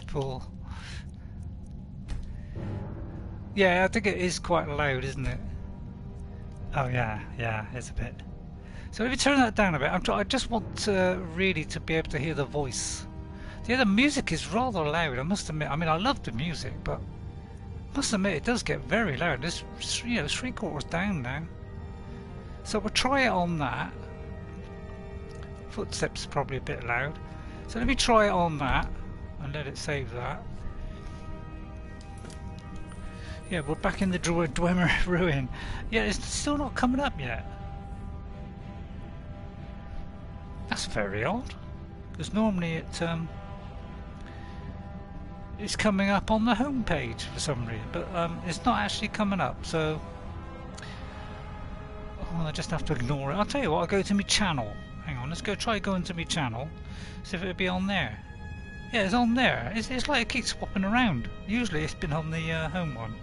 Fool. Yeah, I think it is quite loud, isn't it? Oh yeah, yeah, it's a bit. So if you turn that down a bit, I just want really to be able to hear the voice. Yeah, the music is rather loud, I must admit. I mean, I love the music, but I must admit it does get very loud. It's, you know, 3/4 down now. So we'll try it on that. Footsteps probably a bit loud. So let me try it on that and let it save that. Yeah, we're back in the Dwemer ruin. Yeah, it's still not coming up yet. That's very odd. Because normally it's coming up on the home page for some reason, but it's not actually coming up. So I just have to ignore it. I'll tell you what. I'll go to my channel. Hang on, let's go try going to my channel. See if it'll be on there. Yeah, it's on there. It's like it keeps swapping around. Usually it's been on the home one.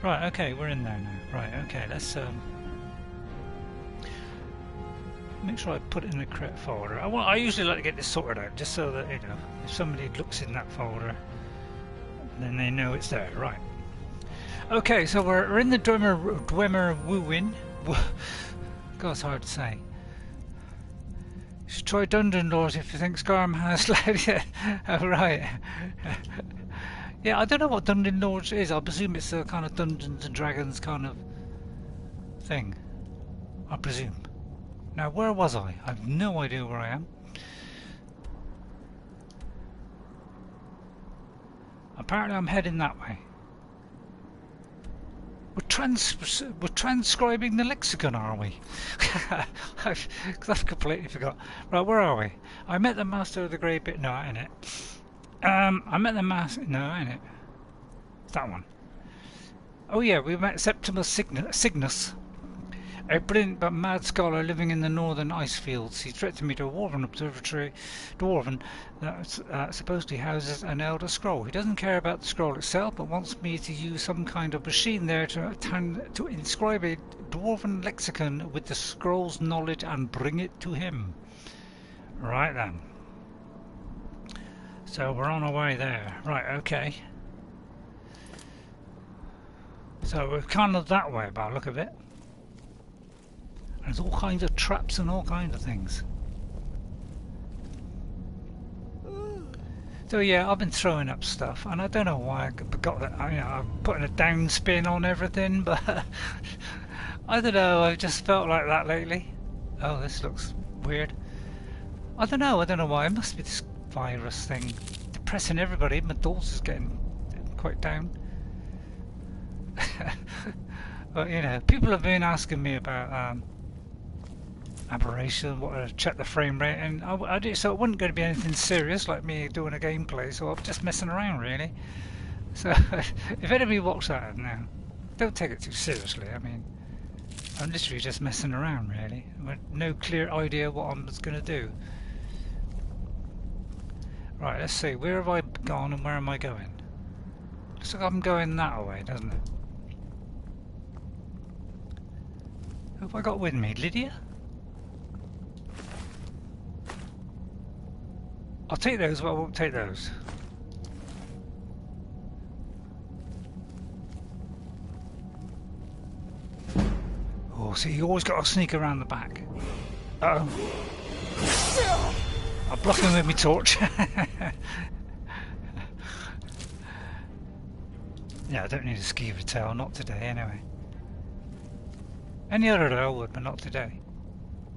Right, okay, we're in there now. Right, okay, let's make sure I put it in the correct folder. I usually like to get this sorted out, just so that, you know, if somebody looks in that folder, then they know it's there. Right. Okay, so we're in the Dwemer ruin. God, it's hard to say. You should try Dungeon Lords if you think Skyrim has Lydia. Oh, right. Yeah, I don't know what Dungeon Lords is. I presume it's a kind of Dungeons and Dragons kind of thing. I presume. Now, where was I? I have no idea where I am. Apparently I'm heading that way. We're transcribing the lexicon, are we? Because I've completely forgot. Right, where are we? I met the master of the grey bit. No, ain't it? I met the master. No, ain't it? It's that one. Oh yeah, we met Septimus Signus, a brilliant but mad scholar living in the northern ice fields. He's directed me to a dwarven observatory, that supposedly houses an elder scroll. He doesn't care about the scroll itself, but wants me to use some kind of machine there to inscribe a dwarven lexicon with the scroll's knowledge and bring it to him. Right then. So we're on our way there. Right, okay. So we're kind of that way by the look of it. There's all kinds of traps and all kinds of things. So yeah, I've been throwing up stuff, and I don't know why I got that. I mean, I'm putting a down spin on everything, but I don't know. I've just felt like that lately. Oh, this looks weird. I don't know why. It must be this virus thing depressing everybody. My daughter's getting quite down. But you know, people have been asking me about aberration, what to check the frame rate, and I did, so it wasn't going to be anything serious like me doing a gameplay, so I'm just messing around really. So if anybody watches that now, don't take it too seriously. I mean, I'm literally just messing around really, with no clear idea what I'm going to do. Right, let's see, where have I gone and where am I going? Looks like I'm going that way, doesn't it? Who have I got with me? Lydia? I'll take those, but I won't take those. Oh, see, you always got to sneak around the back. Uh-oh. I'll block him with my torch. Yeah, I don't need a skeever tail, not today anyway. Any other day I would, but not today.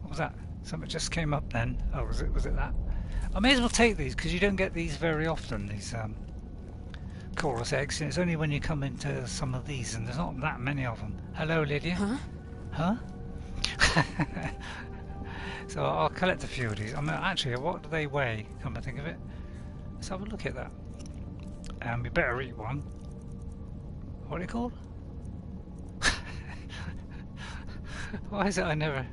What was that? Something just came up then. Oh, was it that? I may as well take these because you don't get these very often, these chorus eggs. It's only when you come into some of these, and there's not that many of them. Hello, Lydia. Huh? So I'll collect a few of these. I mean, actually, what do they weigh? Come to think of it, let's have a look at that. We better eat one. What are they called? Why is it I never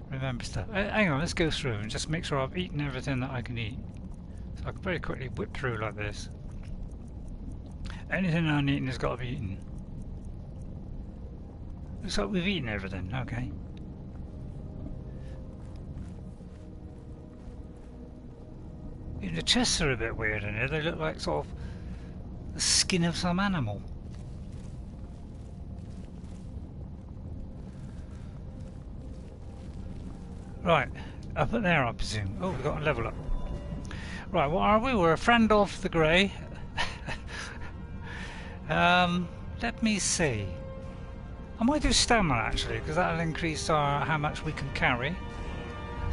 remember stuff? Hang on, let's go through and just make sure I've eaten everything that I can eat. So I can very quickly whip through like this. Anything I've eaten has got to be eaten. Looks like we've eaten everything, okay. The chests are a bit weird in here. They look like sort of the skin of some animal. Right, up there I presume. Oh, we've got a level up. Right, what are we? We're a Frandalf the Grey. Let me see. I might do stamina actually, because that'll increase our how much we can carry.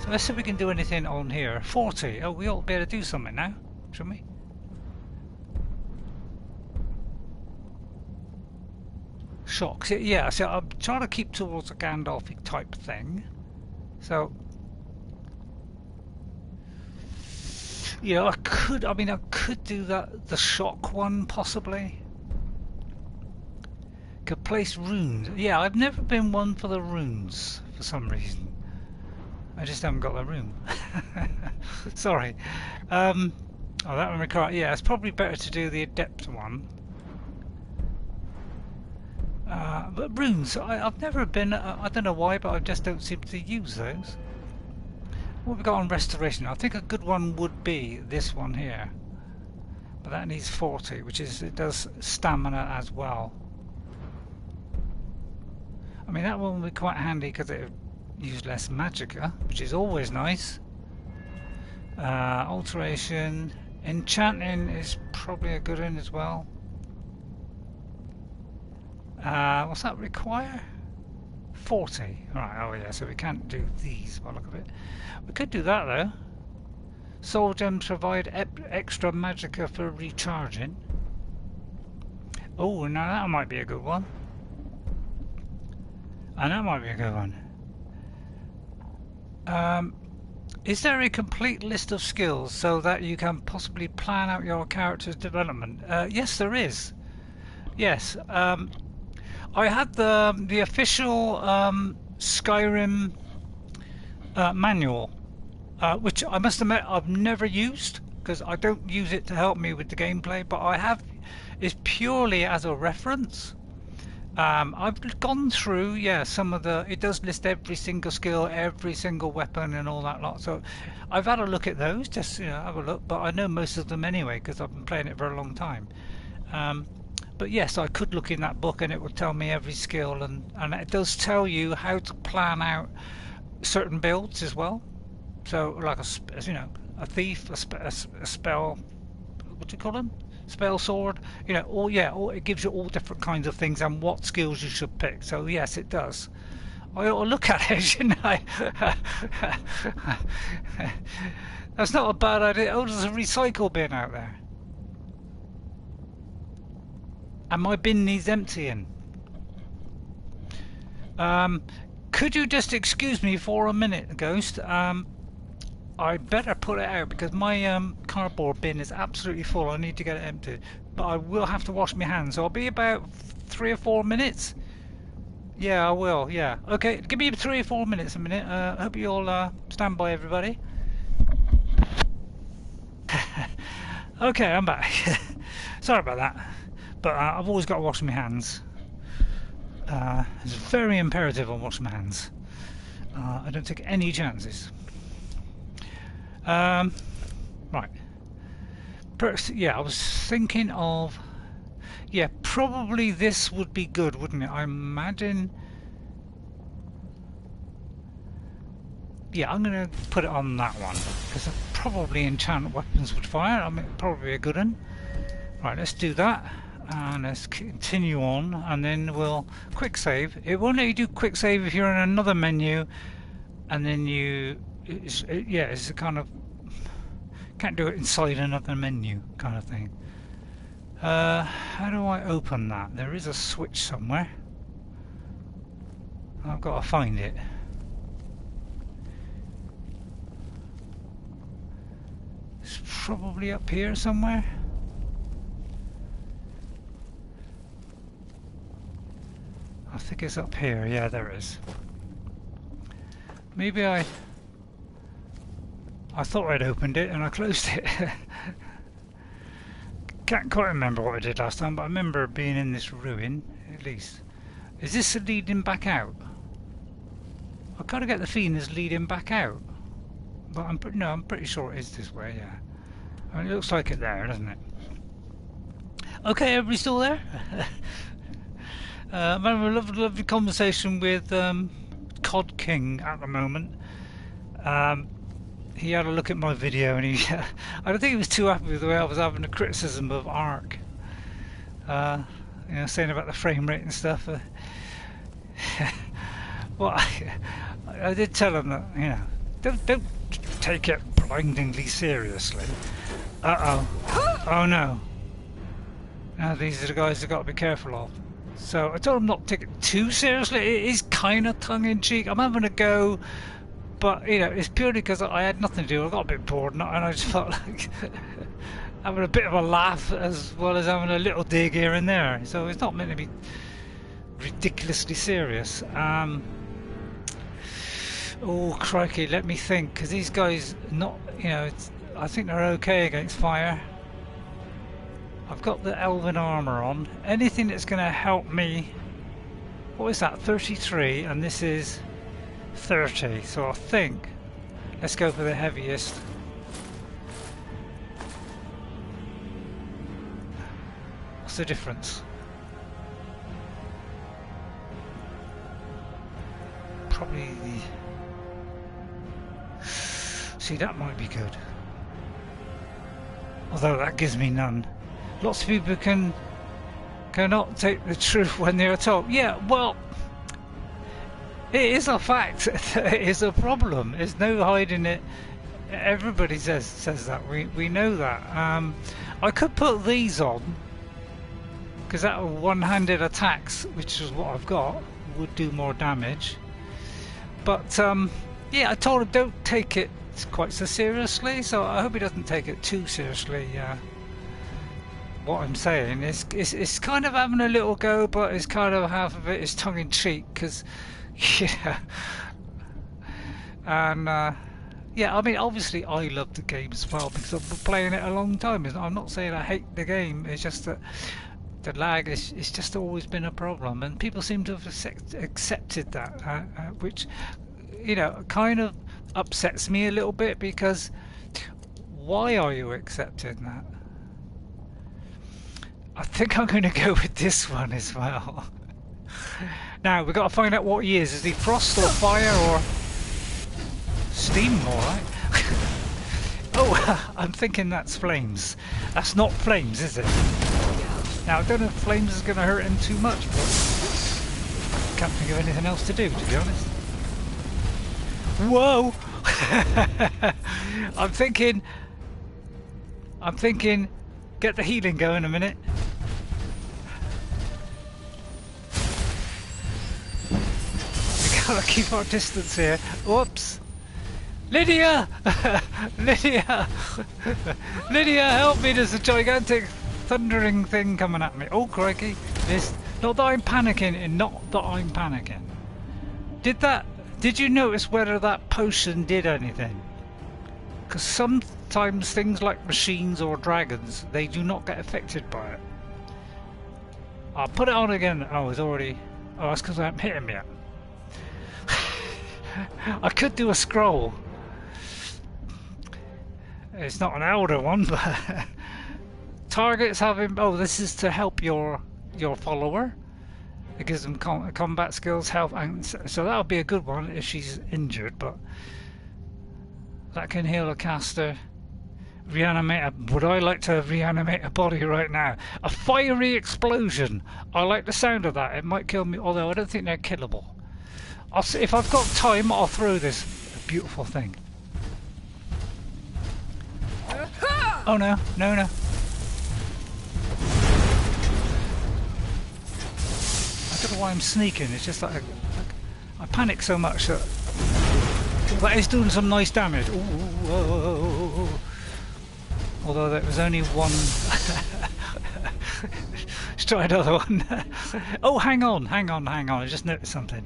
So let's see if we can do anything on here. 40. Oh, we ought to be able to do something now, shouldn't we? Shocks. Yeah, so I'm trying to keep towards a Gandalf type thing. So, yeah, I could do that, the shock one possibly. Could place runes. Yeah, I've never been one for the runes for some reason. I just haven't got the room. Sorry. Oh, that one requires. Yeah, it's probably better to do the adept one. But runes, I've never been. I don't know why, but I just don't seem to use those. What have we got on restoration? I think a good one would be this one here, but that needs 40, which is it does stamina as well. I mean that one would be quite handy because it use less magicka, which is always nice. Alteration, enchanting is probably a good one as well. What's that require? 40. Right, oh yeah, so we can't do these by the look of it. We could do that though. Soul gems provide extra magicka for recharging. Oh, now that might be a good one. And that might be a good one. Is there a complete list of skills so that you can possibly plan out your character's development? Yes, there is. Yes. I had the official Skyrim manual, which I must admit I've never used because I don't use it to help me with the gameplay, but I have is purely as a reference. I've gone through, yeah, some of the. It does list every single skill, every single weapon, and all that lot. So I've had a look at those, just have a look. But I know most of them anyway because I've been playing it for a long time. But yes, I could look in that book, and it would tell me every skill, and it does tell you how to plan out certain builds as well. So like a thief, a spell. What do you call them? Spell sword, it gives you all different kinds of things and what skills you should pick. So yes, it does. I ought to look at it, shouldn't I? That's not a bad idea. Oh, there's a recycle bin out there, and my bin needs emptying. Could you just excuse me for a minute, Ghost? I better put it out because my cardboard bin is absolutely full. I need to get it emptied, but I will have to wash my hands, so I'll be about 3 or 4 minutes. Yeah, I will. Yeah, okay, give me 3 or 4 minutes a minute. Hope you all stand by, everybody. Okay, I'm back. Sorry about that, but I've always got to wash my hands. It's very imperative on washing my hands. I don't take any chances. Right. Yeah, I was thinking of. Yeah, probably this would be good, wouldn't it? I imagine. Yeah, I'm going to put it on that one because probably enchant weapons would fire. I mean, probably a good one. Right, let's do that. And let's continue on, and then we'll quick save. It won't let you do quick save if you're in another menu, and then it's a kind of can't do it inside another menu kind of thing. How do I open that? There is a switch somewhere. I've got to find it. It's probably up here somewhere. I think it's up here. Yeah, there is. Maybe I thought I'd opened it and I closed it. Can't quite remember what I did last time, but I remember being in this ruin, at least. Is this leading back out? I kind of get the feeling it's leading back out. But I'm pretty sure it is this way, yeah. I mean, it looks like it there, doesn't it? Okay, everybody still there? I'm having a lovely conversation with Cod King at the moment. He had a look at my video and he I don't think he was too happy with the way I was having a criticism of Ark. You know, saying about the frame rate and stuff. Well, I did tell him that, you know, don't take it blindingly seriously. Oh no. Now these are the guys I've got to be careful of. So I told him not to take it too seriously. It is kind of tongue-in-cheek. I'm having a go, but you know, it's purely because I had nothing to do. I got a bit bored, and I just felt like having a bit of a laugh as well as having a little dig here and there. So it's not meant to be ridiculously serious. Oh crikey, let me think, because these guys, not, you know, I think they're okay against fire. I've got the elven armour on. Anything that's going to help me. What is that? 33, and this is 30. So I think let's go for the heaviest. What's the difference? Probably the. See, that might be good. Although that gives me none. Lots of people cannot take the truth when they are told. Yeah, well, it is a fact. It is a problem. There's no hiding it. Everybody says that. We know that. I could put these on because that one-handed attacks, which is what I've got, would do more damage. But yeah, I told him don't take it quite so seriously. So I hope he doesn't take it too seriously. What I'm saying is, it's kind of having a little go, but it's kind of half of it is tongue-in-cheek, because, yeah, and yeah, I mean, obviously I love the game as well because I've been playing it a long time. I'm not saying I hate the game. It's just that the lag is just always been a problem, and people seem to have accepted that, which, you know, kind of upsets me a little bit, because why are you accepting that? I think I'm going to go with this one as well. Now we've got to find out what he is. Is he frost or fire or steam? All right. Oh, I'm thinking that's flames. That's not flames, is it? Now I don't know if flames is going to hurt him too much, but can't think of anything else to do, to be honest. Whoa! I'm thinking. Get the healing going a minute. We gotta keep our distance here. Whoops! Lydia! Lydia! Lydia, help me! There's a gigantic thundering thing coming at me. Oh crikey! Not that I'm panicking, and not that I'm panicking. Did you notice whether that potion did anything? Because sometimes things like machines or dragons, they do not get affected by it. I'll put it on again. Oh, it's already. Oh, that's because I haven't hit him yet. I could do a scroll. It's not an elder one, but targets having. Oh, this is to help your follower. It gives them combat skills, health, and so that would be a good one if she's injured. But that can heal a caster. Reanimate. Would I like to reanimate a body right now? A fiery explosion. I like the sound of that. It might kill me, although I don't think they're killable. I'll see if I've got time. I'll throw this beautiful thing. Oh no! No! No! I don't know why I'm sneaking. It's just that I panic so much that. That is doing some nice damage. Ooh, whoa. Although there was only one. Let's try another one. Oh, hang on. I just noticed something.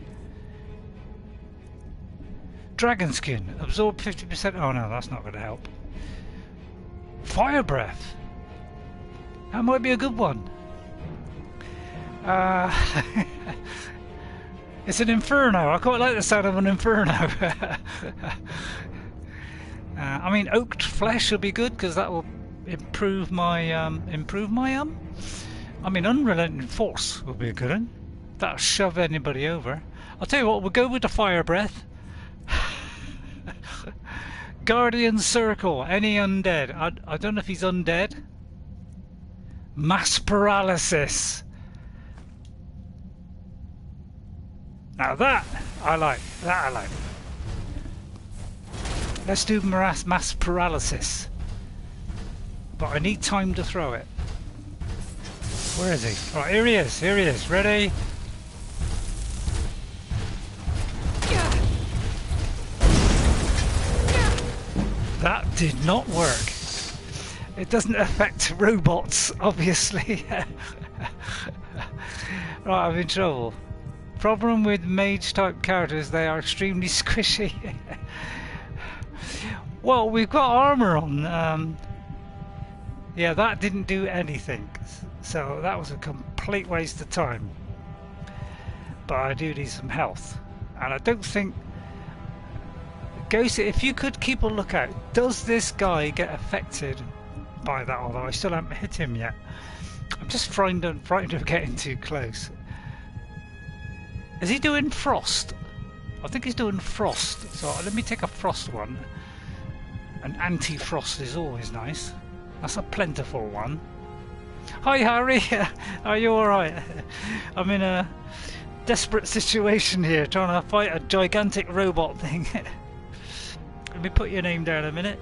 Dragon skin. Absorb 50%. Oh no, that's not going to help. Fire breath. That might be a good one. It's an inferno. I quite like the sound of an inferno. I mean, oaked flesh would be good because that will improve my I mean, unrelenting force would be a good one. That'll shove anybody over. I'll tell you what, we'll go with the fire breath. Guardian circle. Any undead? I don't know if he's undead. Mass paralysis. Now that I like. That I like. Let's do mass paralysis. But I need time to throw it. Where is he? Right, here he is. Here he is. Ready? That did not work. It doesn't affect robots, obviously. Right, I'm in trouble. Problem with mage type characters, they are extremely squishy. Well, we've got armor on. Yeah, that didn't do anything. So that was a complete waste of time. But I do need some health. And I don't think... Ghost, if you could keep a lookout, does this guy get affected by that? Although I still haven't hit him yet. I'm just frightened of getting too close. Is he doing frost? I think he's doing frost. So let me take a frost one. An anti-frost is always nice. That's a plentiful one. Hi Harry, are you alright? I'm in a desperate situation here, trying to fight a gigantic robot thing. Let me put your name down a minute.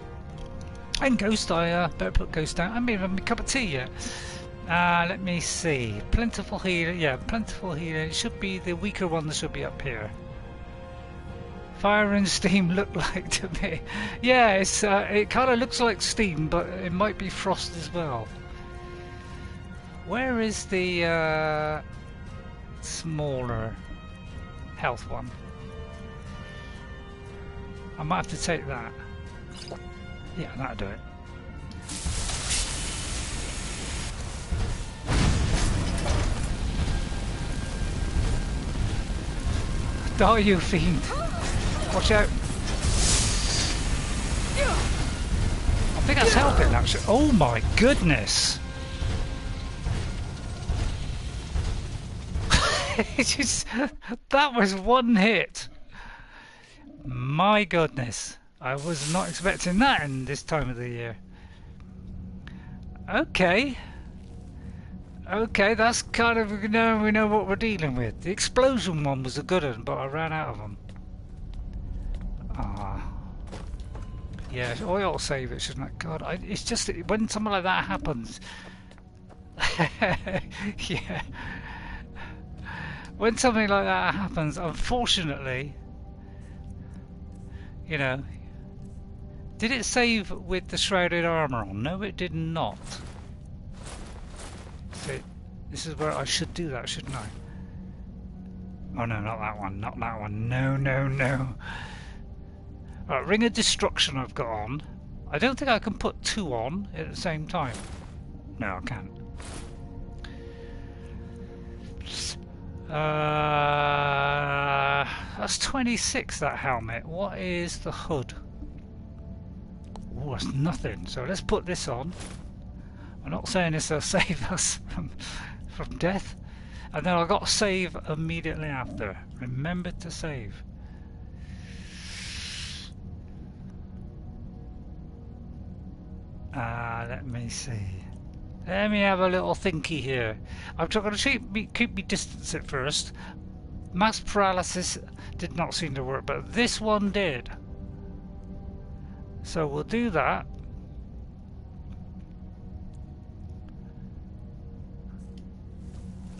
And Ghost, I better put Ghost down. I haven't even had my cup of tea yet. Let me see. Plentiful healing, yeah, plentiful healing. It should be the weaker one that should be up here. Fire and steam look like to me. Yeah, it's it kind of looks like steam, but it might be frost as well. Where is the smaller health one? I might have to take that. Yeah, that'll do it. Die, you fiend! Watch out! I think that's helping actually. Oh my goodness! That was one hit! My goodness! I was not expecting that in this time of the year. Okay. Okay, that's kind of, we know what we're dealing with. The explosion one was a good one, but I ran out of them. Yeah, oil save it, shouldn't it? God, it's just that when something like that happens. Yeah. When something like that happens, unfortunately, you know. Did it save with the shrouded armor on? No, it did not. See, this is where I should do that, shouldn't I? Oh no, not that one, not that one. No, no, no. Right, Ring of Destruction I've got on. I don't think I can put two on at the same time. No, I can't. That's 26, that helmet. What is the hood? Oh, that's nothing. So let's put this on. I'm not saying this will save us from death. And then I've got to save immediately after. Remember to save. Let me see. Let me have a little thinky here. I'm going to keep me distance at first. Mass paralysis did not seem to work, but this one did. So we'll do that.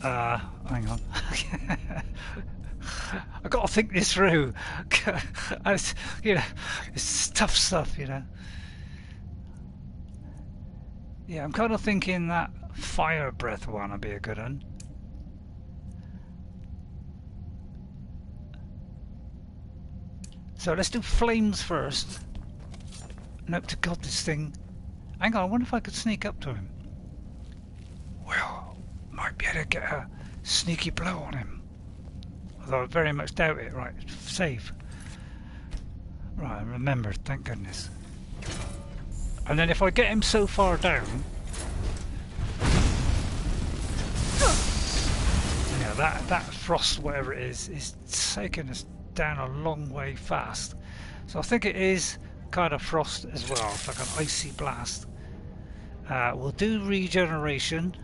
Hang on. I've got to think this through. It's, you know, it's tough stuff, you know. Yeah, I'm kind of thinking that fire breath one would be a good one. So let's do flames first. Nope, to God, this thing. Hang on, I wonder if I could sneak up to him. Well, might be able to get a sneaky blow on him. Although I very much doubt it. Right, save. Right, I remembered, thank goodness. And then if I get him so far down, yeah, that frost, whatever it is taking us down a long way fast. So I think it is kind of frost as well. It's like an icy blast. We'll do regeneration.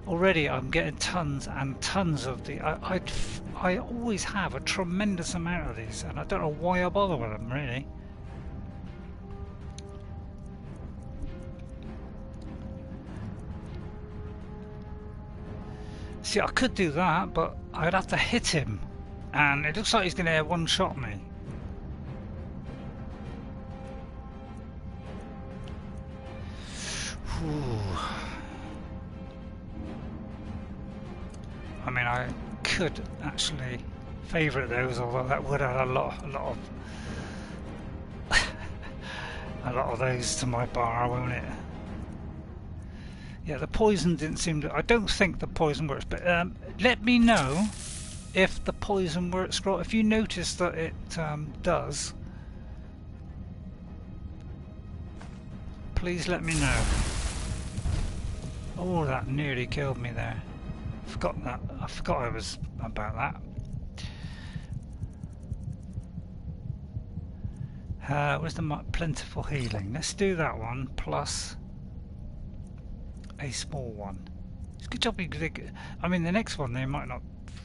Already I'm getting tons and tons of the... I always have a tremendous amount of these, and I don't know why I bother with them, really. See, I could do that, but I'd have to hit him, and it looks like he's going to one-shot me. Whew. I mean, I could actually favourite those, although that would add a lot of those to my bar, won't it? Yeah, the poison didn't seem to... I don't think the poison works, but let me know if the poison works. If you notice that it does, please let me know. Oh, that nearly killed me there. Forgot that. I forgot I was about that. Where's the plentiful healing? Let's do that one plus a small one. It's a good job. I mean, the next one they might not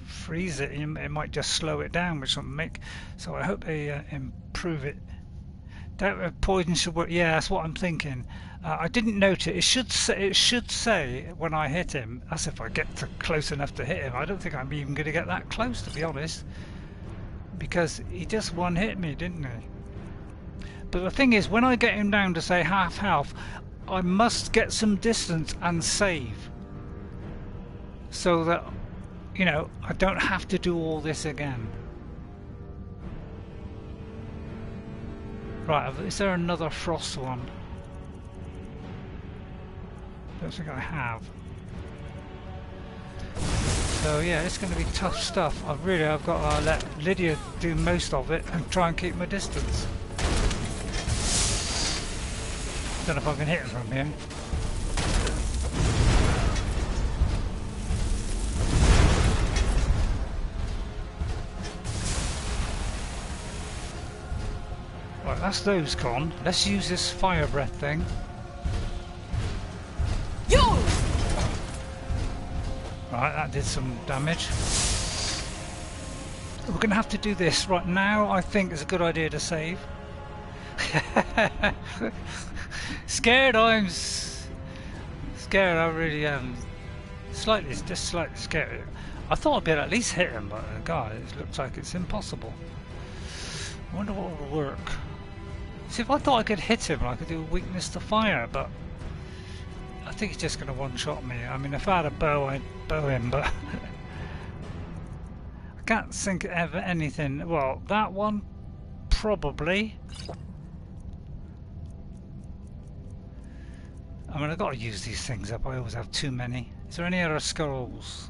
freeze it. It might just slow it down, which will make. So I hope they improve it. That poison should work. Yeah, that's what I'm thinking. I didn't note it. It should say when I hit him. That's if I get close enough to hit him. I don't think I'm even going to get that close, to be honest, because he just one hit me, didn't he? But the thing is, when I get him down to say half health, I must get some distance and save, so that, you know, I don't have to do all this again. Right, is there another frost one? Don't think I have. So yeah, it's going to be tough stuff. I've got to let Lydia do most of it and try and keep my distance. Don't know if I can hit him from here. Right, that's those gone. Let's use this fire breath thing. Right, that did some damage. We're going to have to do this. Right now, I think it's a good idea to save. Scared, I'm scared, I really am. Just slightly scared. I thought I'd be able to at least hit him, but God, it looks like it's impossible. I wonder what will work. See, if I thought I could hit him, I could do weakness to fire, but I think he's just going to one-shot me. I mean, if I had a bow, I'd bow him, but I can't think of anything. Well, that one, probably. I mean, I've got to use these things up. I always have too many. Is there any other skulls?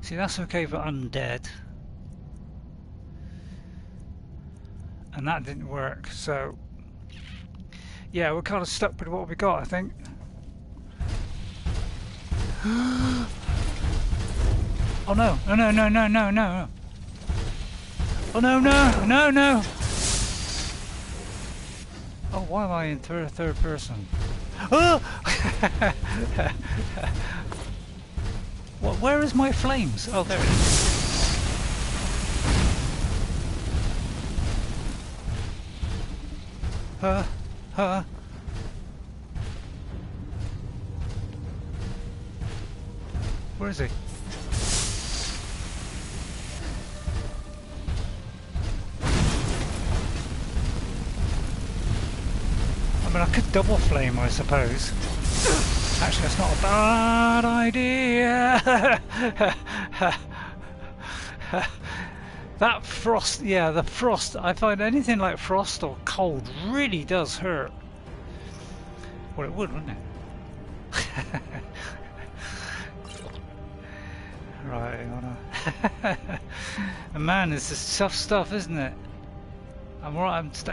See, that's okay for undead. And that didn't work, so yeah, we're kind of stuck with what we got, I think. Oh no, no, no, no, no, no, no. Oh no, no, no, no. Oh, why am I in third person? Oh! What, where is my flames? Oh, there it is. Where is he? I mean, I could double flame, I suppose. Actually, that's not a bad idea. That frost, yeah, the frost, I find anything like frost or cold really does hurt. Well, it would, wouldn't it? Right, man, this is tough stuff, isn't it?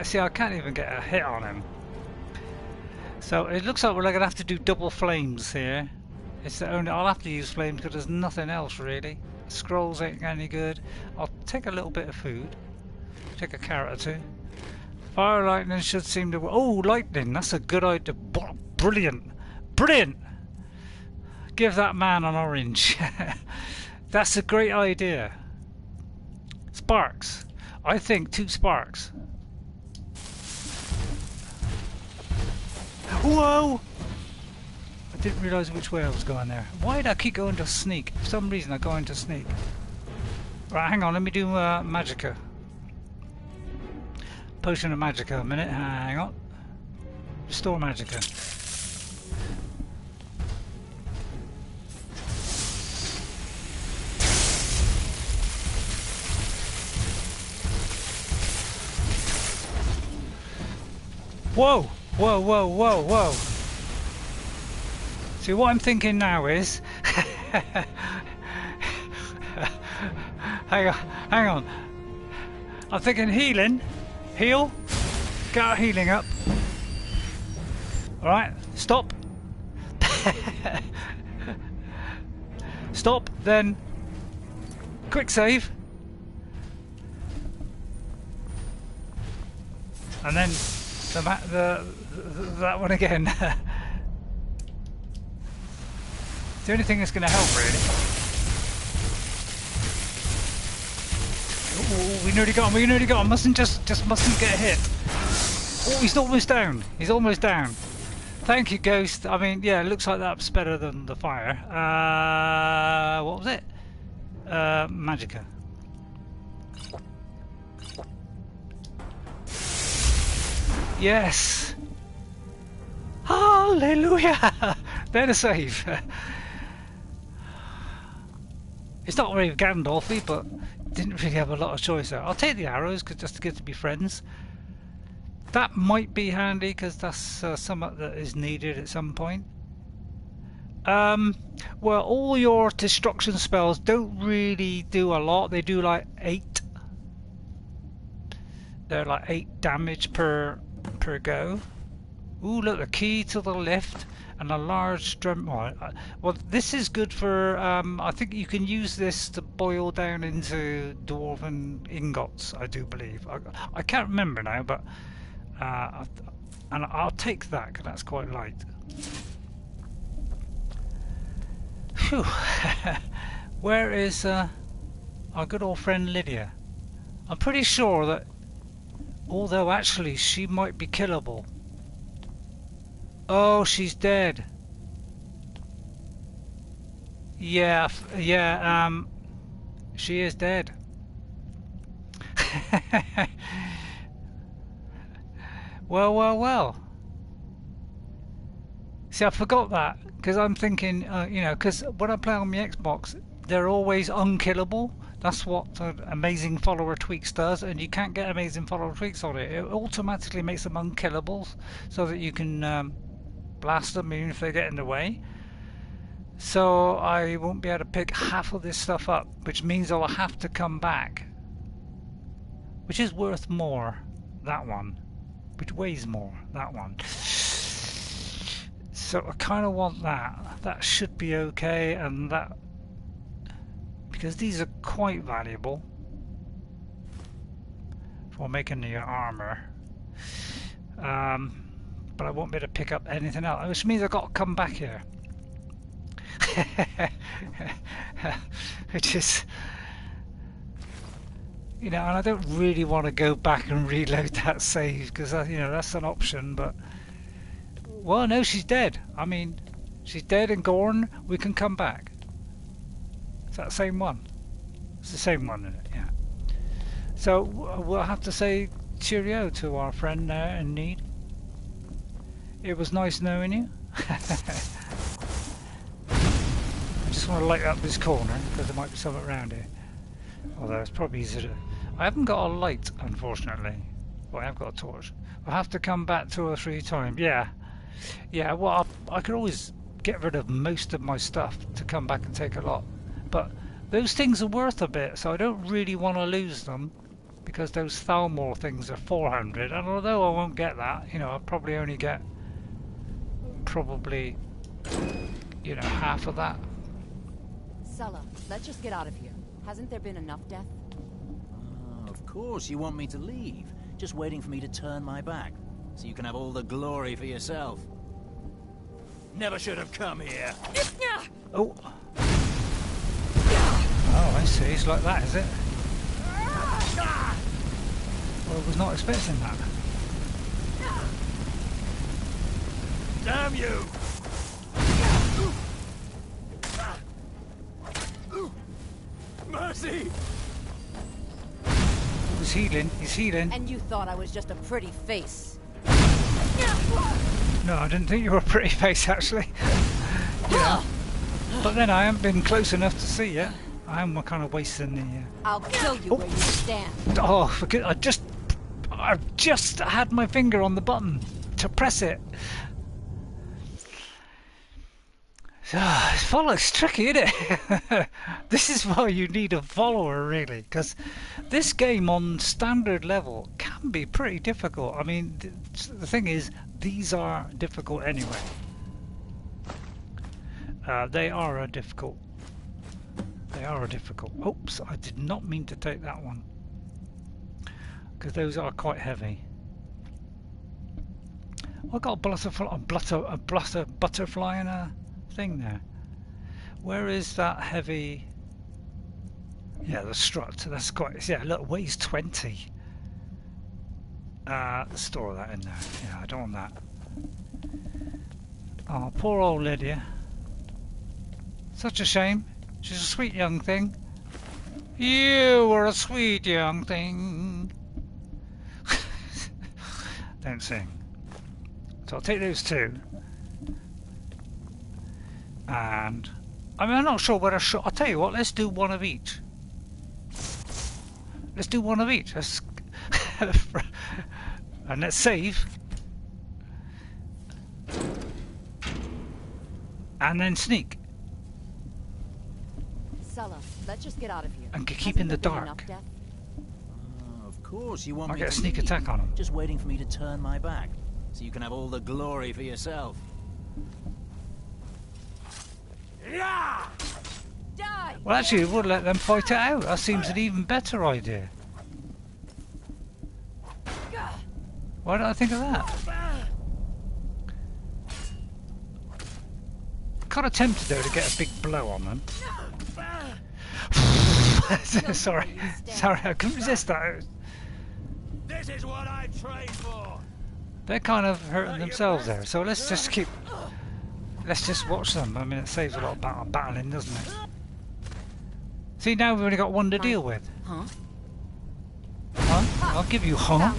See, I can't even get a hit on him. So it looks like we're going to have to do double flames here. It's the only. I'll have to use flames because there's nothing else really. Scrolls ain't any good. I'll take a little bit of food. Take a carrot or two. Fire lightning should seem to. Oh, lightning! That's a good idea. Brilliant, brilliant. Give that man an orange. That's a great idea. Sparks. I think 2 sparks. Whoa! I didn't realise which way I was going there. Why did I keep going to sneak? For some reason I go into sneak. Right, hang on, let me do Magicka. Potion of Magicka a minute, hang on. Restore Magicka. Whoa! Whoa, whoa, whoa, whoa! See, what I'm thinking now is... hang on. I'm thinking healing. Heal. Get our healing up. Alright, stop. Stop, then... Quick save. And then... that one again. The only thing that's going to help, really. Oh, we nearly got him. We nearly got him. Mustn't just mustn't get hit. Oh, he's almost down. He's almost down. Thank you, Ghost. I mean, yeah, it looks like that's better than the fire. What was it? Magicka. Yes! Hallelujah! Then a save. It's not very Gandalfy, but didn't really have a lot of choice there. I'll take the arrows just to get to be friends. That might be handy because that's something that is needed at some point. Well, all your destruction spells don't really do a lot. They do like 8. They're like 8 damage per go. Ooh, look, a key to the left and a large drum. Well, this is good for. I think you can use this to boil down into dwarven ingots. I do believe. I can't remember now, but and I'll take that because that's quite light. Phew. Where is our good old friend Lydia? I'm pretty sure that. Although actually she might be killable. Oh, she's dead. Yeah, she is dead. Well. See, I forgot that because I'm thinking, you know, because when I play on my Xbox, they're always unkillable. That's what Amazing Follower Tweaks does, and you can't get Amazing Follower Tweaks on it. It automatically makes them unkillable so that you can blast them even if they get in the way. So I won't be able to pick half of this stuff up, which means I'll have to come back. Which is worth more, that one. Which weighs more, that one. So I kind of want that. That should be okay, and that... because these are quite valuable for making your armor. But I won't be able to pick up anything else, which means I've got to come back here. Which is, you know, and I don't really want to go back and reload that save because you know that's an option. But well, no, she's dead. I mean, she's dead and gone. We can come back. Is that the same one? It's the same one, isn't it? Yeah. So we'll have to say cheerio to our friend there in need. It was nice knowing you. I just want to light up this corner because there might be something around here. Although it's probably easier to... I haven't got a light, unfortunately. Well, I have got a torch. I'll have to come back 2 or 3 times. Yeah. Yeah, well, I could always get rid of most of my stuff to come back and take a lot. But those things are worth a bit, so I don't really want to lose them. because those Thalmor things are 400, and although I won't get that, you know, I'll probably only get you know, half of that. Sulla, let's just get out of here. Hasn't there been enough death? Oh, of course you want me to leave. Just waiting for me to turn my back, so you can have all the glory for yourself. Never should have come here. Oh. Oh, I see. It's like that, is it? Well, I was not expecting that. Damn you! Mercy! He's healing. He's healing. And you thought I was just a pretty face. No, I didn't think you were a pretty face, actually. Yeah. But then I haven't been close enough to see you. I am kind of wasting the... I'll kill you where you stand. Oh, forget! I just had my finger on the button to press it. It's tricky, isn't it? This is why you need a follower, really, because this game on standard level can be pretty difficult. I mean, the thing is, these are difficult anyway. They are difficult. They are difficult. Oops, I did not mean to take that one, because those are quite heavy. I got a butterfly and a thing there. Where is that heavy? Yeah, the strut. That's quite. Yeah, look, weighs 20. Store that in there. Yeah, I don't want that. Oh, poor old Lydia. Such a shame. She's a sweet young thing. You were a sweet young thing. Don't sing. So I'll take those two. And I mean, I'm not sure whether I'll tell you what, let's do one of each. Let's do one of each. Let's and let's save. And then sneak. Sulla, let's just get out of here. And keep in the dark. Of course you want I'll me get a to sneak leave. attack on him. Just waiting for me to turn my back, so you can have all the glory for yourself. Yeah! Die! Well, actually, it would let them fight it out. That seems an even better idea. Why don't I think of that? Kind of tempted though to get a big blow on them. Sorry, I couldn't resist that. This is what I trained for. They're kind of hurting themselves there, so let's just watch them. I mean, it saves a lot of battling, doesn't it? See, now we've only got one to deal with. Huh? Huh? I'll give you huh.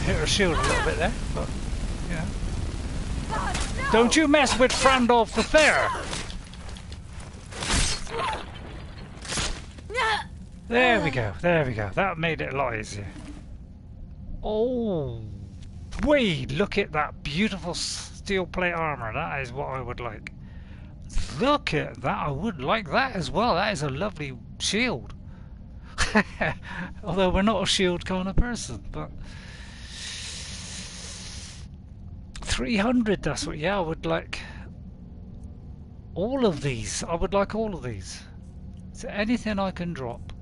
Hit her shield a little bit there, but yeah. Don't you mess with Frandalf the Fair! There we go, there we go. That made it a lot easier. Oh, wait, look at that beautiful steel plate armor. That is what I would like. Look at that, I would like that as well. That is a lovely shield. Although we're not a shield kind of person, but 300, that's what, yeah, I would like all of these. I would like all of these. Is there anything I can drop?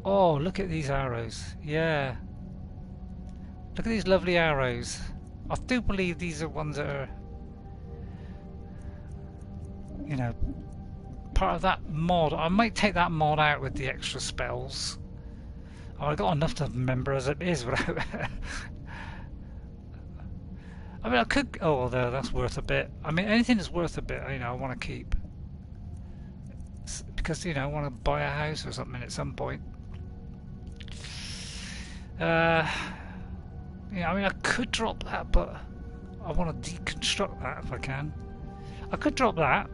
Oh, look at these arrows. Yeah. Look at these lovely arrows. I do believe these are ones that are, you know, part of that mod. I might take that mod out with the extra spells. Oh, I got enough to remember as it is without. I mean, I could. Oh, there, that's worth a bit. I mean, anything that's worth a bit, you know, I want to keep. Because, you know, I want to buy a house or something at some point. Yeah, I mean, I could drop that, but I want to deconstruct that if I can. I could drop that.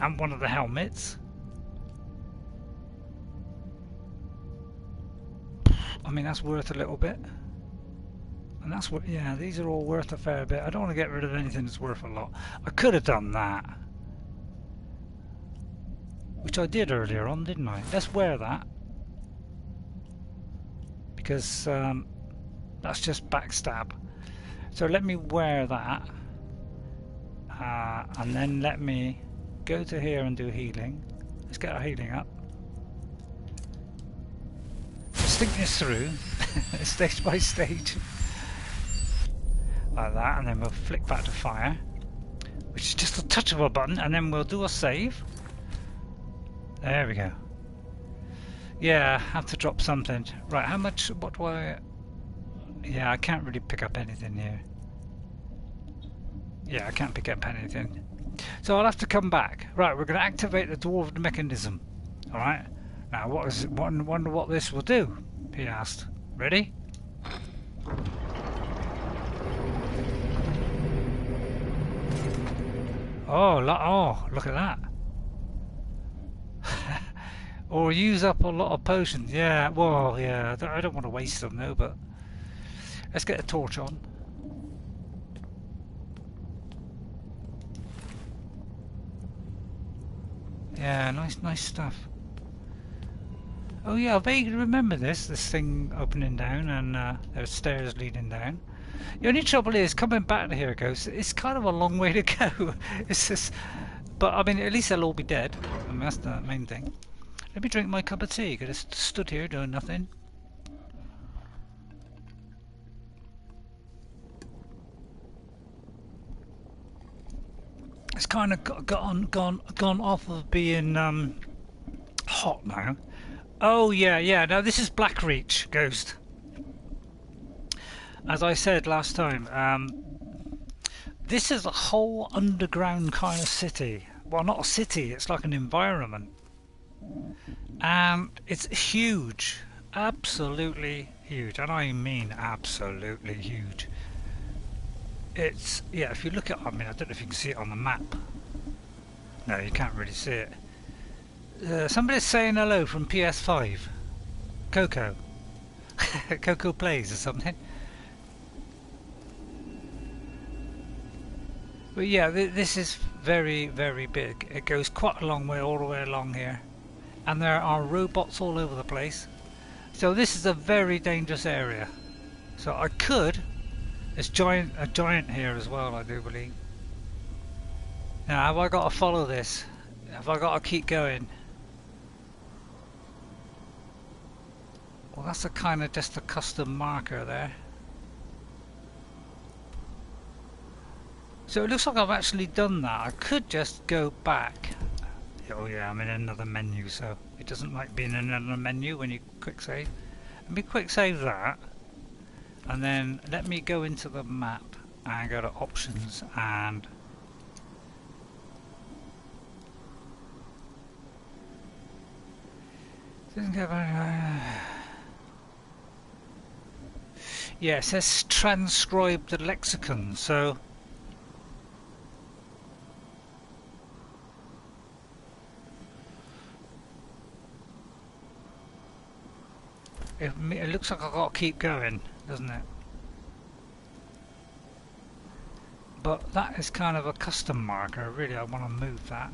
And one of the helmets. I mean, that's worth a little bit. And that's what, yeah, these are all worth a fair bit. I don't want to get rid of anything that's worth a lot. I could have done that. which I did earlier on, didn't I? Let's wear that, because that's just backstab. So let me wear that, and then let me go to here and do healing. Let's get our healing up. Stick this through, stage by stage, like that, and then we'll flick back to fire, which is just a touch of a button, and then we'll do a save. There we go. Yeah, I have to drop something. Right, how much, what do I... Yeah, I can't really pick up anything here. Yeah, I can't pick up anything. So I'll have to come back. Right, we're going to activate the dwarven mechanism. Alright. Now, what is it? Wonder what this will do, he asked. Ready? Oh, look at that. Or use up a lot of potions. Yeah, well, yeah, I don't want to waste them though, but let's get a torch on. Yeah, nice stuff. Oh yeah, I vaguely remember this thing opening down, and there's stairs leading down. The only trouble is, coming back to here, Ghost, it's kind of a long way to go. It's just, but I mean, at least they'll all be dead. I mean, that's the main thing. Let me drink my cup of tea, because I stood here doing nothing. It's kind of gone off of being hot now. Oh yeah. Now this is Blackreach, Ghost. As I said last time, this is a whole underground kind of city. Well, not a city. It's like an environment. And it's huge, absolutely huge, and I mean absolutely huge. It's, yeah, if you look at, I mean, I don't know if you can see it on the map. No, you can't really see it. Somebody's saying hello from PS5. Coco. Coco Plays or something. But yeah, this is very, very big. It goes quite a long way, all the way along here. And there are robots all over the place. So this is a very dangerous area. So I could... There's a giant here as well, I do believe. Now, have I got to follow this? Have I got to keep going? Well, that's a kind of just a custom marker there. So it looks like I've actually done that. I could just go back. Oh yeah, I'm in another menu, so it doesn't like being in another menu when you quick save. Let me quick save that, and then let me go into the map and go to options and yeah, it says Transcribe the Lexicon, so it looks like I've got to keep going, doesn't it? But that is kind of a custom marker, really. I want to move that.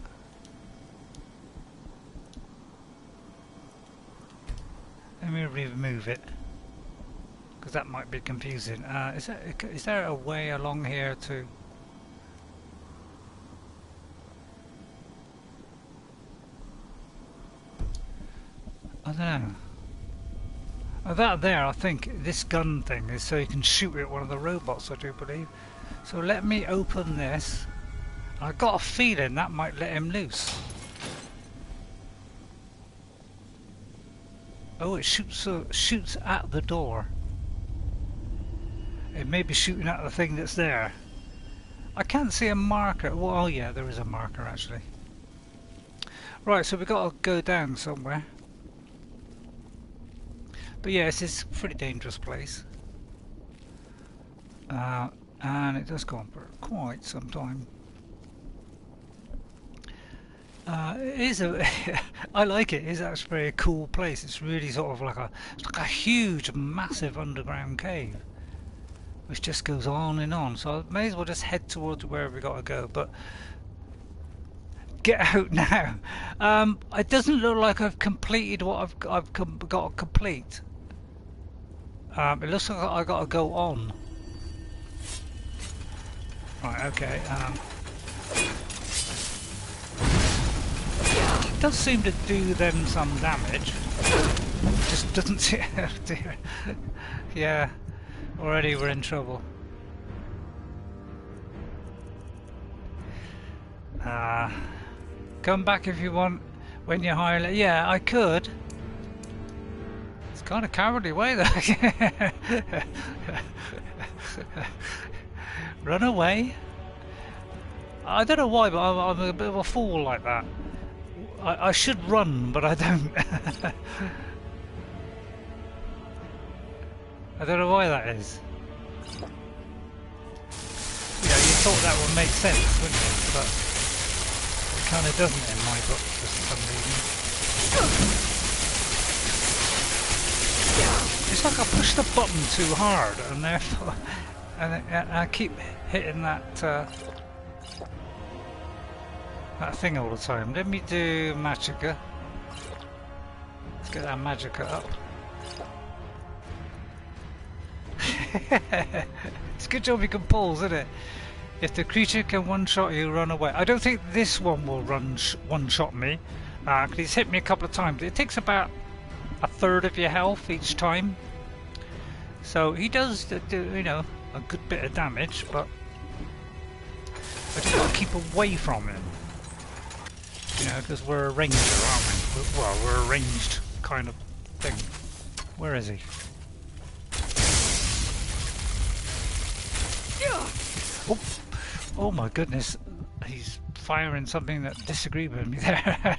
Let me remove it, because that might be confusing. Is there a way along here to... I don't know. Oh, that there, I think this gun thing is so you can shoot at one of the robots, I do believe. So let me open this. I've got a feeling that might let him loose. Oh, it shoots at the door. It may be shooting at the thing that's there. I can't see a marker. Well, oh yeah, there is a marker actually. Right, so we've got to go down somewhere. But yeah, it's a pretty dangerous place. And it does go on for quite some time. It is a... I like it. It's actually a cool place. It's really sort of like it's like a huge, massive underground cave, which just goes on and on. So I may as well just head towards where we got to go. But get out now. It doesn't look like I've completed what I've got to complete. It looks like I got to go on. Right, okay. It does seem to do them some damage. Just doesn't see. Oh dear. Yeah, already we're in trouble. Come back if you want when you're higher. Yeah, I could. It's kind of cowardly way though. Run away. I don't know why, but I'm a bit of a fool like that. I should run, but I don't. I don't know why that is. You know, you thought that would make sense, wouldn't it? But it kind of doesn't in my book for some reason. It's like I pushed the button too hard, and therefore, and I keep hitting that that thing all the time. Let me do Magicka. Let's get that Magicka up. It's a good job you can pause, isn't it? If the creature can one-shot you, run away. I don't think this one will one-shot me, because he's hit me a couple of times. It takes about a third of your health each time, so he does do, you know, a good bit of damage, but I just got to keep away from him. You know, because we're a ranger, aren't we? Well, we're a ranged kind of thing. Where is he? Oh, oh my goodness, he's firing something that disagreed with me there.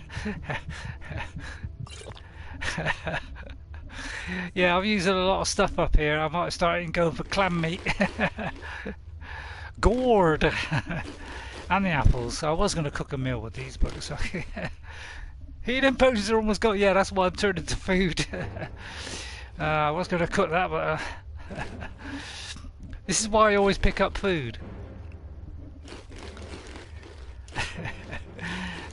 Yeah, I'm using a lot of stuff up here. I might start going for clam meat. Gourd! And the apples. I was going to cook a meal with these, but it's okay. Healing potions are almost gone. Yeah, that's why I'm turned into food. I was going to cook that, but this is why I always pick up food.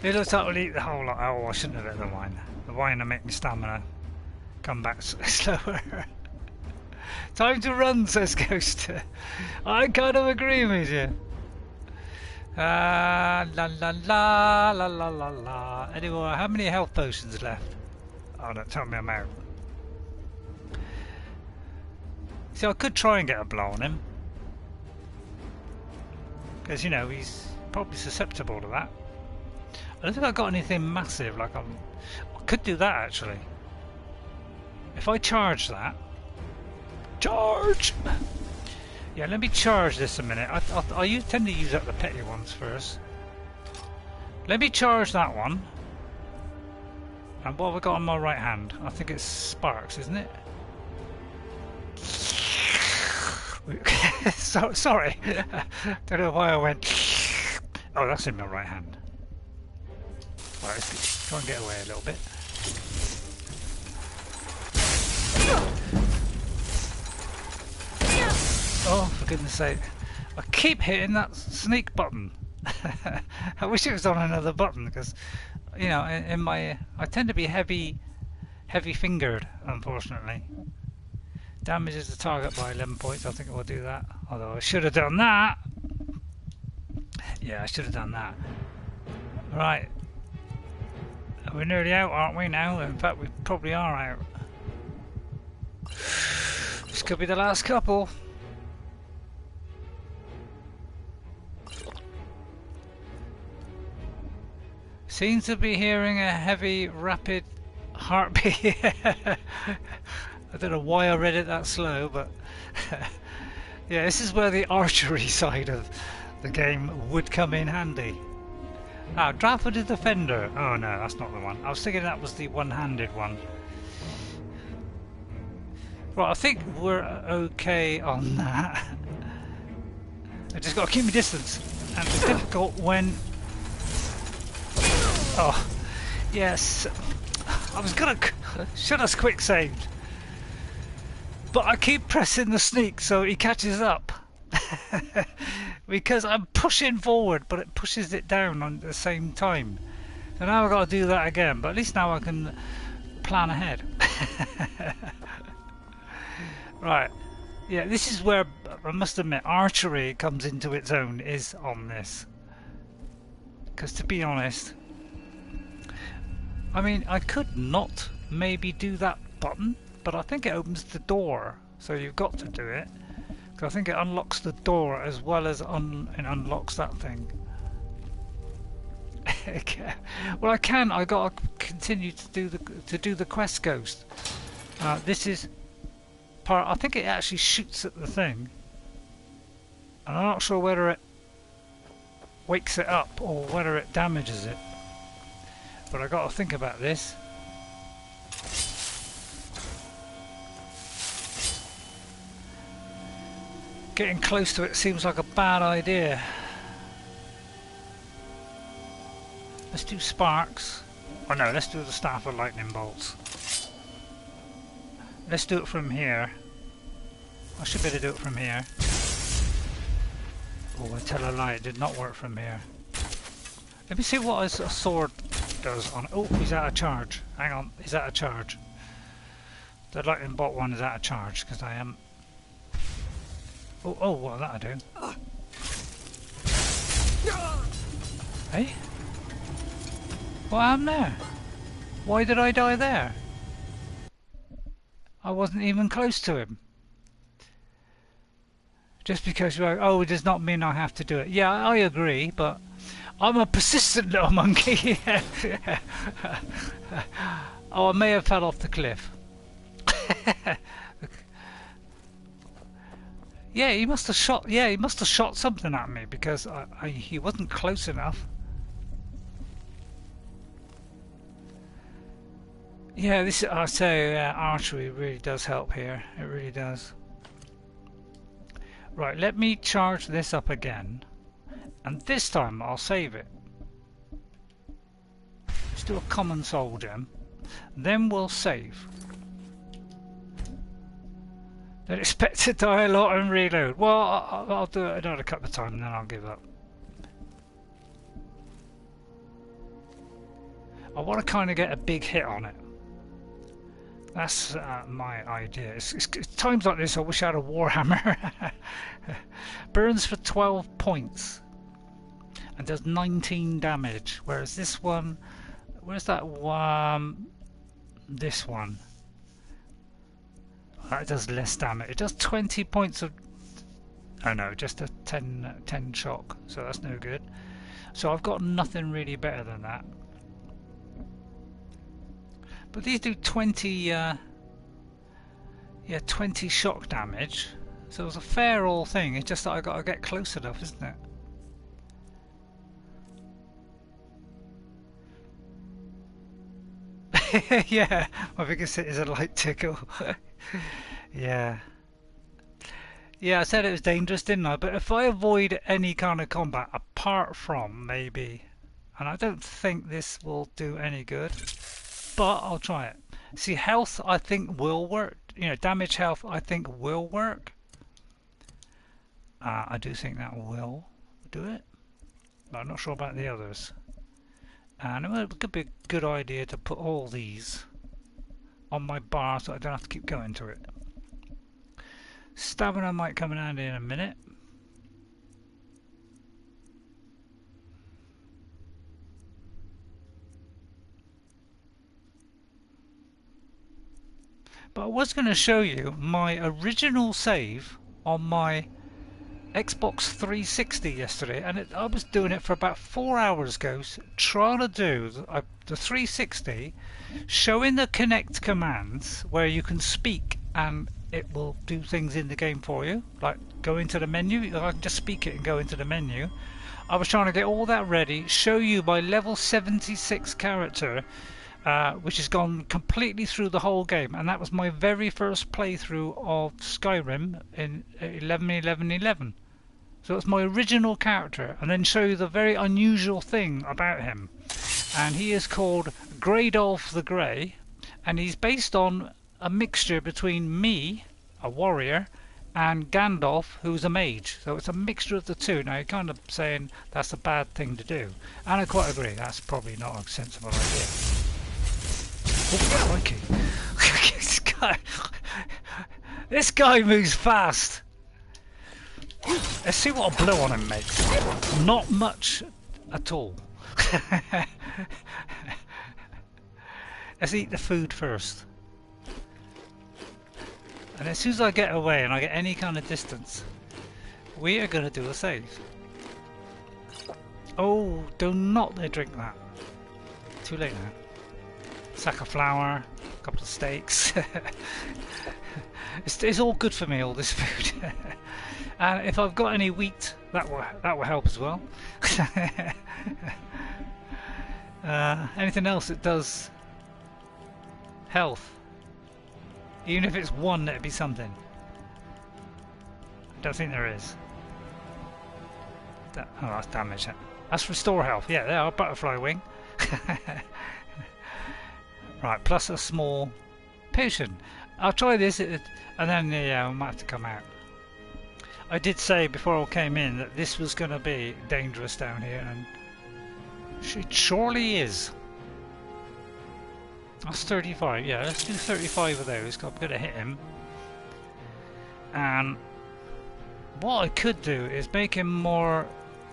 It looks like we'll eat the whole lot. Oh, I shouldn't have let the wine. The wine will make my stamina come back slower. Time to run, says Ghost. I kind of agree with you. La la la la la la la. Anyway, how many health potions left? Oh, don't tell me I'm out. See, I could try and get a blow on him, because you know he's probably susceptible to that. I don't think I've got anything massive. Like I could do that actually. If I charge that, charge. Yeah, let me charge this a minute. I tend to use up the petty ones first. Let me charge that one. And what have I got on my right hand? I think it's sparks, isn't it? Sorry. Don't know why I went. Oh, that's in my right hand. Right, let's try and get away a little bit. Oh, for goodness sake. I keep hitting that sneak button. I wish it was on another button, because, you know, in my... I tend to be heavy-fingered, unfortunately. Damages the target by 11 points. I think I will do that. Although I should have done that. Yeah, I should have done that. Right. We're nearly out, aren't we, now? In fact, we probably are out. This could be the last couple. Seems to be hearing a heavy, rapid heartbeat. I don't know why I read it that slow, but yeah, this is where the archery side of the game would come in handy. Ah, draft for the defender. Oh no, that's not the one. I was thinking that was the one-handed one. Right, I think we're okay on that. I just got to keep my distance, and it's difficult when... Oh, yes. I was gonna... Should have quick saved. But I keep pressing the sneak so he catches up. Because I'm pushing forward, but it pushes it down at the same time. So now I've got to do that again, but at least now I can plan ahead. Right. Yeah, this is where, I must admit, archery comes into its own, is on this. Because to be honest, I mean, I could not maybe do that button, but I think it opens the door, so you've got to do it. Because I think it unlocks the door as well as it unlocks that thing. Okay. Well, I got to continue to do the quest ghost. This is part. I think it actually shoots at the thing, and I'm not sure whether it wakes it up or whether it damages it. But I got to think about this. Getting close to it seems like a bad idea. Let's do sparks. Oh no, let's do the staff of lightning bolts. Let's do it from here. I should be able to do it from here. Oh, I tell a lie, it did not work from here. Let me see what a sword does on. Oh, he's out of charge. Hang on, he's out of charge. The lightning bolt one is out of charge because I am. Oh, what that'll do. Hey? What happened there? Why did I die there? I wasn't even close to him. Just because you're like, oh, it does not mean I have to do it. Yeah, I agree, but I'm a persistent little monkey. Oh, I may have fell off the cliff. Yeah, he must have shot. Yeah, he must have shot something at me because he wasn't close enough. Yeah, this I say archery really does help here. It really does. Right, let me charge this up again, and this time I'll save it. Let's do a common soul gem, then we'll save. Don't expect to die a lot and reload. Well, I'll do it another couple of times and then I'll give up. I want to kind of get a big hit on it. That's my idea. It's times like this I wish I had a Warhammer. Burns for 12 points and does 19 damage, whereas this one, where's that one? This one. It does less damage. It does 20 points of... Oh no, just a 10 shock, so that's no good. So I've got nothing really better than that. But these do 20 20 shock damage. So it's a fair old thing. It's just that I got to get close enough, isn't it? Yeah, my biggest hit is a light tickle. Yeah. Yeah, I said it was dangerous, didn't I? But if I avoid any kind of combat, apart from maybe, and I don't think this will do any good, but I'll try it. See, health I think will work. You know, damage health I think will work. I do think that will do it, but I'm not sure about the others. And it could be a good idea to put all these on my bar so I don't have to keep going to it. Stamina might come in handy in a minute. But I was going to show you my original save on my Xbox 360 yesterday, and I was doing it for about 4 hours ago, trying to do the 360, showing the connect commands where you can speak and it will do things in the game for you, like go into the menu. I can just speak it and go into the menu. I was trying to get all that ready, show you my level 76 character, which has gone completely through the whole game, and that was my very first playthrough of Skyrim in 11.11.11. So it's my original character, and then show you the very unusual thing about him. And he is called Greydolf the Grey, and he's based on a mixture between me, a warrior, and Gandalf, who's a mage. So it's a mixture of the two. Now you're kind of saying that's a bad thing to do, and I quite agree. That's probably not a sensible idea. Oh, crikey! This guy moves fast. Let's see what a blow on him makes. Not much at all. Let's eat the food first. And as soon as I get away and I get any kind of distance, we are going to do a save. Oh, do not drink that. Too late now. Sack of flour, a couple of steaks. It's all good for me, all this food. And if I've got any wheat, that will help as well. Anything else that does health? Even if it's one, it'd be something. I don't think there is. Oh, that's damage. That's restore health. Yeah, there are butterfly wing. Right, plus a small potion. I'll try this, and then I might have to come out. I did say before I came in that this was going to be dangerous down here, and it surely is. That's 35, yeah, let's do 35 of those, 'cause I'm going to hit him. And what I could do is make him more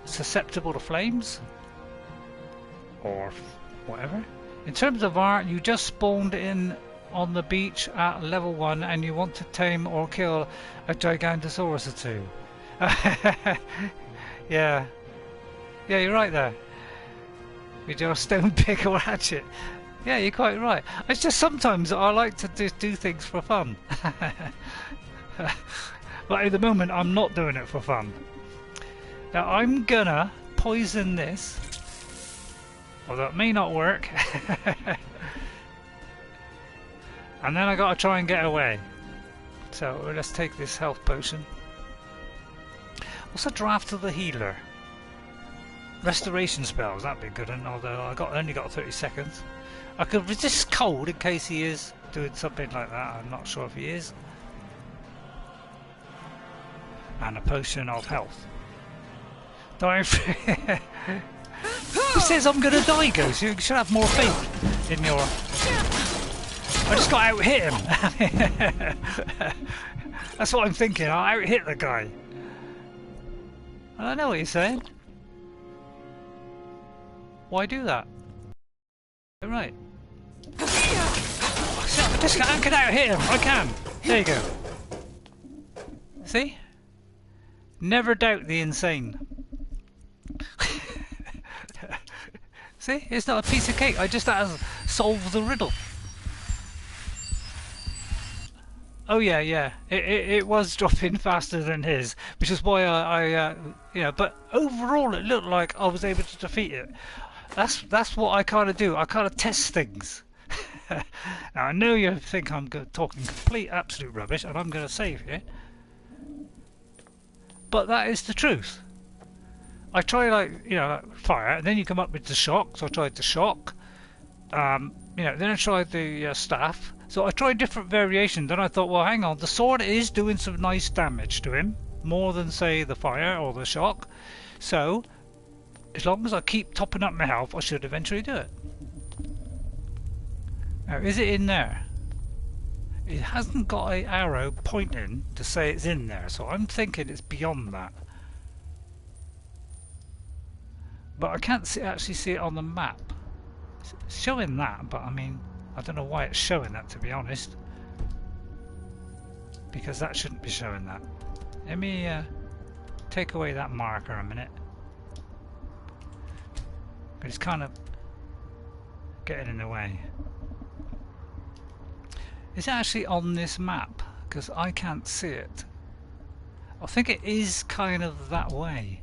susceptible to flames. Or whatever. In terms of art, you just spawned in on the beach at level 1 and you want to tame or kill a Gigantosaurus or two. Yeah. Yeah, you're right there. With your stone pick or hatchet. Yeah, you're quite right. It's just sometimes I like to do things for fun. But at the moment I'm not doing it for fun. Now I'm gonna poison this. Although it may not work. And then I gotta try and get away. So let's take this health potion. What's a draft of the healer? Restoration spells, that'd be good, although I only got 30 seconds. I could resist cold in case he is doing something like that. I'm not sure if he is. And a potion of health. Who says I'm gonna die, Ghost? You should have more faith in your... I just got to out-hit him. That's what I'm thinking. I'll out-hit the guy. I know what you're saying. Why do that? Right. I can out-hit him. I can. There you go. See? Never doubt the insane. See? It's not a piece of cake. I just had to solve the riddle. Oh yeah, yeah. It was dropping faster than his, which is why I you know. But overall, it looked like I was able to defeat it. That's what I kind of do. I kind of test things. Now I know you think I'm talking complete absolute rubbish, and I'm going to save here. But that is the truth. I try like fire, and then you come up with the shock. So I tried the shock. Then I tried the staff. So I tried different variations, and I thought, well, hang on, the sword is doing some nice damage to him, more than, say, the fire or the shock. So, as long as I keep topping up my health, I should eventually do it. Now, is it in there? It hasn't got an arrow pointing to say it's in there, so I'm thinking it's beyond that. But I can't actually see it on the map. It's showing that, but I mean... I don't know why it's showing that, to be honest, because that shouldn't be showing that. Let me take away that marker a minute, but it's kind of getting in the way. Is it actually on this map? Because I can't see it. I think it is kind of that way.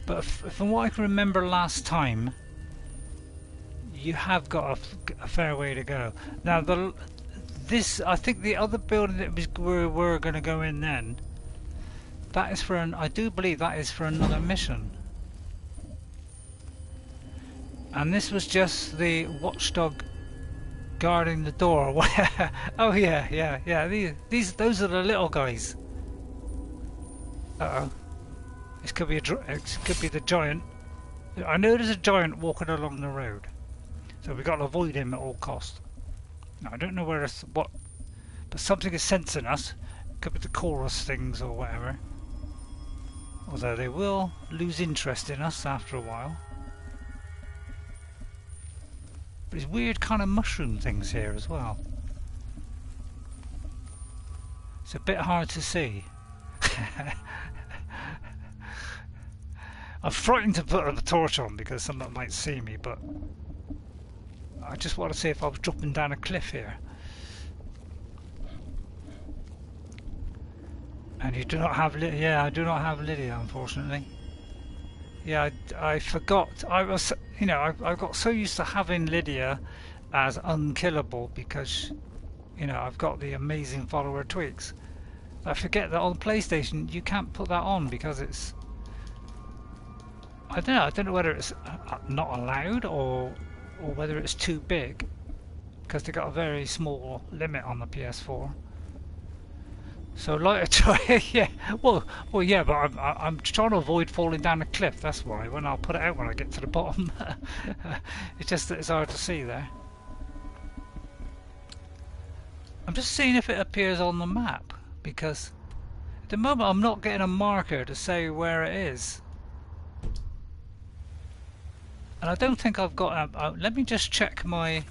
But from what I can remember last time, you have got a fair way to go. Now, I think the other building that we're going to go in then, that is for I do believe that is for another mission. And this was just the watchdog guarding the door. Oh yeah. Those are the little guys. Uh oh. This could be it could be the giant. I know there's a giant walking along the road, so we've got to avoid him at all costs. Now, I don't know where it's what, but something is sensing us. Could be the chorus things or whatever. Although they will lose interest in us after a while. But there's weird kind of mushroom things here as well. It's a bit hard to see. I'm frightened to put the torch on because someone might see me, but I just want to see if I was dropping down a cliff here. And you do not have Lydia. Yeah, I do not have Lydia, unfortunately. Yeah, I forgot. I was, you know, I got so used to having Lydia as unkillable because, you know, I've got the amazing follower tweaks. I forget that on PlayStation you can't put that on because it's, I don't know whether it's not allowed or whether it's too big, because they got a very small limit on the PS4. So like yeah, well yeah, but I'm trying to avoid falling down a cliff. That's why when I'll put it out when I get to the bottom. It's just that it's hard to see there. I'm just seeing if it appears on the map, because at the moment I'm not getting a marker to say where it is. And I don't think I've got a... let me just check my...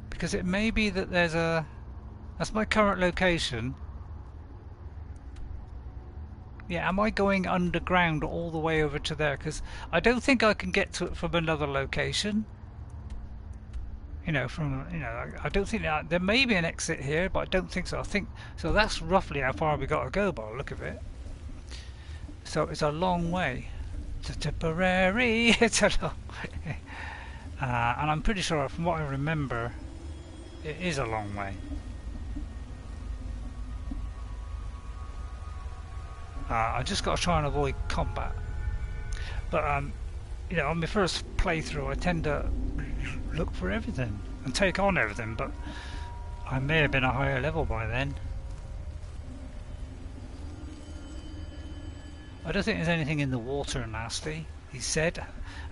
Because it may be that there's a... That's my current location. Yeah, am I going underground all the way over to there? Because I don't think I can get to it from another location. You know, from, you know, I don't think that, there may be an exit here, but I don't think so. I think, so that's roughly how far we got to go by the look of it. So it's a long way. To Tipperary, it's a long way. And I'm pretty sure, from what I remember, it is a long way. I just got to try and avoid combat. But, you know, on my first playthrough, I tend to look for everything and take on everything, but I may have been a higher level by then. I don't think there's anything in the water nasty, he said,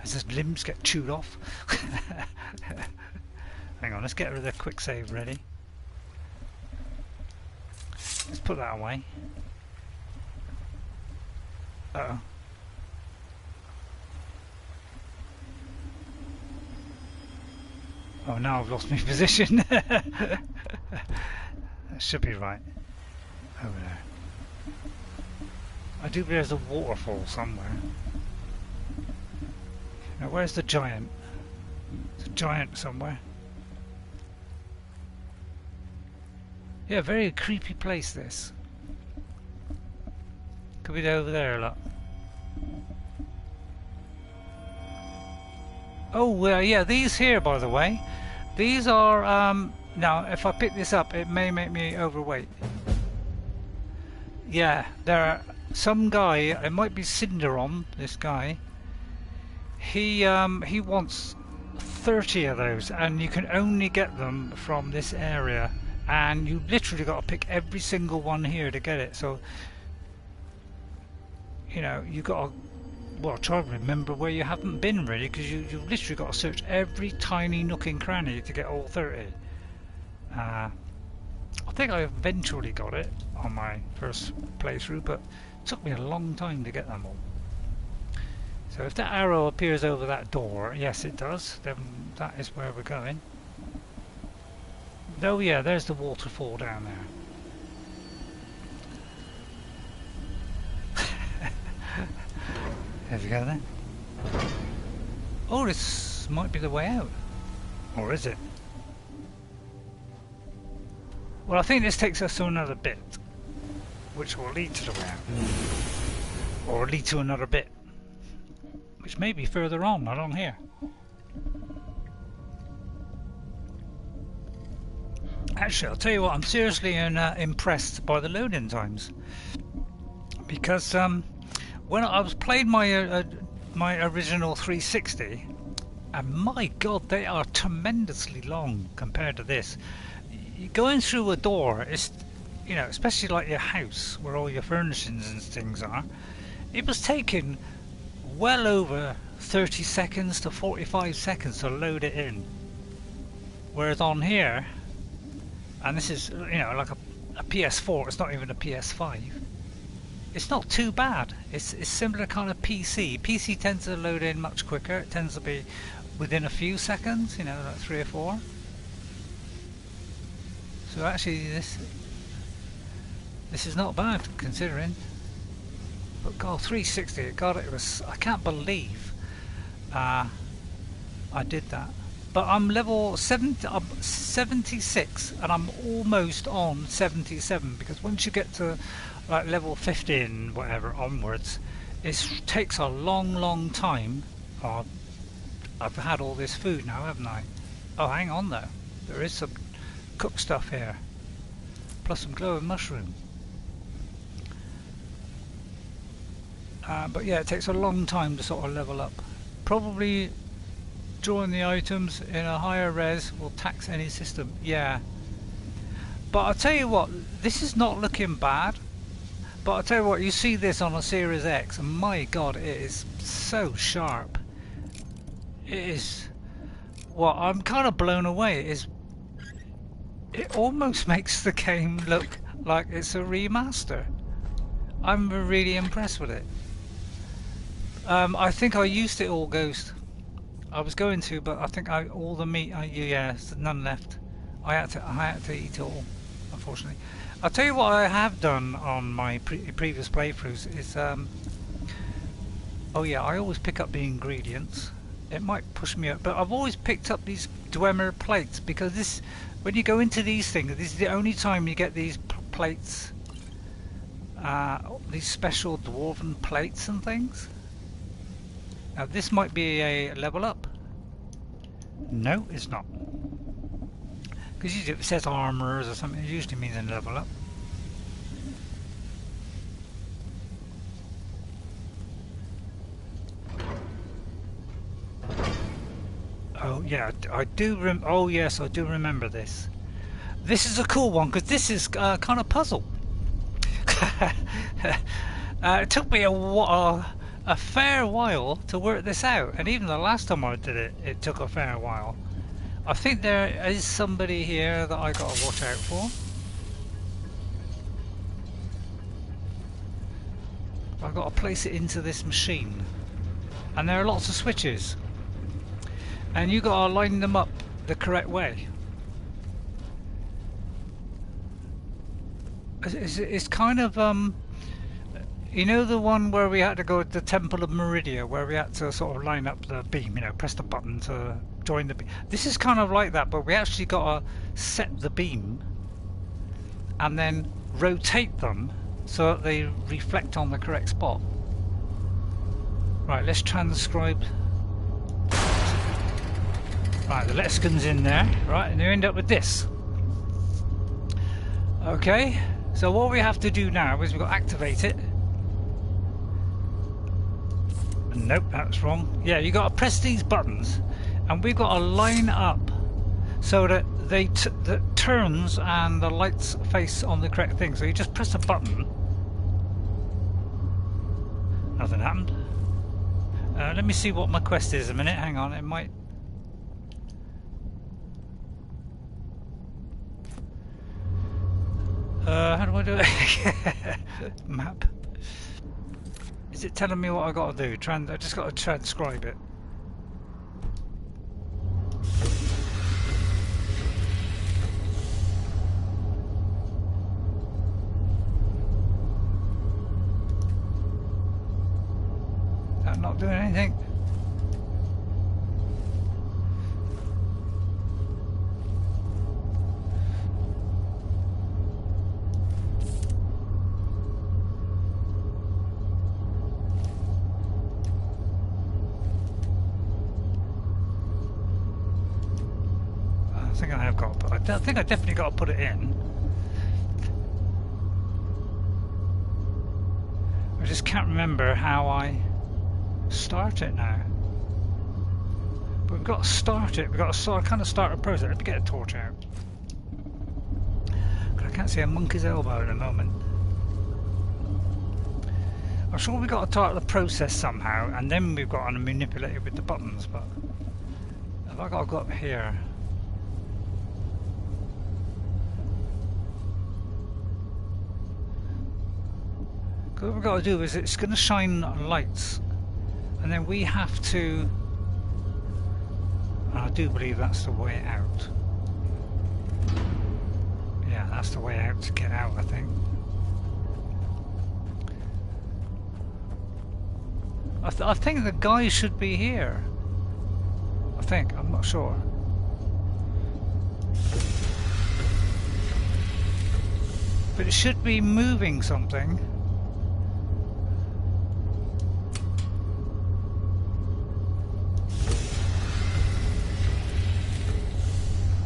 as his limbs get chewed off. Hang on, let's get rid of the quick save ready. Let's put that away. Uh-oh. Oh, now I've lost my position. That should be right. Over there. I do believe there's a waterfall somewhere. Now, where's the giant? There's a giant somewhere. Yeah, very creepy place, this. Could be over there a lot. Oh, yeah, these here, by the way, these are, now, if I pick this up, it may make me overweight. Yeah, there are some guy, it might be Cinderon, this guy, he wants 30 of those, and you can only get them from this area, and you literally got to pick every single one here to get it, so, you know, you got to, well, try to remember where you haven't been really, because you've literally got to search every tiny nook and cranny to get all 30. I think I eventually got it on my first playthrough, but it took me a long time to get them all. So if that arrow appears over that door, yes it does, then that is where we're going. Oh yeah, there's the waterfall down there. There we go then. Oh, this might be the way out. Or is it? Well, I think this takes us to another bit, which will lead to the way out. Or lead to another bit, which may be further on along here. Actually, I'll tell you what, I'm seriously impressed by the loading times. because when I was playing my my original 360, and my god, they are tremendously long compared to this. Going through a door is, you know, especially like your house where all your furnishings and things are, it was taking well over 30 seconds to 45 seconds to load it in. Whereas on here, and this is, you know, like a PS4, it's not even a PS5. It's not too bad. It's similar kind of PC. PC tends to load in much quicker. It tends to be within a few seconds, you know, like 3 or 4. So actually this is not bad considering. But God, 360, God, it was, I can't believe I did that. But I'm level 76 and I'm almost on 77, because once you get to like level 15 whatever onwards, it takes a long time. Oh, I've had all this food now, haven't I? Oh, hang on though, there is some cooked stuff here, plus some glowing mushroom. But yeah, it takes a long time to sort of level up. Probably drawing the items in a higher res will tax any system, yeah. But I'll tell you what, this is not looking bad. But I'll tell you what, you see this on a Series X, and my god, it is so sharp. It is, well, I'm kind of blown away. It almost makes the game look like it's a remaster. I'm really impressed with it. I think I used it all Ghost. I was going to, but I think all the meat, yeah, there's none left. I had to eat it all, unfortunately. I'll tell you what I have done on my previous playthroughs is, oh yeah, I always pick up the ingredients. It might push me up, but I've always picked up these Dwemer plates, because this, when you go into these things, this is the only time you get these plates, these special dwarven plates and things. Now this might be a level up. No, it's not. Because usually if it says armorers or something, it usually means a level up. Oh yeah, I do oh yes, I do remember this. This is a cool one, because this is kind of puzzle. It took me a fair while to work this out, and even the last time I did it, it took a fair while. I think there is somebody here that I gotta watch out for. I've got to place it into this machine, and there are lots of switches, and you gotta line them up the correct way. It's kind of you know, the one where we had to go to the Temple of Meridia, where we had to sort of line up the beam, you know, press the button to join the beam. This is kind of like that, but we actually got to set the beam and then rotate them so that they reflect on the correct spot. Right, let's transcribe. Right, the lexicon's in there, right, and you end up with this. Okay, so what we have to do now is we've got to activate it. Nope, that's wrong. Yeah, you got to press these buttons, and we've got to line up so that they that turns and the lights face on the correct thing. So you just press a button. Nothing happened. Let me see what my quest is a minute. Hang on, it might. How do I do it? Map. Is it telling me what I got to do? I just got to transcribe it. Is that not doing anything? I think I definitely got to put it in. I just can't remember how I start it now. But we've got to start it. We've got to kind of start a process. Let me get a torch out. I can't see a monkey's elbow at the moment. I'm sure we've got to start the process somehow, and then we've got to manipulate it with the buttons. But have I got to go up here? What we've got to do is it's going to shine lights, and then we have to. And I do believe that's the way out. Yeah, that's the way out to get out, I think. I think the guy should be here. I think, I'm not sure. But it should be moving something.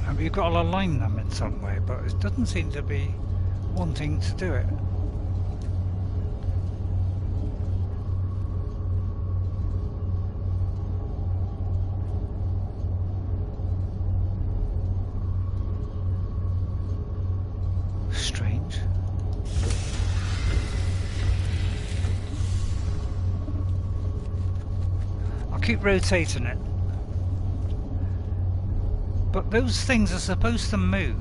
And we've got to align them in some way, but it doesn't seem to be wanting to do it. Strange. I'll keep rotating it. But those things are supposed to move,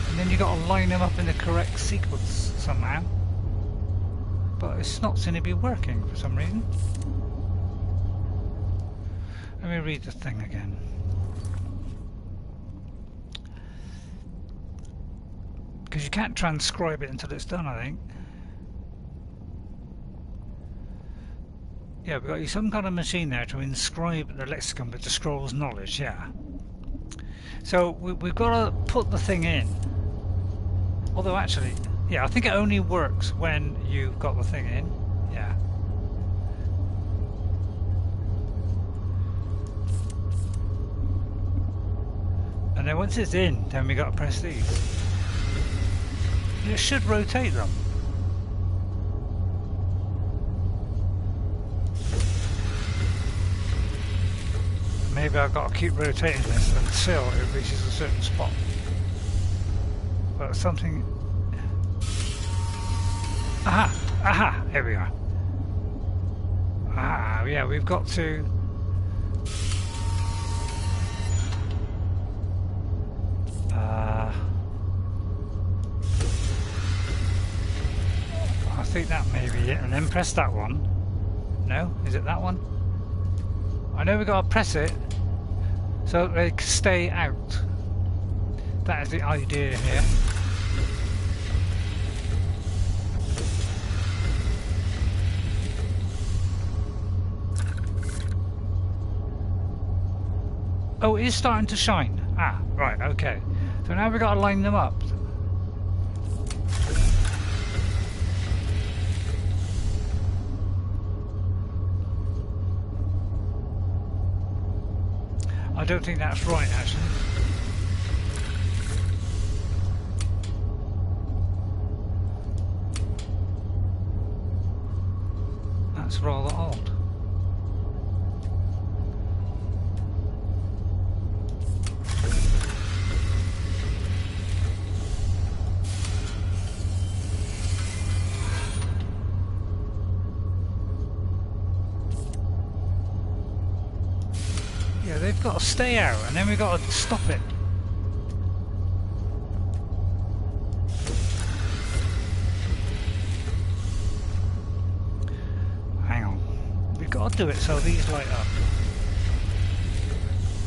and then you've got to line them up in the correct sequence somehow. But it's not seeming to be working for some reason. Let me read the thing again. Because you can't transcribe it until it's done, I think. Yeah, we've got some kind of machine there to inscribe the lexicon with the scroll's knowledge, yeah. So we've got to put the thing in. Although actually, yeah, I think it only works when you've got the thing in. Yeah. And then once it's in, then we got to press these. And it should rotate them. Maybe I've got to keep rotating this until it reaches a certain spot. But something... Aha! Aha! Here we are. Ah, yeah, we've got to... I think that may be it, and then press that one. No? Is it that one? I know we've got to press it so they can stay out. That is the idea here. Oh, it is starting to shine. Ah, right, okay. So now we've got to line them up. I don't think that's right, actually. That's rather odd. They've got to stay out, and then we've got to stop it. Hang on. We've got to do it so these light up.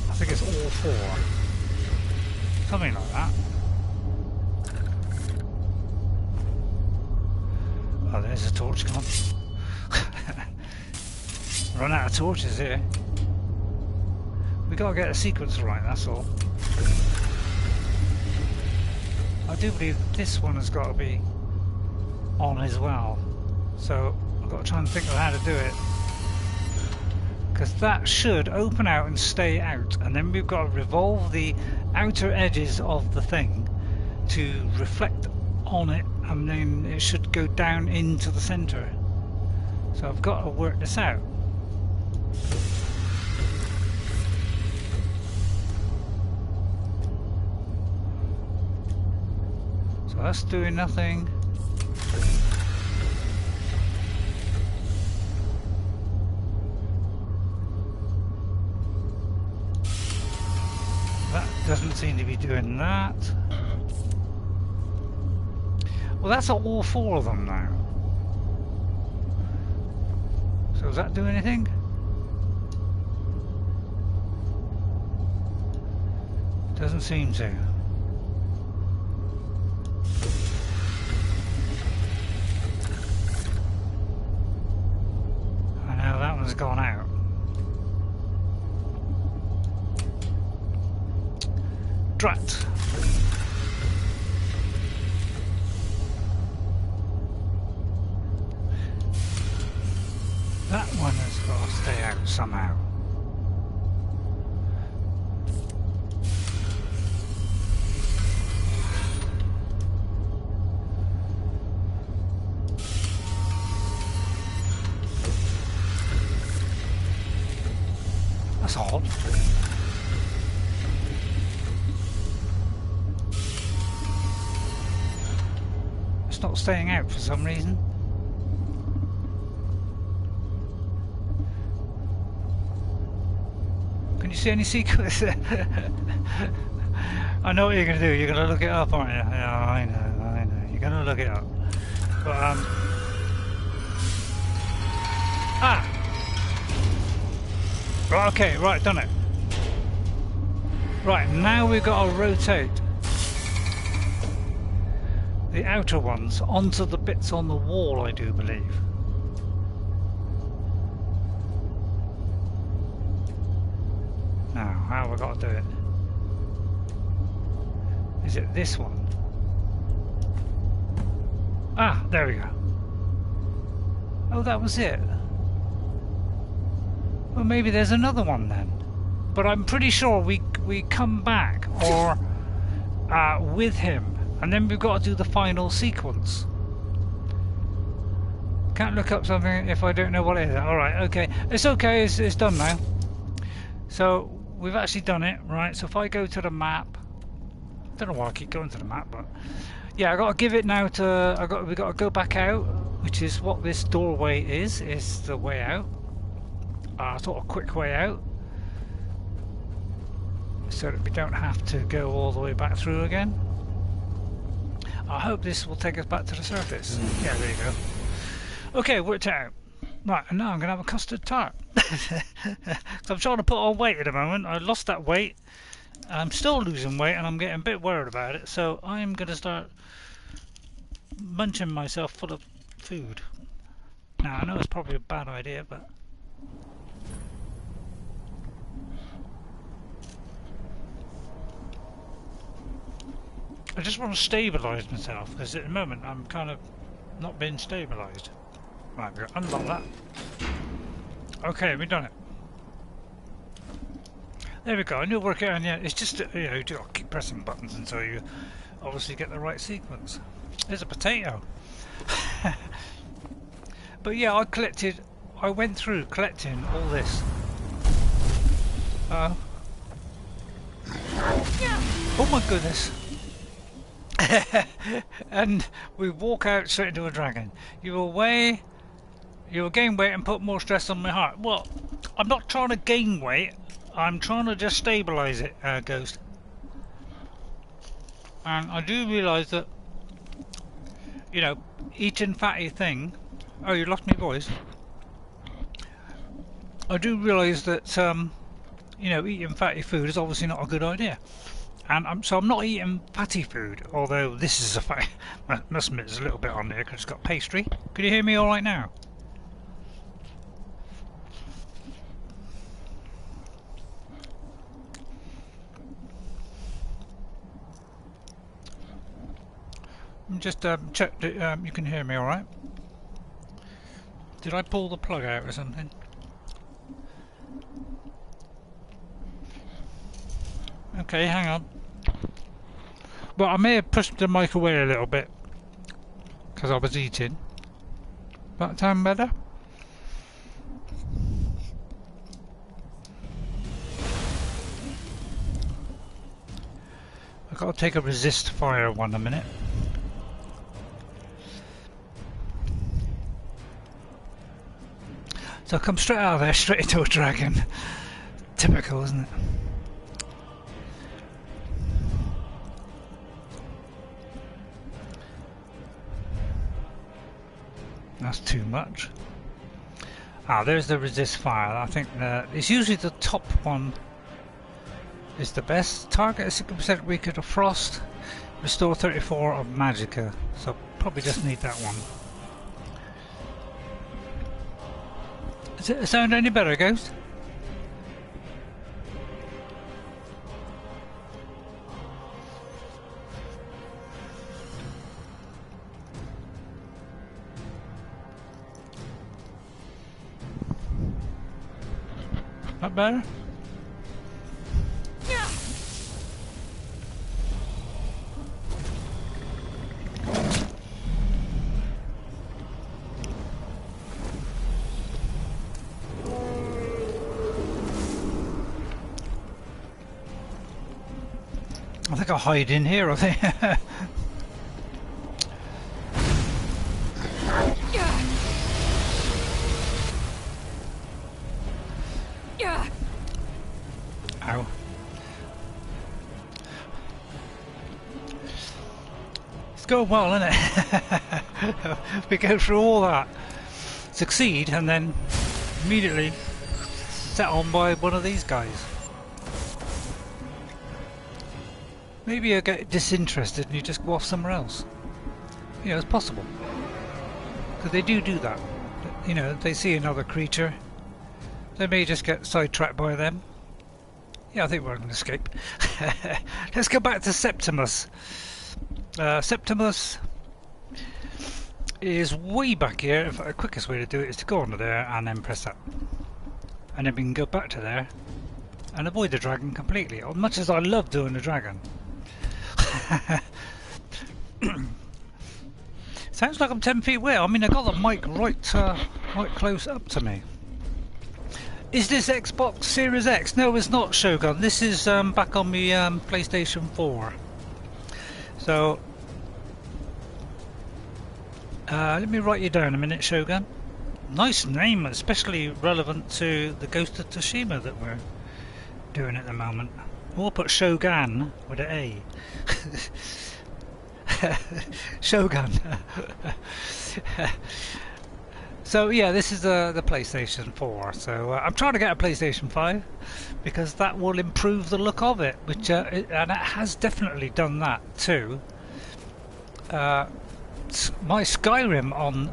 I think it's all four. Something like that. Oh, there's a torch gone. Run out of torches here. We gotta get the sequence right, that's all. I do believe this one has got to be on as well. So I've got to try and think of how to do it. Because that should open out and stay out, and then we've got to revolve the outer edges of the thing to reflect on it, and then it should go down into the centre. So I've got to work this out. So that's doing nothing. That doesn't seem to be doing that. Well, that's all 4 of them now. So does that do anything? Doesn't seem to. I know that one's gone out. Drat. That one has got to stay out somehow. That's odd. It's not staying out for some reason. Can you see any sequence? I know what you're going to do. You're going to look it up, aren't you? Yeah, I know. You're going to look it up. But, Right, okay, right, done it. Right, now we've got to rotate the outer ones onto the bits on the wall, I do believe. Now, how have I got to do it? Is it this one? Ah, there we go. Oh, that was it. Well, maybe there's another one then. But I'm pretty sure we come back or with him, and then we've got to do the final sequence. Can't look up something if I don't know what it is. All right, okay, it's okay. It's done now. So we've actually done it, right? So if I go to the map, I don't know why I keep going to the map, but yeah, I got to give it now to. We got to go back out, which is what this doorway is. Is the way out. Sort of quick way out, so that we don't have to go all the way back through again. I hope this will take us back to the surface. Yeah, there you go. Okay, worked it out. Right, and now I'm going to have a custard tart. So I'm trying to put on weight at the moment. I lost that weight. I'm still losing weight and I'm getting a bit worried about it. So I'm going to start munching myself full of food. Now, I know it's probably a bad idea, but... I just want to stabilise myself, because at the moment I'm kind of not being stabilised. Right, we've got to unlock that. Okay, we've done it. There we go, a new workout, and yeah, it's just, you know, you got to keep pressing buttons until you obviously get the right sequence. There's a potato. But yeah, I went through collecting all this. Oh my goodness. And we walk out straight into a dragon. You will gain weight and put more stress on my heart. Well, I'm not trying to gain weight, I'm trying to just stabilise it, Ghost. And I do realise that, you know, eating fatty thing... Oh, you lost my voice. I do realise that, you know, eating fatty food is obviously not a good idea. And so I'm not eating fatty food, although this is a fatty... must admit there's a little bit on there because it's got pastry. Can you hear me all right now? Just check that you can hear me all right. Did I pull the plug out or something? Okay, hang on. Well, I may have pushed the mic away a little bit because I was eating. That sound better? got to take a resist fire one a minute. So I come straight out of there, straight into a dragon. Typical, isn't it? That's too much. Ah, there's the resist fire. I think it's usually the top one is the best. Target is 60% weaker to frost. Restore 34 of magicka. So probably just need that one. Does it sound any better, Ghost? Not better? I think I'll hide in here, I think. Ow. It's going well, isn't it? We go through all that, succeed, and then immediately set on by one of these guys. Maybe you get disinterested and you just go off somewhere else. You know, it's possible. Because they do that. You know, they see another creature. They may just get sidetracked by them. Yeah, I think we're going to escape. Let's go back to Septimus. Septimus is way back here. In fact, the quickest way to do it is to go onto there and then press that. And then we can go back to there and avoid the dragon completely. As much as I love doing the dragon. Sounds like I'm 10 feet away. I mean, I got the mic right close up to me. Is this Xbox Series X? No, it's not, Shogun. This is back on the PlayStation 4. So, let me write you down a minute, Shogun. Nice name, especially relevant to the Ghost of Tsushima that we're doing at the moment. We'll put Shogun with an A. Shogun. So yeah, this is the PlayStation 4. So I'm trying to get a PlayStation 5 because that will improve the look of it, which and it has definitely done that too. My Skyrim on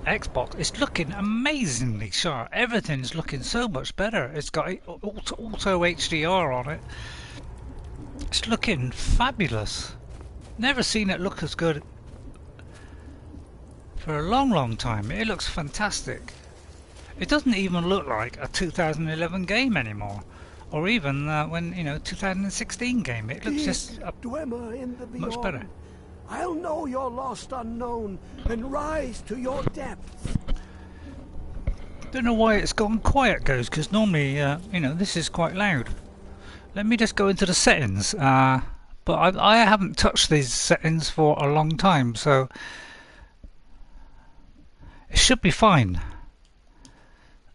Xbox is looking amazingly sharp. Everything's looking so much better. It's got auto HDR on it. It's looking fabulous. Never seen it look as good for a long time. It looks fantastic. It doesn't even look like a 2011 game anymore, or even when 2016 game. It looks just much better. I'll know your lost unknown and rise to your depths. Don't know why it's gone quiet, Ghost, because normally this is quite loud. Let me just go into the settings. But I haven't touched these settings for a long time, so it should be fine.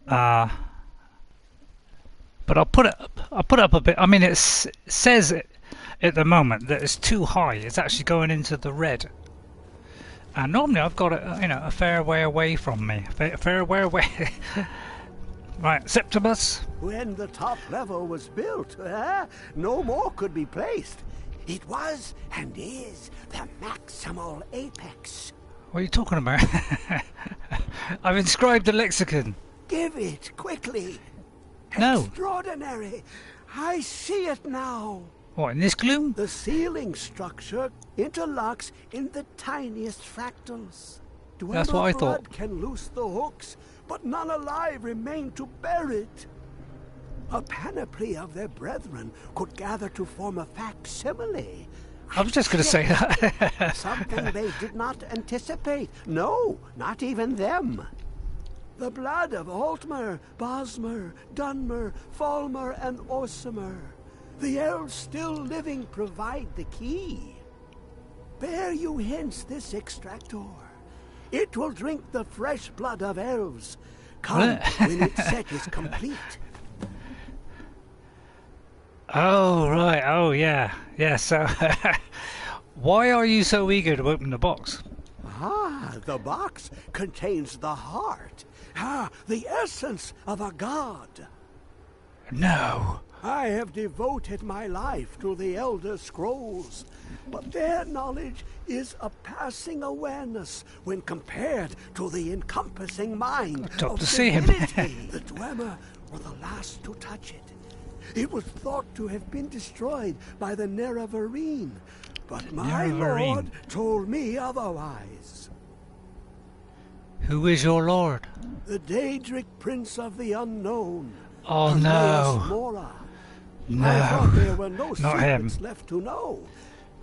But I'll put it up a bit. I mean, it says at the moment that it's too high. It's actually going into the red. And normally I've got it, a fair way away from me. A fair way away. Right, Septimus. When the top level was built, no more could be placed. It was and is the maximal apex. What are you talking about? I've inscribed the lexicon. Give it quickly. No. Extraordinary. I see it now. What, in this gloom? The ceiling structure interlocks in the tiniest fractals. That's what I thought. Blood can loose the hooks, but none alive remain to bear it. A panoply of their brethren could gather to form a facsimile. I was just going to say that. Something they did not anticipate. No, not even them. The blood of Altmer, Bosmer, Dunmer, Falmer, and Orsimer. The elves still living provide the key. Bear you hence this extractor. It will drink the fresh blood of elves. Come when its set is complete. Oh, right. Oh, yeah. Yeah, so... why are you so eager to open the box? Ah, the box contains the heart. Ah, the essence of a god. No. I have devoted my life to the Elder Scrolls, but their knowledge is a passing awareness when compared to the encompassing mind of divinity. The Dwemer were the last to touch it. It was thought to have been destroyed by the Nerevarine, but my lord told me otherwise. Who is your lord? The Daedric Prince of the Unknown. Oh, no. Mora. No. I thought there were no Not him. secrets left to know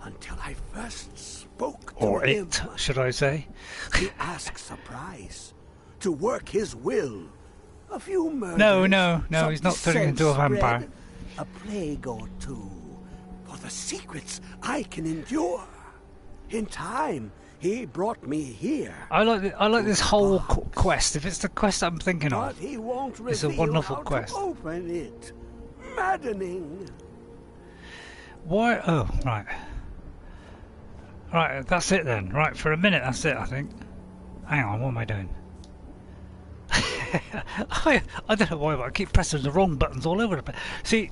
until I first spoke to Or him. it, should I say? He asks a price to work his will. A few murders. No, some he's not turning into a spread, vampire. A plague or two. For the secrets I can endure. In time, he brought me here. I like this whole quest. If it's the quest I'm thinking But of, he won't it's a reveal wonderful how quest. to open it. Maddening. Why? Oh, right. Right, that's it then. Right, for a minute, that's it, I think. Hang on, what am I doing? I don't know why, but I keep pressing the wrong buttons all over the place. See,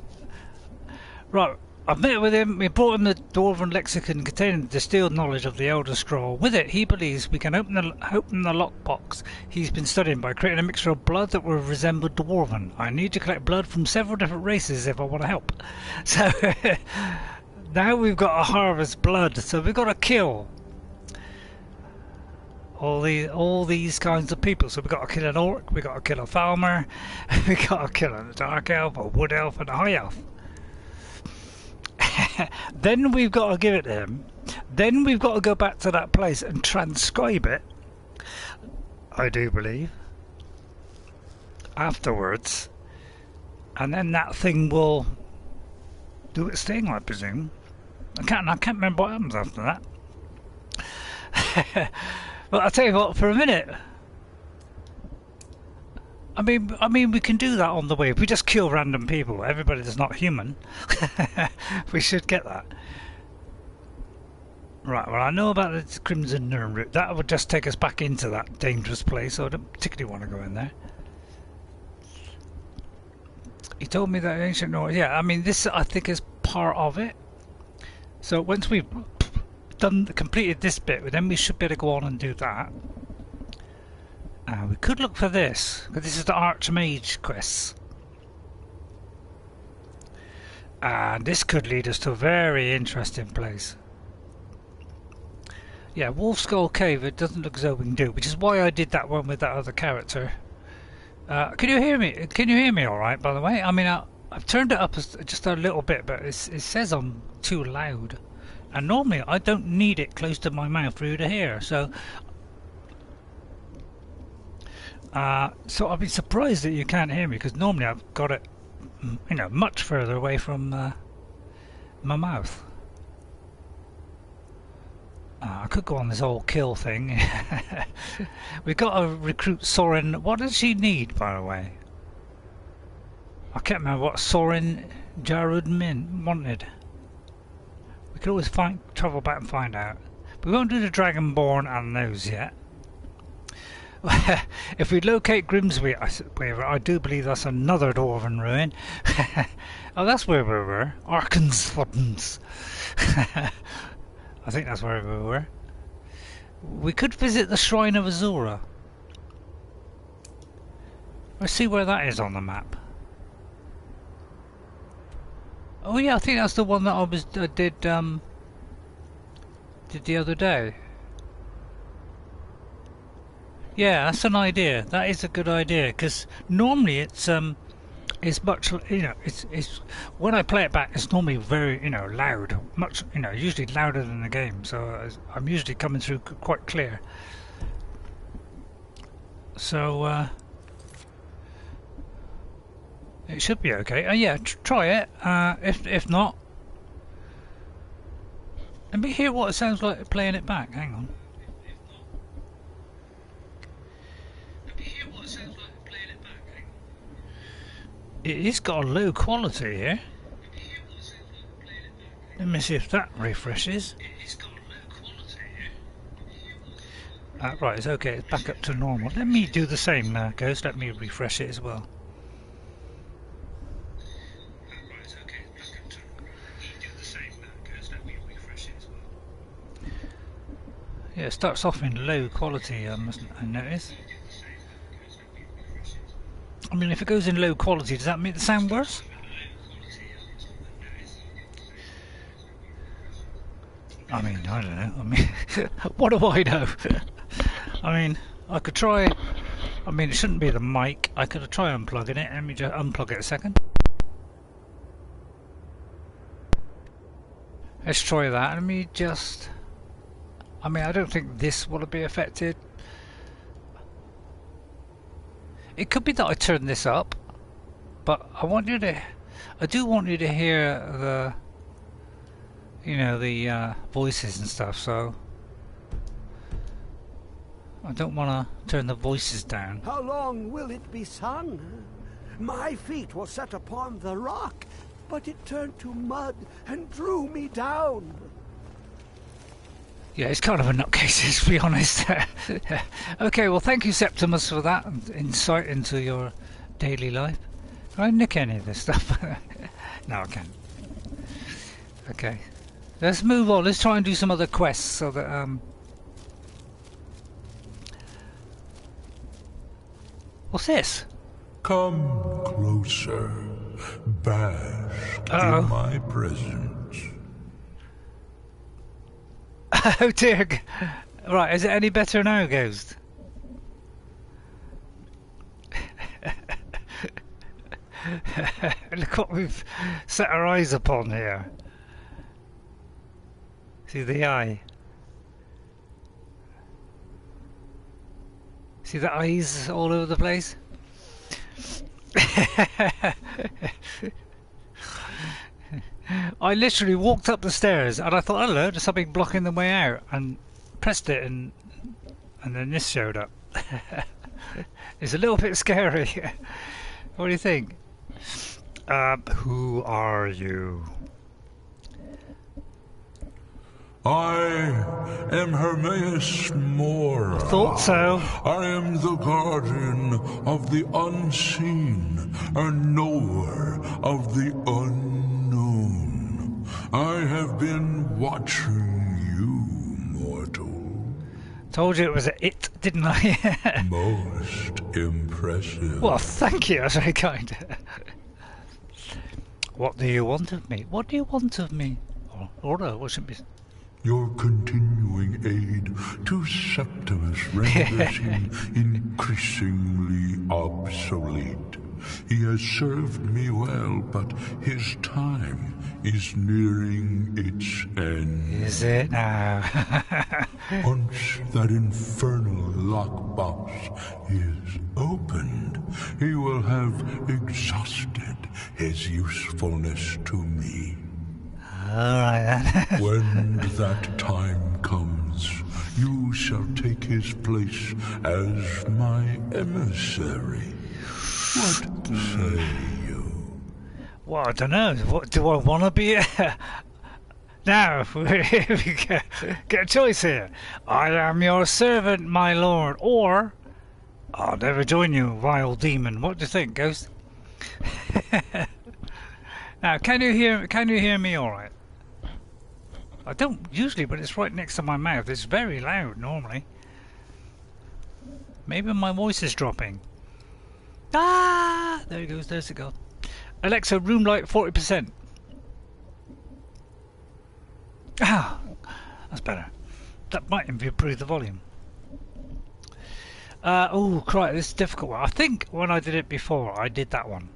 right, I've met with him. We brought him the Dwarven Lexicon containing the distilled knowledge of the Elder Scroll. With it, he believes we can open the lockbox he's been studying by creating a mixture of blood that will resemble Dwarven. I need to collect blood from several different races if I want to help. So, now we've got to harvest blood, so we've got to kill all these kinds of people. So we've got to kill an orc, we've got to kill a farmer, we've got to kill a dark elf, a wood elf, and a high elf. Then we've got to give it to him. Then we've got to go back to that place and transcribe it, I do believe, afterwards. And then that thing will do its thing, I presume. I can't remember what happens after that. But I'll tell you what, for a minute, I mean, we can do that on the way. If we just kill random people, everybody that's not human, we should get that. Right, well, I know about the Crimson Nirn route. That would just take us back into that dangerous place, so I don't particularly want to go in there. He told me that ancient North. Yeah, I mean, this, I think, is part of it. So once we've completed this bit, then we should be able to go on and do that. We could look for this, because this is the Archmage quests. And this could lead us to a very interesting place. Yeah, Wolf Skull Cave, it doesn't look as though we can do, which is why I did that one with that other character. Can you hear me? Can you hear me alright, by the way? I mean, I've turned it up just a little bit, but it says I'm too loud. And normally I don't need it close to my mouth for you to hear, so I'd be surprised that you can't hear me, because normally I've got it, you know, much further away from my mouth. I could go on this whole kill thing. We've got to recruit Sorin. What does she need, by the way? I can't remember what Sorin Jarud wanted. We could always travel back and find out. We won't do the Dragonborn and those yet. If we locate Grimsby, I do believe that's another Dwarven ruin. Oh, that's where we were. Arkensfordens. I think that's where we were. We could visit the Shrine of Azura. Let's see where that is on the map. Oh yeah, I think that's the one that I did the other day. Yeah, that's an idea. That is a good idea, because normally it's much, you know, it's when I play it back, it's normally very, you know, loud, much, you know, usually louder than the game. So I'm usually coming through quite clear. So It should be okay. Yeah, try it. If not, let me hear what it sounds like playing it back. Hang on. It has got a low quality here. Let me see if that refreshes. Right, it's okay. It's back up to normal. Let me do the same, Ghost. Let me refresh it as well. Yeah, it starts off in low quality, I notice. I mean, if it goes in low quality, does that make the sound worse? I mean, I don't know. I mean, what do I know? I mean, I could try. I mean, it shouldn't be the mic. I could try unplugging it. Let me just unplug it a second. Let's try that. Let me just. I mean, I don't think this will be affected. It could be that I turn this up, but I do want you to hear the, you know, the voices and stuff. So I don't want to turn the voices down. How long will it be sung? My feet were set upon the rock, but it turned to mud and drew me down. Yeah, it's kind of a nutcase, to be honest. Okay, well, thank you, Septimus, for that insight into your daily life. Can I nick any of this stuff? No, I can't. Okay, let's move on. Let's try and do some other quests so that what's this? Come closer, bask in my presence. Oh dear. Right, is it any better now, Ghost? Look what we've set our eyes upon here. See the eye? See the eyes all over the place? I literally walked up the stairs and I thought, hello, there's something blocking the way out, and pressed it, and then this showed up. It's a little bit scary. What do you think? Who are you? I am Hermaeus Mora. Thought so. I am the guardian of the unseen, a knower of the unknown. I have been watching you, mortal. Told you it was it, didn't I? Most impressive. Well, thank you. That's very kind. What do you want of me? What do you want of me? Or no, what should be? Your continuing aid to Septimus renders him increasingly obsolete. He has served me well, but his time is nearing its end. Is it now? Once that infernal lockbox is opened, he will have exhausted his usefulness to me. Alright then. When that time comes, you shall take his place as my emissary. What say you? Well, I don't know. What do I want to be? Now, we get a choice here. I am your servant, my lord, or I'll never join you, vile demon. What do you think, Ghost? Now, can you hear me all right? I don't usually, but it's right next to my mouth. It's very loud normally. Maybe my voice is dropping. Ah, there it goes. There's it go. Alexa, room light 40%. Ah, that's better. That might improve the volume. Oh, crap, this is a difficult one. I think when I did it before, I did that one.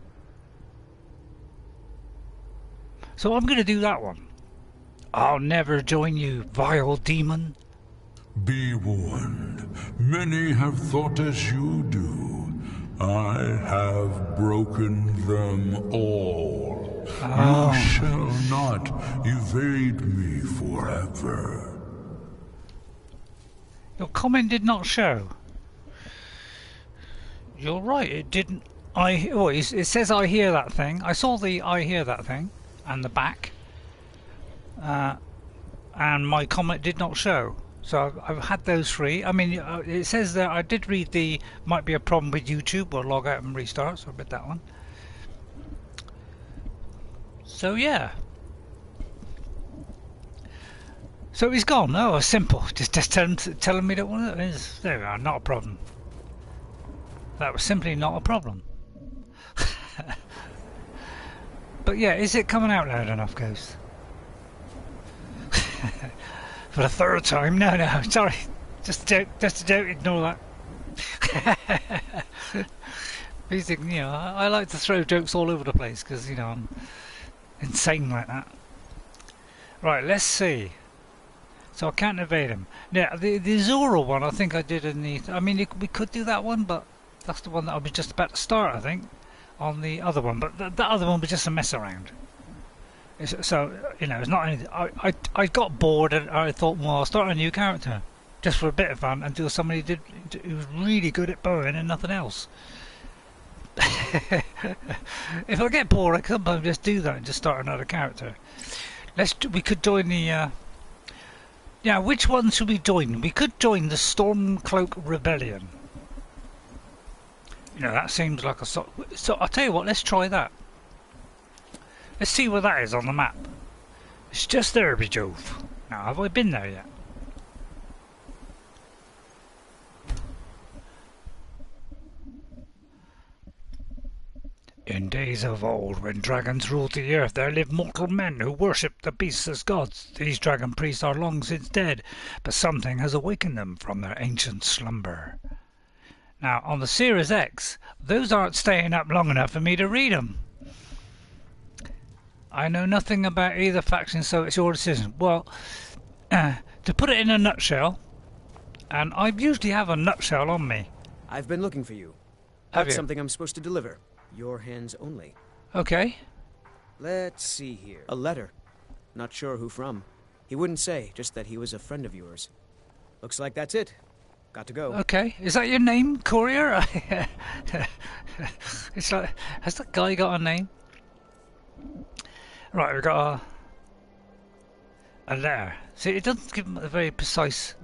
So I'm going to do that one. I'll never join you, vile demon. Be warned. Many have thought as you do. I have have broken them all. Oh. You shall not evade me forever. Your comment did not show. You're right, it didn't. It says I hear that thing. I saw the I hear that thing and the back. And my comment did not show. So I've had those three. I mean, it says that I did read the might be a problem with YouTube. We'll log out and restart. So I read that one. So yeah. So he's gone. Oh, simple. Just telling me that one is there. We are. Not a problem. That was simply not a problem. But yeah, is it coming out loud enough, Ghost? For the third time? No, sorry. Just a joke, ignore that. Basically, you know, I like to throw jokes all over the place because, you know, I'm insane like that. Right, let's see. So I can't evade him. Now, the Zora one, I think I did in the... I mean, we could do that one, but that's the one that I was just about to start, I think, on the other one. But that other one was just a mess around. So, you know, it's not anything. I got bored and I thought, well, I'll start a new character just for a bit of fun until somebody who was really good at bowing and nothing else. If I get bored, I can sometimes just do that and just start another character. We could join the... yeah, which one should we join? We could join the Stormcloak Rebellion. You know, that seems like a... So I'll tell you what, let's try that. Let's see where that is on the map. It's just there, be Jove. Now, have I been there yet? In days of old, when dragons ruled the earth, there lived mortal men who worshipped the beasts as gods. These dragon priests are long since dead, but something has awakened them from their ancient slumber. Now, on the Series X, those aren't staying up long enough for me to read them. I know nothing about either faction, so it's your decision. Well, to put it in a nutshell, and I usually have a nutshell on me. I've been looking for you. Have That's you? something I'm supposed to deliver. Your hands only. Okay. Let's see here. A letter. Not sure who from. He wouldn't say, just that he was a friend of yours. Looks like that's it. Got to go. Okay. Is that your name, Courier? It's like, has that guy got a name? Right, we've got a letter. See, it doesn't give him a very precise...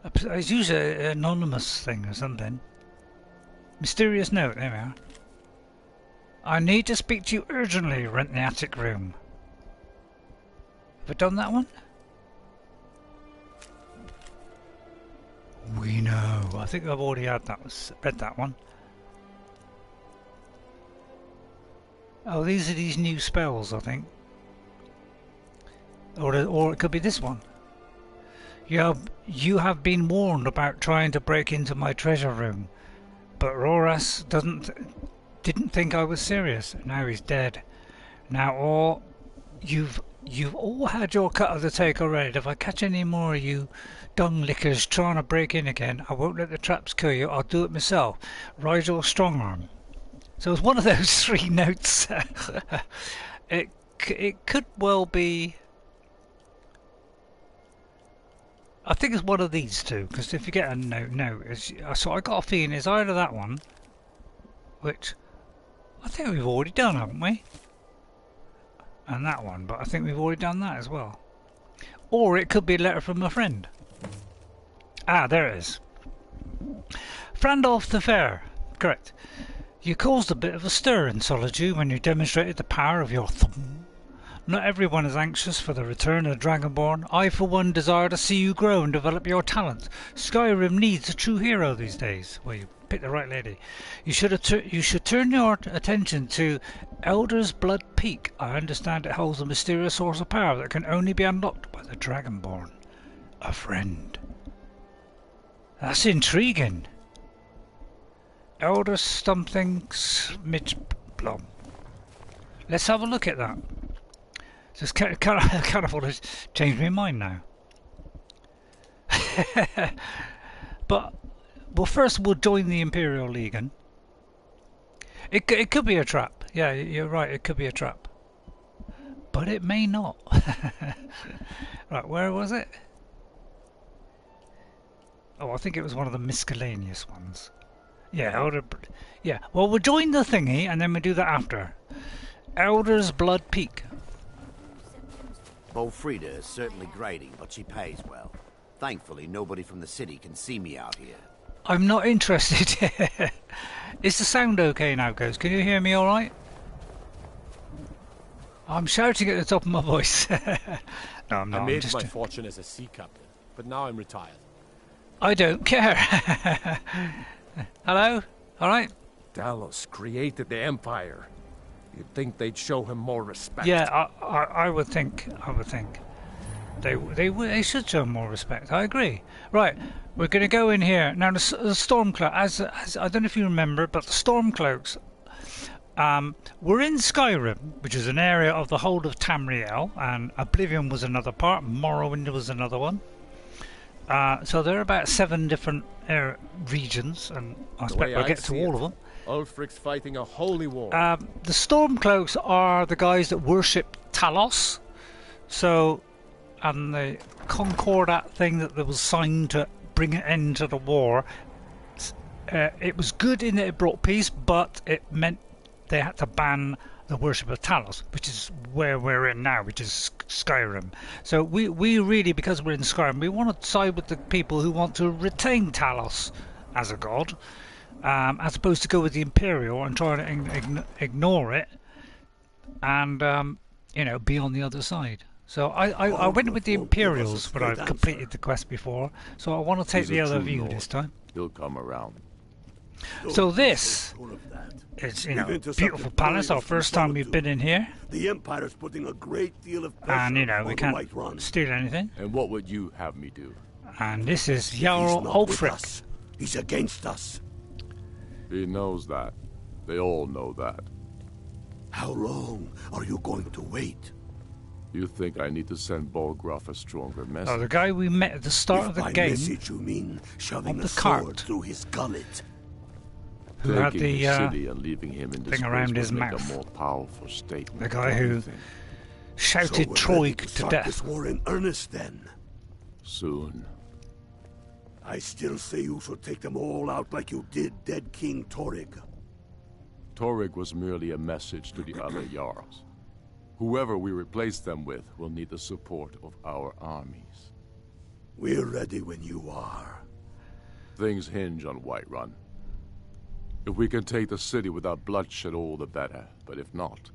It's usually an anonymous thing or something. Mysterious note, there we are. I need to speak to you urgently, rent the attic room. Have I done that one? We know. I think I've already had that. Read that one. Oh, these are these new spells, I think. Or it could be this one. You have been warned about trying to break into my treasure room, but Roras didn't think I was serious. Now he's dead. Now you've all had your cut of the cake already. If I catch any more of you dung lickers trying to break in again, I won't let the traps kill you. I'll do it myself. Rigel Strongarm. So it's one of those three notes. It could well be. I think it's one of these two, because if you get a note, so I got a feeling it's either that one, which I think we've already done, haven't we? And that one, but I think we've already done that as well. Or it could be a letter from a friend. Ah, there it is. Frandalf the Fair, correct. You caused a bit of a stir in Solitude when you demonstrated the power of your thumb. Not everyone is anxious for the return of the Dragonborn. I, for one, desire to see you grow and develop your talent. Skyrim needs a true hero these days. Well, you picked the right lady. You should turn your attention to Elder's Blood Peak. I understand it holds a mysterious source of power that can only be unlocked by the Dragonborn. A friend. That's intriguing. Elder something Smidgeblom. Let's have a look at that. Just kind of want to change my mind now. But well, first we'll join the Imperial Legion. It could be a trap. Yeah, you're right. It could be a trap, but it may not. Right, where was it? Oh, I think it was one of the miscellaneous ones. Yeah, yeah. Well, we'll join the thingy and then we'll do that after. Elder's Blood Peak. Bolfrida is certainly grating, but she pays well. Thankfully, nobody from the city can see me out here. I'm not interested. Is the sound okay now, Ghost? Can you hear me all right? I'm shouting at the top of my voice. No, I'm not. I made my fortune as a sea captain, but now I'm retired. I don't care. Hello? All right? Talos created the Empire. You'd think they'd show him more respect. Yeah, I would think. They should show more respect. I agree. Right, we're going to go in here now. The Stormcloaks, as I don't know if you remember, but the Stormcloaks. We're in Skyrim, which is an area of the whole of Tamriel, and Oblivion was another part. Morrowind was another one. So there are about 7 different regions, and I expect we'll get to all of them. Ulfric's fighting a holy war. The Stormcloaks are the guys that worship Talos. So, and the Concordat thing that was signed to bring an end to the war, it was good in that it brought peace, but it meant they had to ban the worship of Talos, which is where we're in now, which is Skyrim. So we really, because we're in Skyrim, we want to side with the people who want to retain Talos as a god, as opposed to go with the Imperial and try to ignore it and be on the other side. So I went with the Imperials, but I've completed the quest before, so I want to take the other view this time. He'll come around. So this is, beautiful palace. Our first time we've been in here. The Empire's putting a great deal of pressure And we can't steal anything. And what would you have me do? And this is Jarl Ulfric. He's against us. He knows that. They all know that. How long are you going to wait? You think I need to send Bolgraf a stronger message? Oh, the guy we met at the start of the game. Message you mean shoving the a sword cart through his gullet? Who had Taking the city and leaving him in thing around his make mouth. A more powerful statement. The guy who shouted Troig to start death. This war in earnest, then. Soon. I still say you should take them all out like you did dead King Torrig. Torrig was merely a message to the other Jarls. Whoever we replace them with will need the support of our armies. We're ready when you are. Things hinge on Whiterun. If we can take the city without bloodshed, all the better. But if not...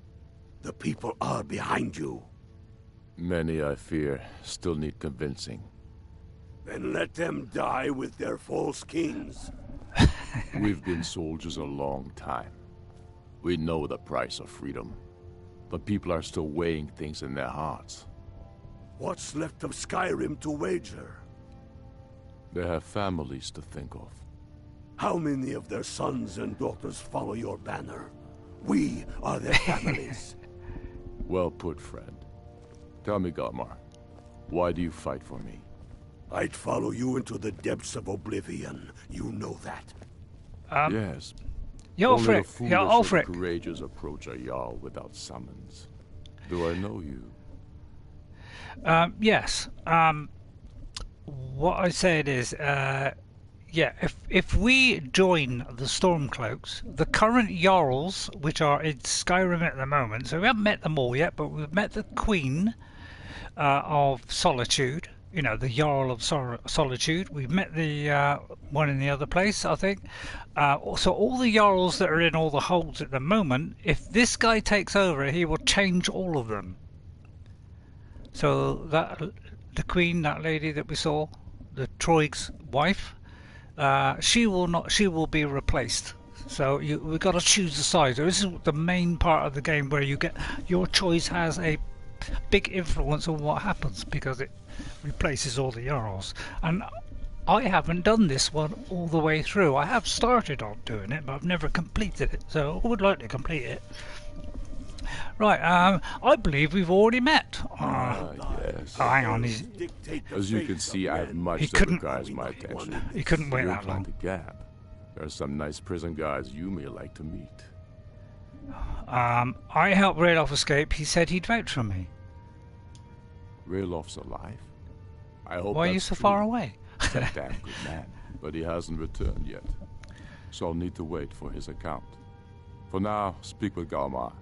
The people are behind you. Many, I fear, still need convincing. Then let them die with their false kings. We've been soldiers a long time. We know the price of freedom. But people are still weighing things in their hearts. What's left of Skyrim to wager? They have families to think of. How many of their sons and daughters follow your banner? We are their families. Well put, friend. Tell me, Galmar, why do you fight for me? I'd follow you into the depths of oblivion. You know that. Yes. Only the foolish or the Ulfric. courageous approach a Jarl without summons. Do I know you? Yes. What I said is, if we join the Stormcloaks, the current Jarls, which are in Skyrim at the moment, so we haven't met them all yet, but we've met the Queen of Solitude, the Jarl of Solitude. We've met the one in the other place, I think. So all the Jarls that are in all the holds at the moment, if this guy takes over, he will change all of them. So the Queen, that lady that we saw, the Troig's wife, she will be replaced. So we've got to choose the side. So this is the main part of the game where your choice has a big influence on what happens, because it replaces all the Jarls. And I haven't done this one all the way through. I have started on doing it, but I've never completed it, so I would like to complete it. Right, I believe we've already met. Yes. Oh, hang on. As you can see, I have much that requires my attention. He couldn't wait that long. The gap. There are some nice prison guards you may like to meet. I helped Ralof escape. He said he'd vouch for me. Ralof's alive? I hope Why are you that's so true. far away? He's a damn good man, but he hasn't returned yet. So I'll need to wait for his account. For now, speak with Galmar.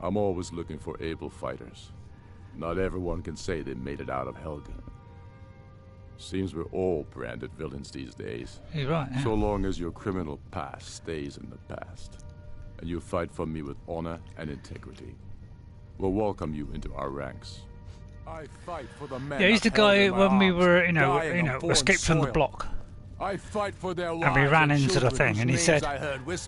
I'm always looking for able fighters. Not everyone can say they made it out of Helgen. Seems we're all branded villains these days. You're right, yeah. So long as your criminal past stays in the past, and you fight for me with honor and integrity, we'll welcome you into our ranks. I fight for the men. Yeah, he's the guy when we were, escaped from the block. I fight for their lives And we ran into the thing, and he said,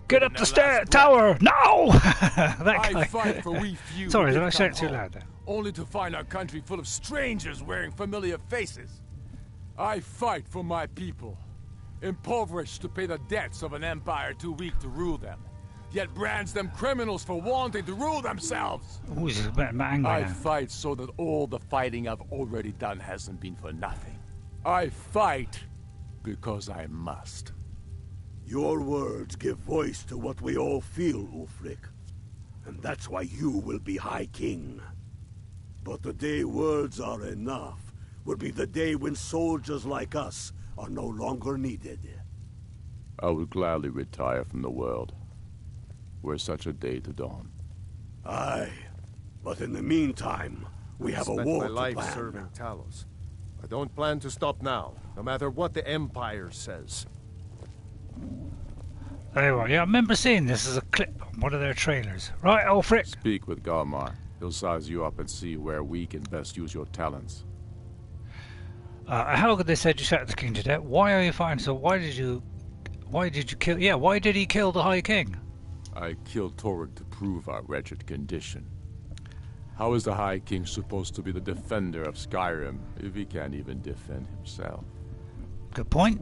"Get up the whispered tower now!" That guy. I fight for we few Sorry, who did I can say come it too home, loud there? only to find our country full of strangers wearing familiar faces. I fight for my people, impoverished to pay the debts of an empire too weak to rule them, yet brands them criminals for wanting to rule themselves. Ooh, he's a bit angry I now. fight so that all the fighting I've already done hasn't been for nothing. I fight because I must. Your words give voice to what we all feel, Ulfric. And that's why you will be High King. But the day words are enough will be the day when soldiers like us are no longer needed. I would gladly retire from the world, were such a day to dawn. Aye, but in the meantime, we have a war to life plan. serving Talos. I don't plan to stop now, no matter what the Empire says. There you are. Yeah, I remember seeing this as a clip on one of their trailers. Right, Ulfric? Speak with Galmar. He'll size you up and see where we can best use your talents. How could they said you shot the king to death? Why are you fighting? So why did you kill? Yeah, why did he kill the High King? I killed Torrik to prove our wretched condition. How is the High King supposed to be the defender of Skyrim if he can't even defend himself? Good point.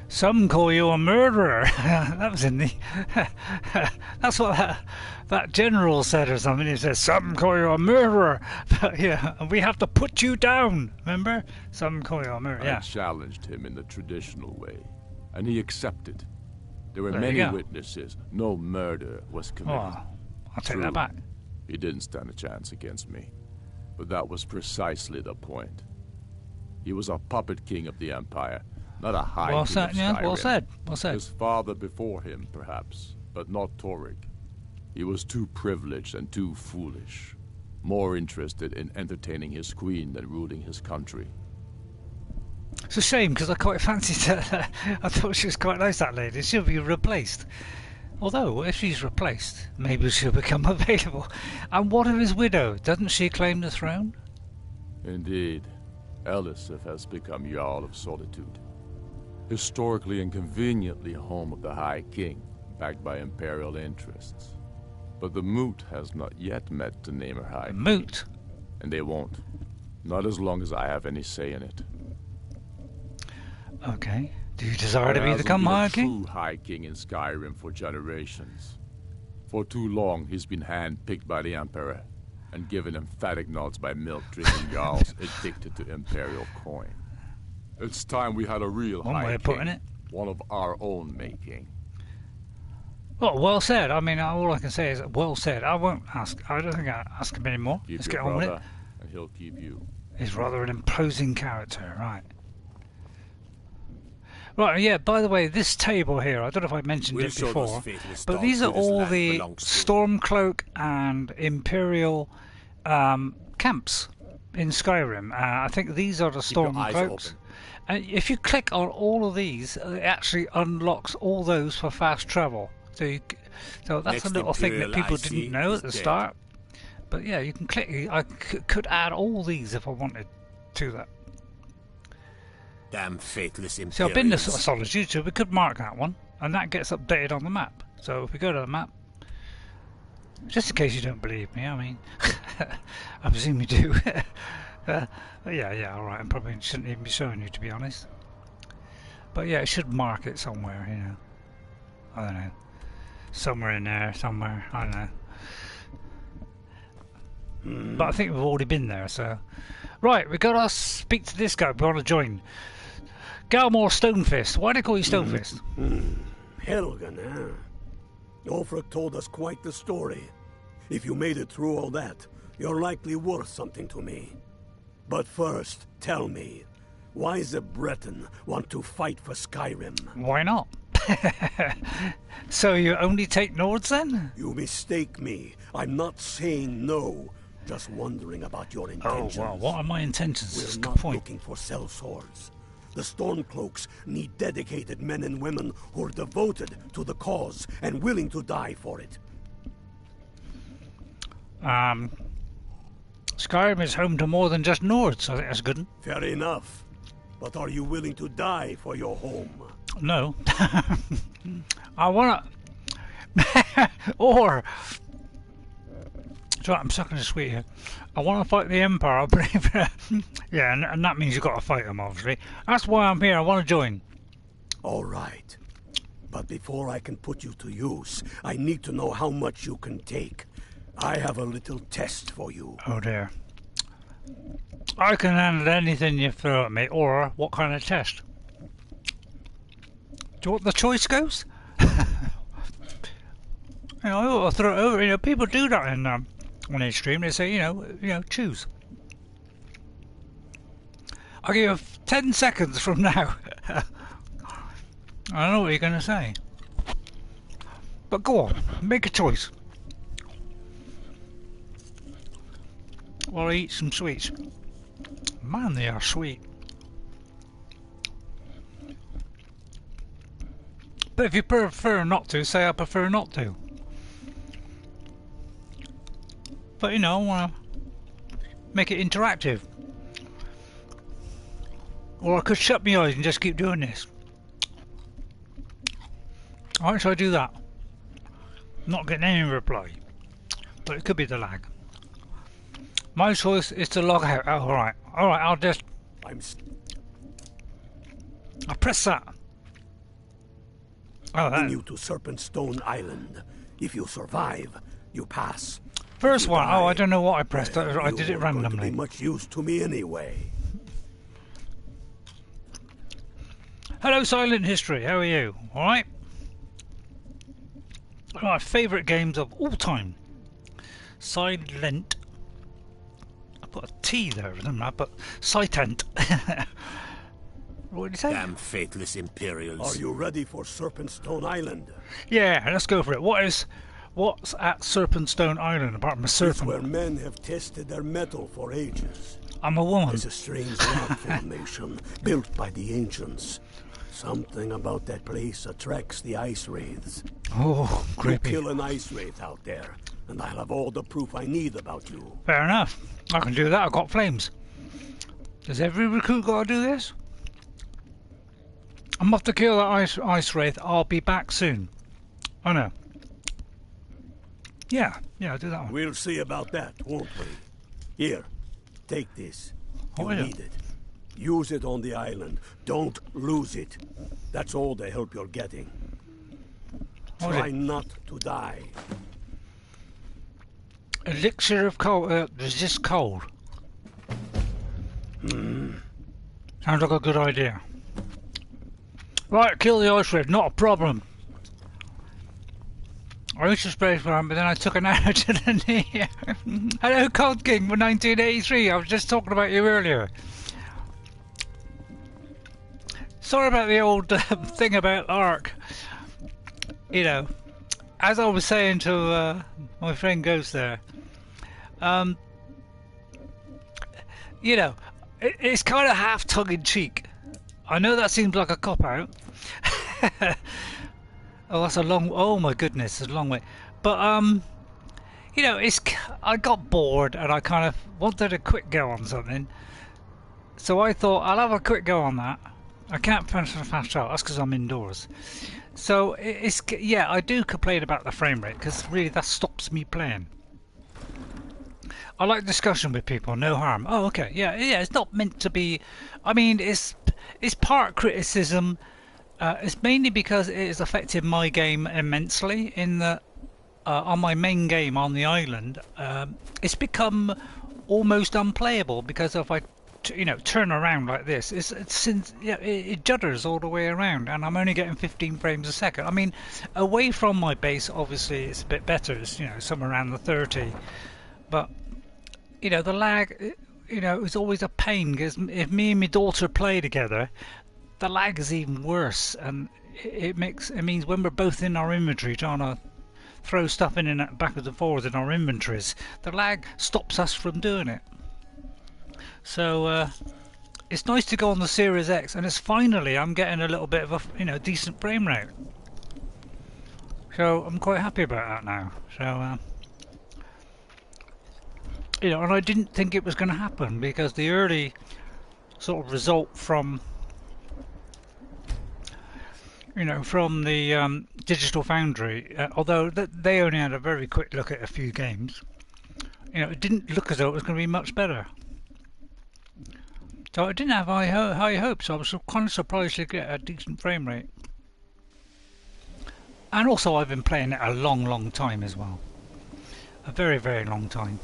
Some call you a murderer. That was in the... That's what that general said or something. He said, some call you a murderer. But, yeah, and we have to put you down. Remember? Some call you a murderer. I Yeah. challenged him in the traditional way, and he accepted. There were There you many go. witnesses. No murder was committed. Oh, I'll take True. that back. He didn't stand a chance against me. But that was precisely the point. He was a puppet king of the Empire, not a high Well king said, of yeah, Skyrim. well said, well said. His father before him, perhaps, but not Torrik. He was too privileged and too foolish, more interested in entertaining his queen than ruling his country. It's a shame because I quite fancied her. I thought she was quite nice, that lady. She'll be replaced. Although, if she's replaced, maybe she'll become available. And what of his widow? Doesn't she claim the throne? Indeed, Elisif has become Jarl of Solitude. Historically and conveniently home of the High King, backed by Imperial interests. But the Moot has not yet met to name her High King. Moot? And they won't. Not as long as I have any say in it. Okay. Do you desire to There become High hasn't been a King? true High King in Skyrim for generations. For too long, he's been hand-picked by the Emperor, and given emphatic nods by milk-drinking Jarls addicted to Imperial coin. It's time we had a real One High way of King, putting it. one of our own making. Well said. I mean, all I can say is well said. I won't ask. I don't think I'll ask him anymore. Keep Let's your get on with it. brother, and he'll keep you. He's rather an imposing character, right? Right, yeah, by the way, this table here, I don't know if I mentioned We'll it show before, those faithless but dogs these are who this all land the belongs to. Stormcloak and Imperial camps in Skyrim. I think these are the Keep your eyes Stormcloaks. open. And if you click on all of these, it actually unlocks all those for fast travel. So that's Next a little thing that Imperial people I see didn't know is at the dead. start. But yeah, you can click. I could add all these if I wanted to that. Damn faithless Imperials. So I've been to Solitude, so we could mark that one, and that gets updated on the map. So if we go to the map, just in case you don't believe me, I mean, I presume you do. Yeah, all right. I probably shouldn't even be showing you, to be honest. But yeah, it should mark it somewhere, you know. I don't know, somewhere in there, somewhere. I don't know. But I think we've already been there, so right. We got to speak to this guy. We want to join. Galmor Stonefist. Why do they call you Stonefist? Helgen, huh? Ulfric told us quite the story. If you made it through all that, you're likely worth something to me. But first, tell me, why the Breton want to fight for Skyrim? Why not? So you only take Nords then? You mistake me. I'm not saying no. Just wondering about your intentions. Oh, well, what are my intentions? That's a We're good not point. looking for sellswords. The Stormcloaks need dedicated men and women who are devoted to the cause and willing to die for it. Skyrim is home to more than just Nords. I think that's good. Fair enough. But are you willing to die for your home? No. I wanna... or... So I'm sucking a sweet here. I want to fight the Empire, but yeah, and that means you've got to fight them, obviously. That's why I'm here. I want to join. All right. But before I can put you to use, I need to know how much you can take. I have a little test for you. Oh dear. I can handle anything you throw at me, or what kind of test? Do you want the choice goes? You know, I ought to throw it over. You know, people do that in on each stream. They say, you know, choose. I'll give you 10 seconds from now. I don't know what you're going to say. But go on, make a choice. While I eat some sweets. Man, they are sweet. But if you prefer not to, say I prefer not to. But you know, I want to make it interactive. Or I could shut my eyes and just keep doing this. Alright, so I do that. Not getting any reply. But it could be the lag. My choice is to log out. Oh, alright. Alright, I'll just... I press that. Oh, that... you to Serpent Stone Island. If you survive, you pass. First one. Oh, I don't know what I pressed. I did it randomly. Going to be much use to me anyway. Hello, Silent History. How are you? All right. One of my favourite games of all time. Silent. I put a T there, didn't I? But Sitent. What did you say? Damn faithless Imperials. Are you ready for Serpent Stone Island? Yeah, let's go for it. What's at Serpent Stone Island apart from a serpent? It's where men have tested their metal for ages. I'm a woman. It's a strange rock formation built by the ancients. Something about that place attracts the ice wraiths. Oh, creepy. You kill an ice wraith out there, and I'll have all the proof I need about you. Fair enough. I can do that. I've got flames. Does every recruit got to do this? I'm off to kill that ice wraith. I'll be back soon. Oh no. Yeah, I'll do that one. We'll see about that, won't we? Here, take this. You need it. Use it on the island. Don't lose it. That's all the help you're getting. Try not to die. Elixir of cold. Resist cold. Sounds like a good idea. Right, kill the ice wraith. Not a problem. I used to spray for him, but then I took an arrow to the knee. Hello, Cold King for 1983. I was just talking about you earlier. Sorry about the old thing about Ark. You know, as I was saying to my friend Ghost there, you know, it's kind of half tongue-in-cheek. I know that seems like a cop-out. Oh, that's a long... Oh, my goodness, it's a long way. But, you know, I got bored and I kind of wanted a quick go on something. So I thought, I'll have a quick go on that. I can't finish a fast travel. That's because I'm indoors. So, yeah, I do complain about the frame rate because really that stops me playing. I like discussion with people, no harm. Oh, okay, yeah, it's not meant to be... I mean, it's part criticism... it's mainly because it has affected my game immensely in that on my main game on the island it's become almost unplayable because if I turn around like this, it judders all the way around, and I'm only getting 15 frames a second. I mean, away from my base, obviously it's a bit better. It's somewhere around the 30, but the lag, is always a pain, because if me and my daughter play together, the lag is even worse, and it means when we're both in our inventory trying to throw stuff in and backwards and forwards in our inventories, the lag stops us from doing it. So it's nice to go on the Series X, and I'm getting a little bit of a decent frame rate. So I'm quite happy about that now. So and I didn't think it was going to happen, because the early sort of result from from the Digital Foundry, although they only had a very quick look at a few games, it didn't look as though it was going to be much better. So I didn't have high hopes. I was kind of surprised to get a decent frame rate. And also I've been playing it a long time as well. A very, very long time.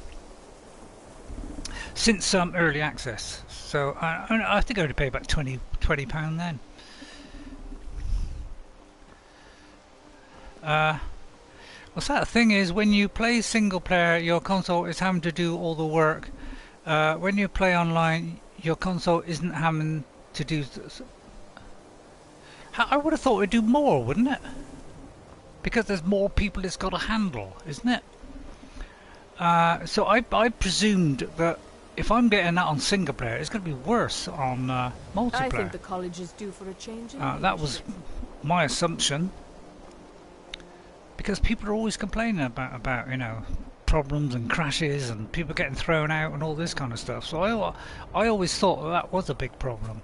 Since early access. So I think I only paid about £20 then. What's that? The thing is, when you play single player, your console is having to do all the work. When you play online, your console isn't having to do... I would have thought it'd do more, wouldn't it? Because there's more people it's got to handle, isn't it? So I presumed that if I'm getting that on single player, it's going to be worse on multiplayer. I think the college is due for a change. That was my assumption. Because people are always complaining about problems and crashes and people getting thrown out and all this kind of stuff. So I always thought that was a big problem,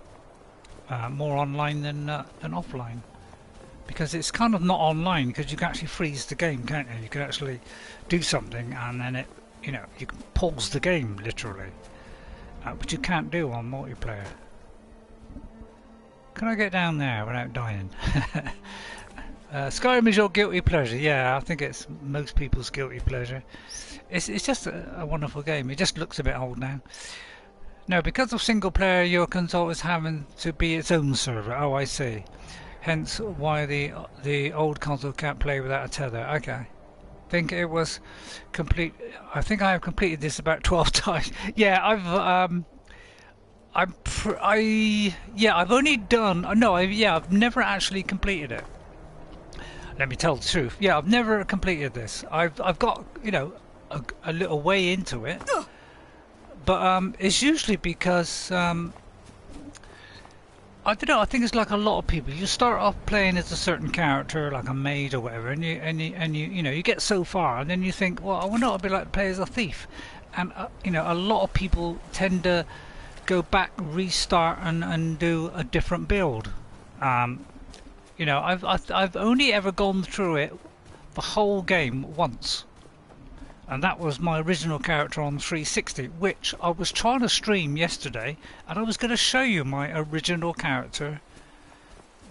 more online than offline, because it's kind of not online, because you can actually freeze the game, can't you? You can actually do something and then it, you can pause the game literally, which you can't do on multiplayer. Can I get down there without dying? Skyrim is your guilty pleasure. Yeah, I think it's most people's guilty pleasure. It's just a wonderful game. It just looks a bit old now. No, because of single player, your console is having to be its own server. Oh, I see. Hence why the old console can't play without a tether. Okay. I think it was complete. I think I have completed this about 12 times. Yeah, I've only done. No, I've never actually completed it. Let me tell the truth. Yeah, I've never completed this. I've got a little way into it, but it's usually because I don't know. I think it's like a lot of people. You start off playing as a certain character, like a maid or whatever, and you get so far, and then you think, well, I wonder what it'd be like to play as a thief, and a lot of people tend to go back, restart, and do a different build. I've only ever gone through it, the whole game, once, and that was my original character on 360, which I was trying to stream yesterday, and I was going to show you my original character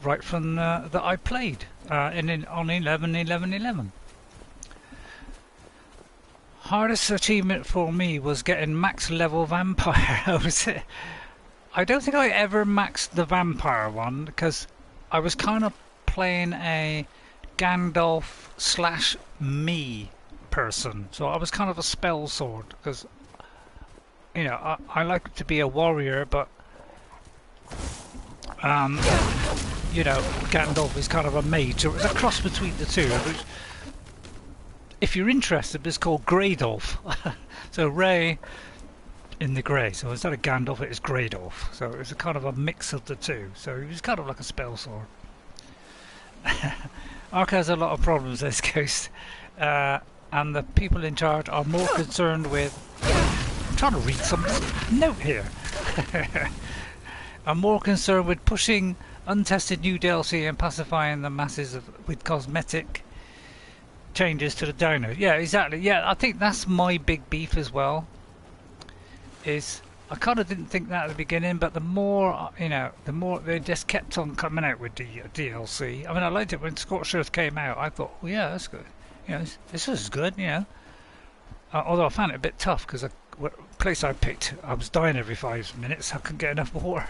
right from that I played on 11.11.11. Hardest achievement for me was getting max level vampire. I don't think I ever maxed the vampire one, because I was kind of playing a Gandalf / me person, so I was kind of a spell sword, because I like to be a warrior, but Gandalf is kind of a mage, so it's a cross between the two. Which, if you're interested, it's called Greydolf. So Ray in the grey, so instead of Gandalf it is Greydolf, so it's a kind of a mix of the two, so he was kind of like a spell sword. Ark has a lot of problems this coast, and the people in charge are more concerned with... I'm trying to read some note here. Are more concerned with pushing untested new DLC and pacifying the masses with cosmetic changes to the download. Yeah, exactly. Yeah, I think that's my big beef as well. Is I kind of didn't think that at the beginning, but the more the more they just kept on coming out with the DLC. I mean, I liked it when Scorched Earth came out. I thought, well, yeah, that's good. This is good. Although I found it a bit tough because place I picked, I was dying every 5 minutes. I couldn't get enough water.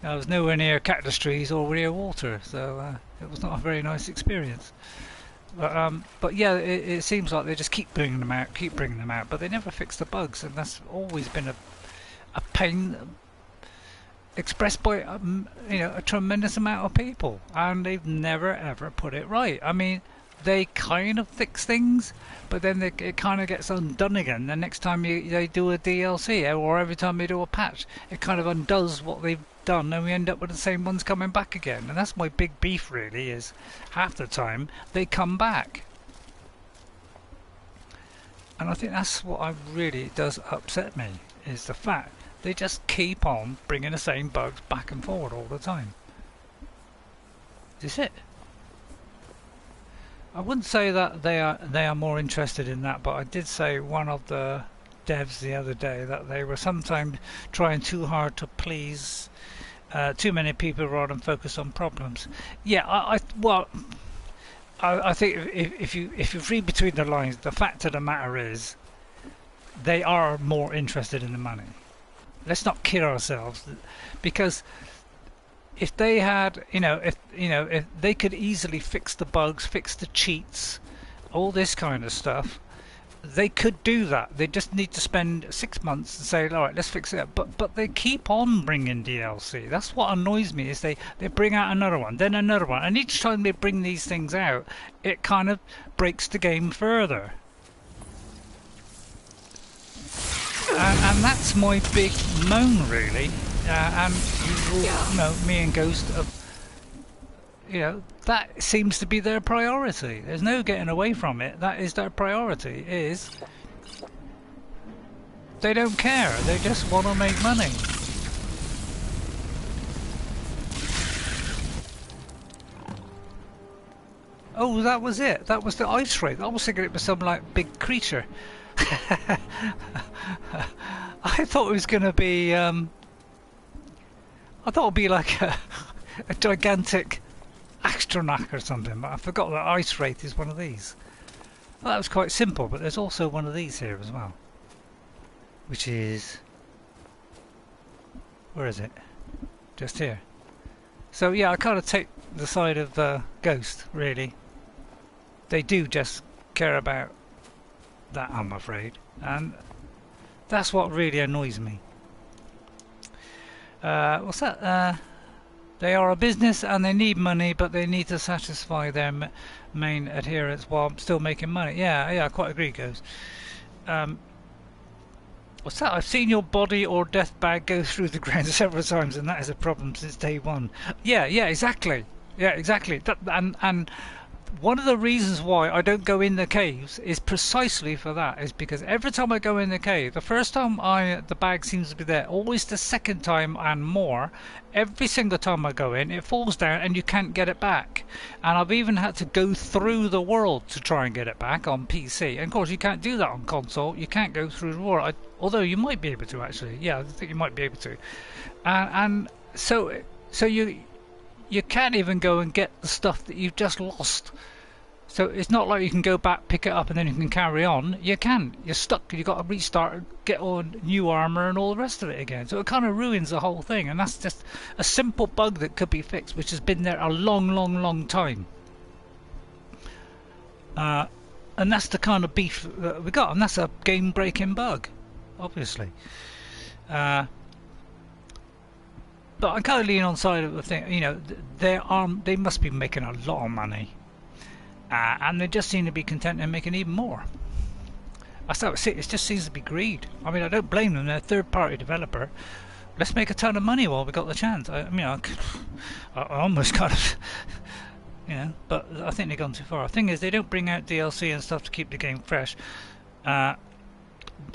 I was nowhere near cactus trees or near water, so it was not a very nice experience. But yeah, it seems like they just keep bringing them out, but they never fix the bugs, and that's always been a pain expressed by a tremendous amount of people, and they've never ever put it right. I mean, they kind of fix things, but then it kind of gets undone again. The next time they do a DLC, or every time they do a patch, it kind of undoes what they've done, and we end up with the same ones coming back again. And that's my big beef, really, is half the time they come back. And I think that's what really does upset me, is the fact they just keep on bringing the same bugs back and forward all the time. Is this it? I wouldn't say that they are more interested in that, but I did say one of the devs the other day that they were sometimes trying too hard to please too many people rather than focus on problems. Yeah, I think if you read between the lines, the fact of the matter is they are more interested in the money. Let's not kid ourselves, because if they had, if they could easily fix the bugs, fix the cheats, all this kind of stuff, they could do that. They just need to spend 6 months and say, all right, let's fix it. But they keep on bringing DLC. That's what annoys me, is they bring out another one, then another one, and each time they bring these things out, it kind of breaks the game further. And that's my big moan, really. And me and Ghost, that seems to be their priority. There's no getting away from it. That is their priority. Is they don't care. They just want to make money. Oh, that was it. That was the ice wraith. I was thinking it was some like big creature. I thought it was going to be. I thought it would be like a gigantic astronaut or something, but I forgot that ice wraith is one of these. Well, that was quite simple, but there's also one of these here as well, which is, where is it? Just here. So yeah, I kind of take the side of Ghost, really. They do just care about that, I'm afraid, and that's what really annoys me. What's that? They are a business and they need money, but they need to satisfy their main adherents while still making money. Yeah, I quite agree, Ghost. What's that? I've seen your body or death bag go through the ground several times, and that is a problem since day one. Yeah, exactly. Yeah, exactly. And one of the reasons why I don't go in the caves is precisely for that, is because every time I go in the cave, the first time the bag seems to be there, always the second time and more, every single time I go in, it falls down and you can't get it back. And I've even had to go through the world to try and get it back on PC. And of course you can't do that on console, you can't go through the world, although you might be able to actually. Yeah, I think you might be able to. And so you can't even go and get the stuff that you've just lost. So it's not like you can go back, pick it up, and then you can carry on. You can't. You're stuck. You've got to restart, get on new armour and all the rest of it again. So it kind of ruins the whole thing. And that's just a simple bug that could be fixed, which has been there a long time. And that's the kind of beef that we got. And that's a game-breaking bug, obviously. But I'm kind of leaning on the side of the thing, they must be making a lot of money. And they just seem to be content in making even more. That's how it just seems to be greed. I mean, I don't blame them. They're a third-party developer. Let's make a ton of money while we got the chance. I almost kind of, but I think they've gone too far. The thing is, they don't bring out DLC and stuff to keep the game fresh. Not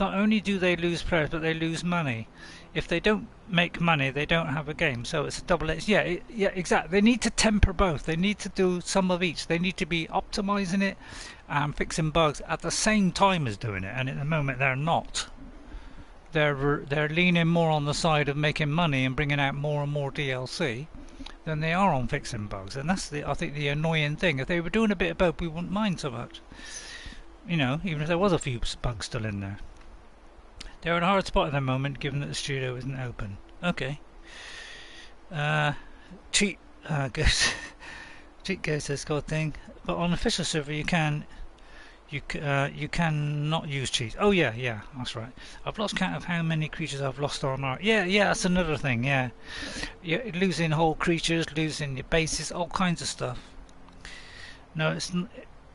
only do they lose players, but they lose money. If they don't make money, they don't have a game. So it's a double-edged. Yeah, exactly. They need to temper both. They need to do some of each. They need to be optimizing it and fixing bugs at the same time as doing it. And at the moment, they're not. They're leaning more on the side of making money and bringing out more and more DLC than they are on fixing bugs. And that's I think the annoying thing. If they were doing a bit of both, we wouldn't mind so much. Even if there was a few bugs still in there. They're in a hard spot at the moment, given that the studio isn't open. Okay. Cheat ghost. Cheat ghost has got a thing, but on official server you can not use cheats. Oh yeah, that's right. I've lost count of how many creatures I've lost on art. Yeah, that's another thing. Yeah, you're losing whole creatures, losing your bases, all kinds of stuff. No,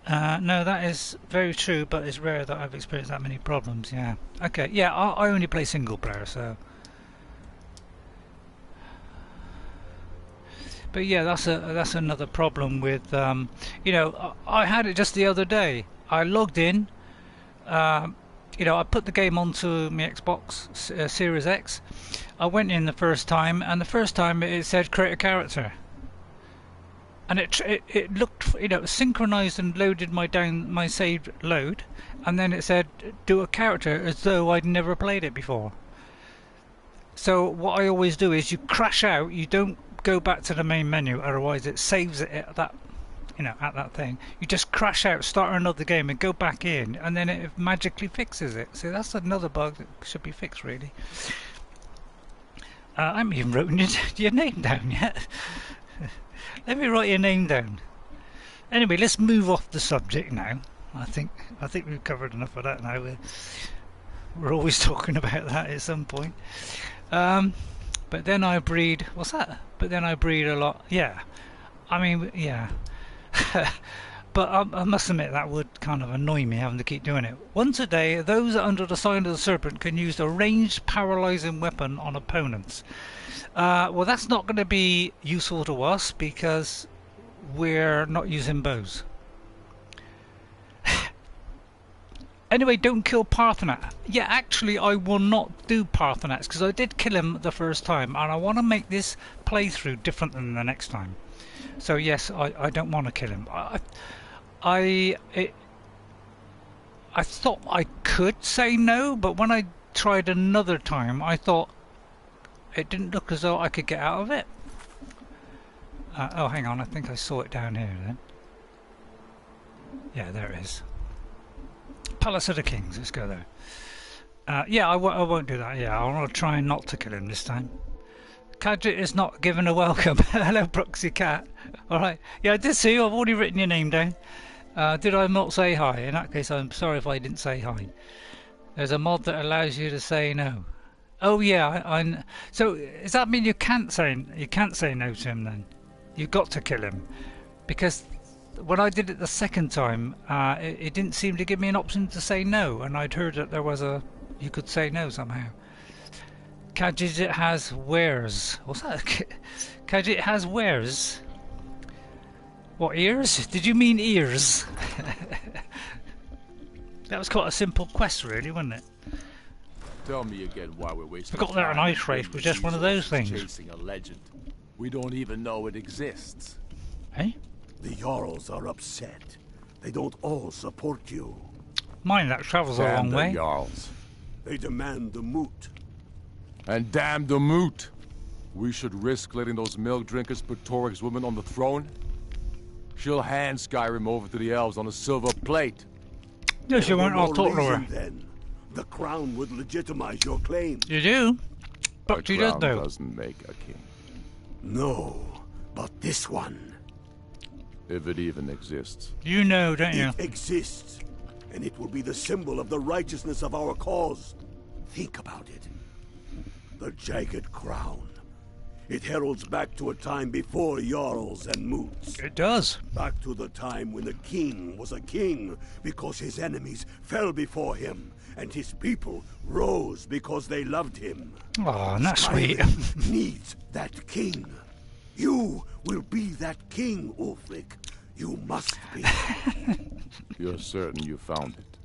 no, that is very true, but it's rare that I've experienced that many problems. Yeah. Okay. Yeah, I only play single player, so. But yeah, that's another problem with you know, I had it just the other day. I logged in, you know, I put the game onto my Xbox Series X. I went in the first time, and the first time it said create a character, and it looked, you know, synchronized and loaded my saved load, and then it said do a character as though I'd never played it before. So what I always do is you crash out, you don't go back to the main menu, otherwise it saves it at that, you know, at that thing. You just crash out, start another game and go back in, and then it magically fixes it. So that's another bug that should be fixed, really. I haven't even written your name down yet. Let me write your name down. Anyway, let's move off the subject now. I think we've covered enough of that now. We're always talking about that at some point. But then I breed. What's that? But then I breed a lot. Yeah. I mean, yeah. But I must admit that would kind of annoy me having to keep doing it. Once a day, those under the sign of the Serpent can use a ranged paralyzing weapon on opponents. Well, that's not going to be useful to us because we're not using bows. Anyway, don't kill Parthenat. Yeah, actually, I will not do Parthenats because I did kill him the first time, and I want to make this playthrough different than the next time. So yes, I don't want to kill him. I thought I could say no, but when I tried another time, I thought it didn't look as though I could get out of it. Oh, hang on, I think I saw it down here then. Yeah, there it is. Palace of the Kings, let's go there. Yeah, I won't do that. Yeah, I want to try not to kill him this time. Kadjit is not given a welcome. Hello, Proxy Cat. Alright. Yeah, I did see you. I've already written your name down. Did I not say hi? In that case, I'm sorry if I didn't say hi. There's a mod that allows you to say no. Oh yeah, so does that mean you can't say no to him then? You've got to kill him, because when I did it the second time, it didn't seem to give me an option to say no, and I'd heard that there was you could say no somehow. Kadjit has wares. What's that? Kadjit has wares. What, ears? Did you mean ears? That was quite a simple quest, really, wasn't it? Tell me again why we're wasting I got that an ice race was just one of those things. Chasing a legend. We don't even know it exists. Hey? The Jarls are upset. They don't all support you. Mind that travels a long way. Jarls. They demand the moot. And damn the moot! We should risk letting those milk drinkers put Torik's woman on the throne? She'll hand Skyrim over to the elves on a silver plate. No, she won't. I'll talk to her. Then the crown would legitimize your claim. You do? But she does know. Doesn't make a king. No, but this one. If it even exists. You know, don't you? It exists, and it will be the symbol of the righteousness of our cause. Think about it. The jagged crown. It heralds back to a time before Jarls and moots. It does. Back to the time when the king was a king because his enemies fell before him, and his people rose because they loved him. Oh, that's sweet. Needs that king. You will be that king, Ulfric. You must be. You're certain you found it?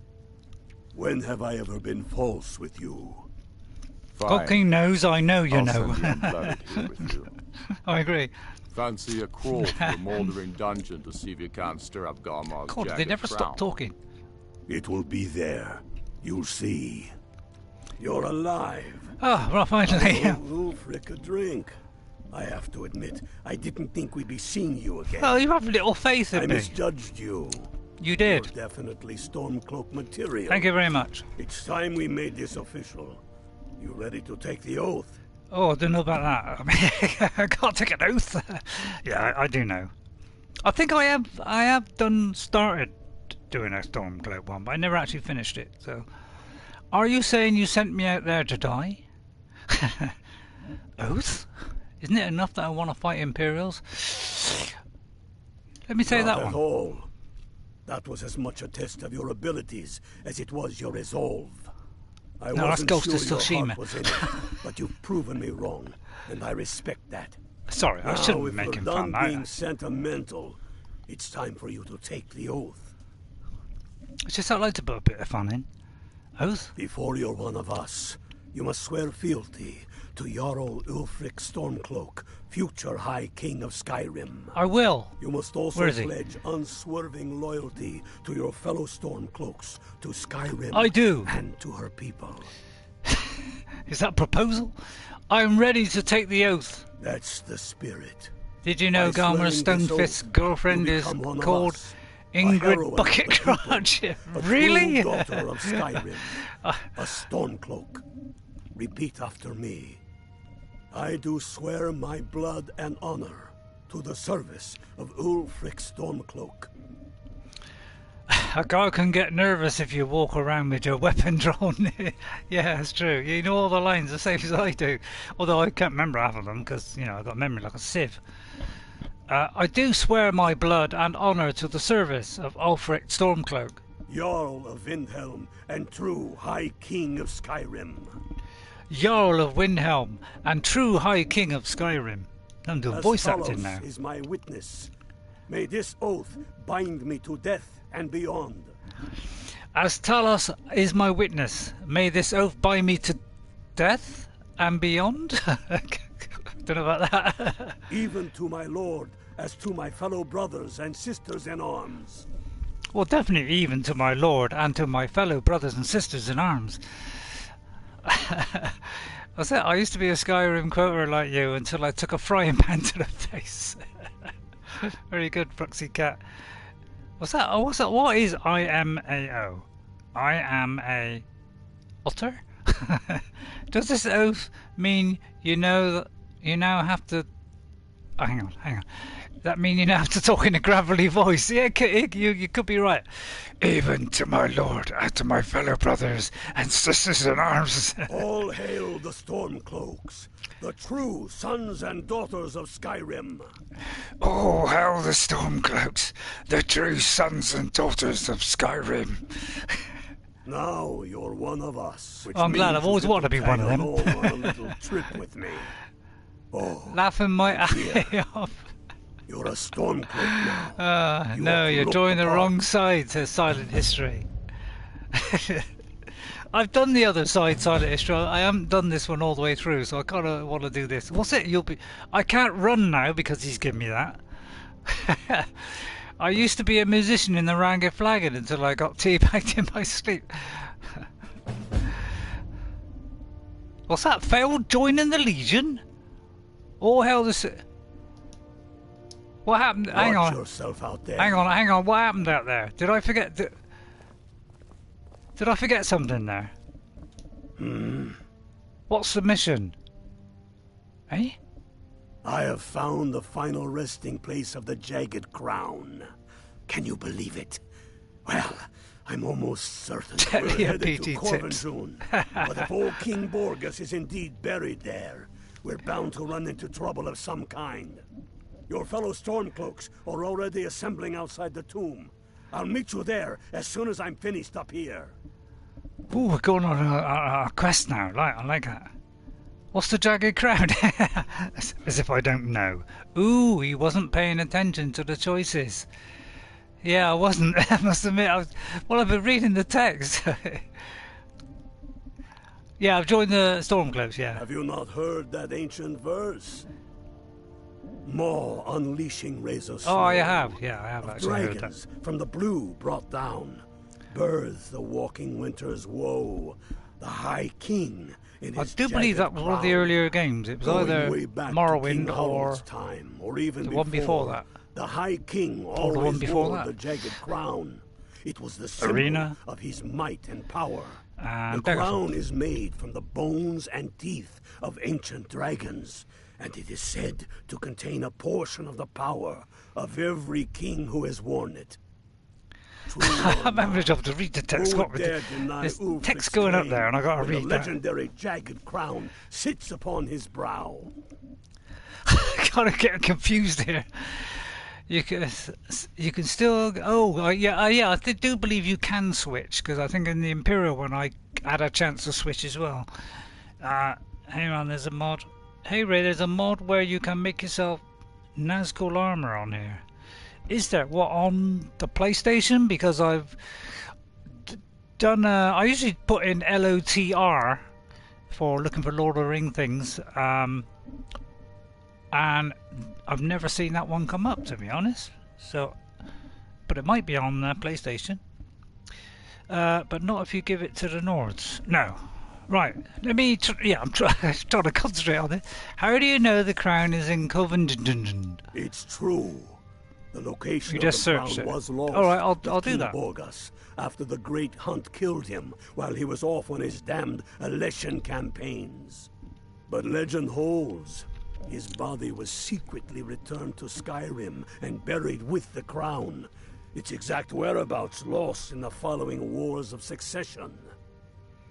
When have I ever been false with you? Fucking knows I know you know. You. I agree. Fancy a crawl through a mouldering dungeon to see if you can't stir up Garmar's God, jagged they never crown. stop talking. It will be there. You'll see. You're alive. Oh, well, finally. Ulfric, a drink. I have to admit, I didn't think we'd be seeing you again. Well, you have little faith in I me. misjudged you. You did. You're definitely Stormcloak material. Thank you very much. It's time we made this official. You ready to take the oath? Oh, I don't know about that. I mean, I can't take an oath. Yeah, I do know. I think I have started doing a Stormcloak one, but I never actually finished it. So, are you saying you sent me out there to die? Oath? Isn't it enough that I want to fight Imperials? Let me say Not that at one. all. That was as much a test of your abilities as it was your resolve. I No, that's wasn't Ghost sure of your Tsushima. heart was in it, but you've proven me wrong, and I respect that. Sorry, I shouldn't be if making you're fun. done being sentimental, it's time for you to take the oath. It's just I like to put a bit of fun in. Oath? Before you're one of us, you must swear fealty to Jarl Ulfric Stormcloak, future High King of Skyrim. I will. You must also Where is he? pledge unswerving loyalty to your fellow Stormcloaks, to Skyrim I do. and to her people. Is that a proposal? I'm ready to take the oath. That's the spirit. Did you know By swearing Garmer this Stonefist's oath, girlfriend you is become one of called us, a Ingrid heroine Bucket of the people, Crunch? a Really? true daughter of Skyrim, a Stormcloak. Repeat after me. I do swear my blood and honor to the service of Ulfric Stormcloak. A guy can get nervous if you walk around with your weapon drawn. Yeah, that's true. You know all the lines the same as I do. Although I can't remember half of them because, you know, I've got memory like a sieve. I do swear my blood and honor to the service of Ulfric Stormcloak. Jarl of Windhelm and true High King of Skyrim. Jarl of Windhelm and true High King of Skyrim. I'm doing voice acting Talos now. is my witness. May this oath bind me to death and beyond. As Talos is my witness, may this oath bind me to death and beyond? Don't know about that. Even to my lord, as to my fellow brothers and sisters in arms. Well, definitely even to my lord and to my fellow brothers and sisters in arms. I used to be a Skyrim quoter like you until I took a frying pan to the face. Very good, Bruxy Cat. What's that? Oh, what's that? What is IMAO? I am a otter? Does this oath mean you know that you now have to... Oh, hang on. That mean you now have to talk in a gravelly voice? Yeah, you could be right. Even to my lord and to my fellow brothers and sisters in arms. All hail the Stormcloaks, the true sons and daughters of Skyrim. Oh, hail the Stormcloaks, the true sons and daughters of Skyrim. Now you're one of us. I'm glad. I've always wanted to be one of them. On a little trip with me. Oh, laughing my eye off. You're a Stormcloak now. No, you're drawing the wrong side, says Silent History. I've done the other side, Silent History. I haven't done this one all the way through, so I kind of want to do this. What's it? I can't run now because he's given me that. I used to be a musician in the Ranga Flagon until I got teabagged in my sleep. What's that? Failed joining the Legion? All hell this... What happened? Hang on. Yourself out there. Hang on. What happened out there? Did I forget? Did I forget something there? What's the mission? Eh? I have found the final resting place of the Jagged Crown. Can you believe it? Well, I'm almost certain we're headed to Corvin. But if old King Borgus is indeed buried there, we're bound to run into trouble of some kind. Your fellow Stormcloaks are already assembling outside the tomb. I'll meet you there as soon as I'm finished up here. Ooh, we're going on a quest now. I like that. What's the Jagged Crown? As if I don't know. Ooh, he wasn't paying attention to the choices. Yeah, I wasn't. I must admit. I've been reading the text. Yeah, I've joined the Stormcloaks, yeah. Have you not heard that ancient verse? More unleashing razor snow. Oh, I have. Yeah, I have actually heard that. Dragons from the blue brought down. Birth the walking winter's woe. The High King in his I do believe that was one of the earlier games. It was either Morrowind or time, or even the one before that. The High King or the one always before wore that. the Jagged Crown. It was the symbol Arena. of his might and power. And the crown is made from the bones and teeth of ancient dragons, and it is said to contain a portion of the power of every king who has worn it. I'm having a job to read the text. There's text going up there, and I got to read that. The legendary jagged crown sits upon his brow. Kind of getting confused here. You can still. Oh, yeah. I do believe you can switch, because I think in the Imperial one I had a chance to switch as well. Hang on, there's a mod. Hey Ray, there's a mod where you can make yourself Nazgul armor on here. Is there what on the PlayStation? Because I've done. I usually put in LOTR for looking for Lord of the Ring things, and I've never seen that one come up, to be honest. So, but it might be on PlayStation. But not if you give it to the Nords. No. Right. Let me. I'm trying to concentrate on it. How do you know the crown is in Covenden? It's true. The location of the crown was lost. All right, I'll do that. Borgas, after the Great Hunt killed him while he was off on his damned Alessian campaigns. But legend holds, his body was secretly returned to Skyrim and buried with the crown. Its exact whereabouts lost in the following Wars of Succession.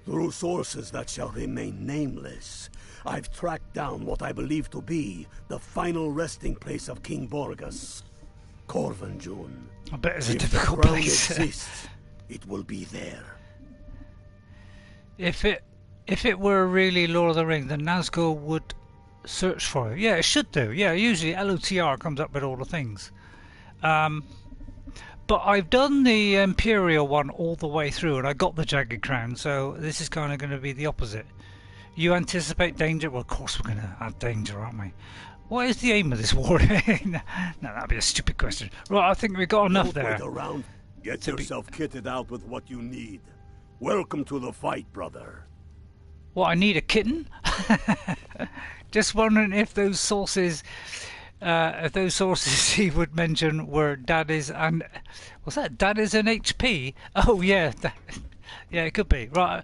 Through sources that shall remain nameless, I've tracked down what I believe to be the final resting place of King Borgas. Corvanjun. I bet it's a difficult place. Exists, it will be there. If it were really Lord of the Rings, then Nazgul would search for it. Yeah, it should do. Yeah, usually LOTR comes up with all the things. But I've done the Imperial one all the way through, and I got the Jagged Crown, so this is kind of going to be the opposite. You anticipate danger? Well, of course we're going to have danger, aren't we? What is the aim of this war? No, that'd be a stupid question. Right, I think we've got enough there. Wait around. Get yourself kitted out with what you need. Welcome to the fight, brother. What, I need a kitten? Just wondering if those sources he would mention were daddies and... What's that? Daddies and HP? Oh, yeah. Yeah, it could be. Right.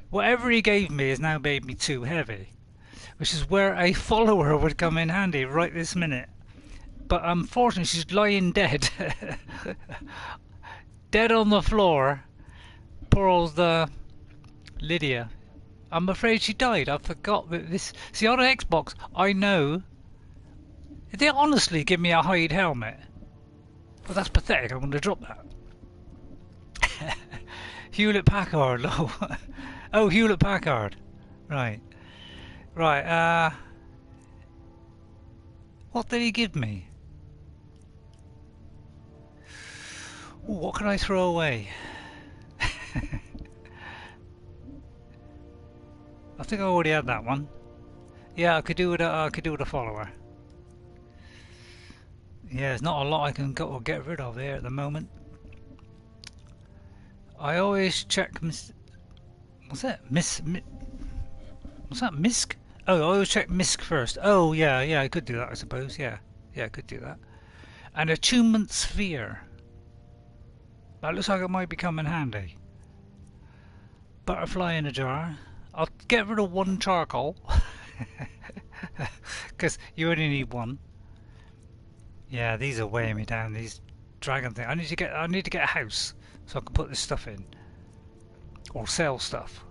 Whatever he gave me has now made me too heavy. Which is where a follower would come in handy right this minute. But unfortunately, she's lying dead. Dead on the floor. Poor old Lydia. I'm afraid she died. I forgot that this... See, on an Xbox, I know... They honestly give me a hide helmet. Well, that's pathetic. I'm going to drop that. Hewlett-Packard. Oh, Hewlett-Packard. Right. Right, what did he give me? Ooh, what can I throw away? I think I already had that one. Yeah, I could do with a follower. Yeah, there's not a lot I can get rid of there at the moment. I always check what's that? What's that? Misk? Oh, I always check Misk first. Oh, yeah, I could do that, I suppose. Yeah, I could do that. An attunement sphere. That looks like it might become in handy. Butterfly in a jar. I'll get rid of one charcoal. Because you only need one. Yeah, these are weighing me down, these dragon things. I need to get a house so I can put this stuff in. Or sell stuff.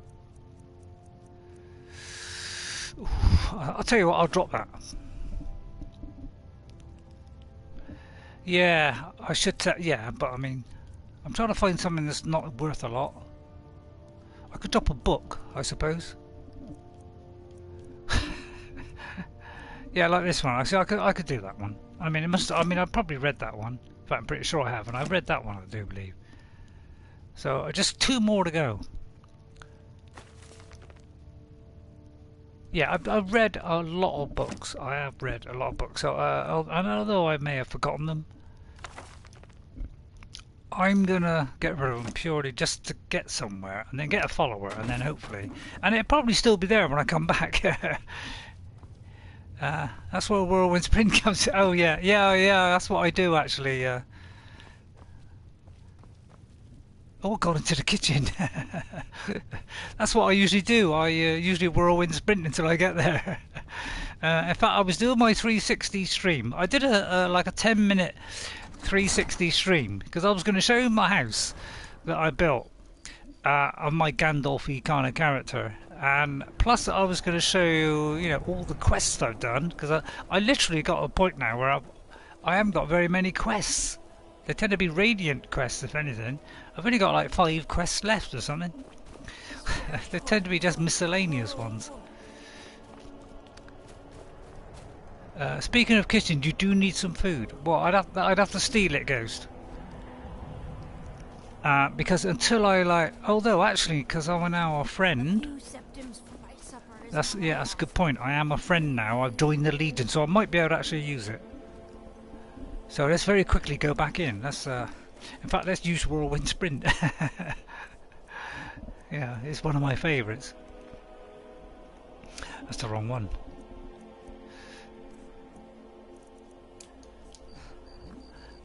Ooh, I'll tell you what, I'll drop that. Yeah, I should yeah, but I mean, I'm trying to find something that's not worth a lot. I could drop a book, I suppose. Yeah, like this one. I could do that one. I mean, I've probably read that one. In fact, I'm pretty sure I have, and I've read that one, I do believe. So, just 2 more to go. Yeah, I've read a lot of books. I have read a lot of books. So, and although I may have forgotten them, I'm gonna get rid of them purely just to get somewhere, and then get a follower, and then hopefully, and it'll probably still be there when I come back. That's where Whirlwind Sprint comes. Oh yeah. That's what I do actually. Oh, got into the kitchen. That's what I usually do. I usually whirlwind sprint until I get there. In fact, I was doing my 360 stream. I did like a 10-minute 360 stream because I was going to show you my house that I built of my Gandalf-y kind of character, and plus I was going to show you, all the quests I've done, because I literally got a point now where I haven't got very many quests. They tend to be radiant quests, if anything. I've only got like 5 quests left or something. They tend to be just miscellaneous ones. Speaking of kitchen, you do need some food. Well, I'd have to steal it, Ghost. Because until although actually, because I'm now a friend. That's a good point. I am a friend now. I've joined the Legion, so I might be able to actually use it. So let's very quickly go back in. In fact, let's use Whirlwind Sprint. Yeah, it's one of my favourites. That's the wrong one.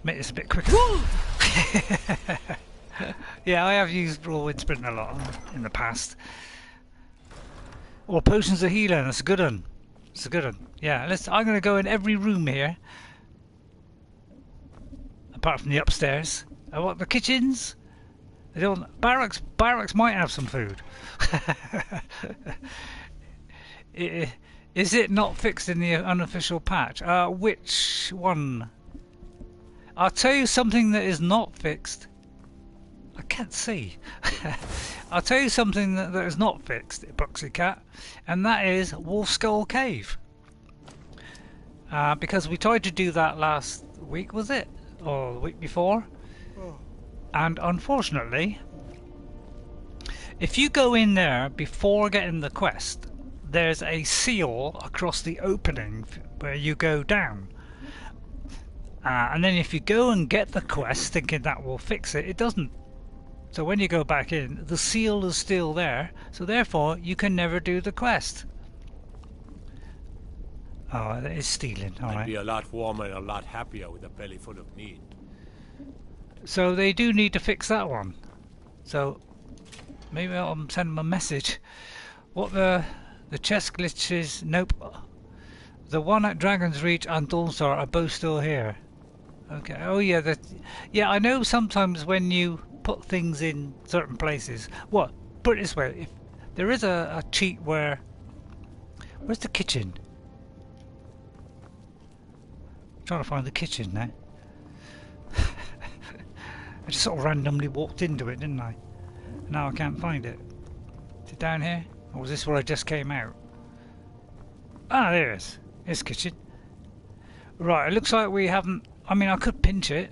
Make this a bit quicker. Yeah, I have used Whirlwind Sprint a lot in the past. Or Potions of Healing, that's a good one. It's a good one. Yeah, I'm going to go in every room here. Apart from the upstairs. I want the kitchens. They don't. Barracks might have some food. Is it not fixed in the unofficial patch? Which one? I'll tell you something that is not fixed. I can't see. I'll tell you something that is not fixed, Bruxy Cat, and that is Wolf Skull Cave. Because we tried to do that last week, was it? Or the week before? And unfortunately, if you go in there before getting the quest, there's a seal across the opening where you go down. And then if you go and get the quest thinking that will fix it, it doesn't. So when you go back in, the seal is still there, so therefore you can never do the quest. Oh, that is stealing, alright. I'd be a lot warmer and a lot happier with a belly full of meat. So they do need to fix that one. So maybe I'll send them a message. What the chest glitches? Nope. The one at Dragon's Reach and Dawnstar are both still here. Okay. Oh yeah, yeah. I know sometimes when you put things in certain places. What? Put it this way: if there is a cheat where's the kitchen? I'm trying to find the kitchen now. I just sort of randomly walked into it, didn't I? Now I can't find it. Is it down here? Or was this where I just came out? Ah, there it is. It's kitchen. Right, it looks like we haven't... I mean, I could pinch it.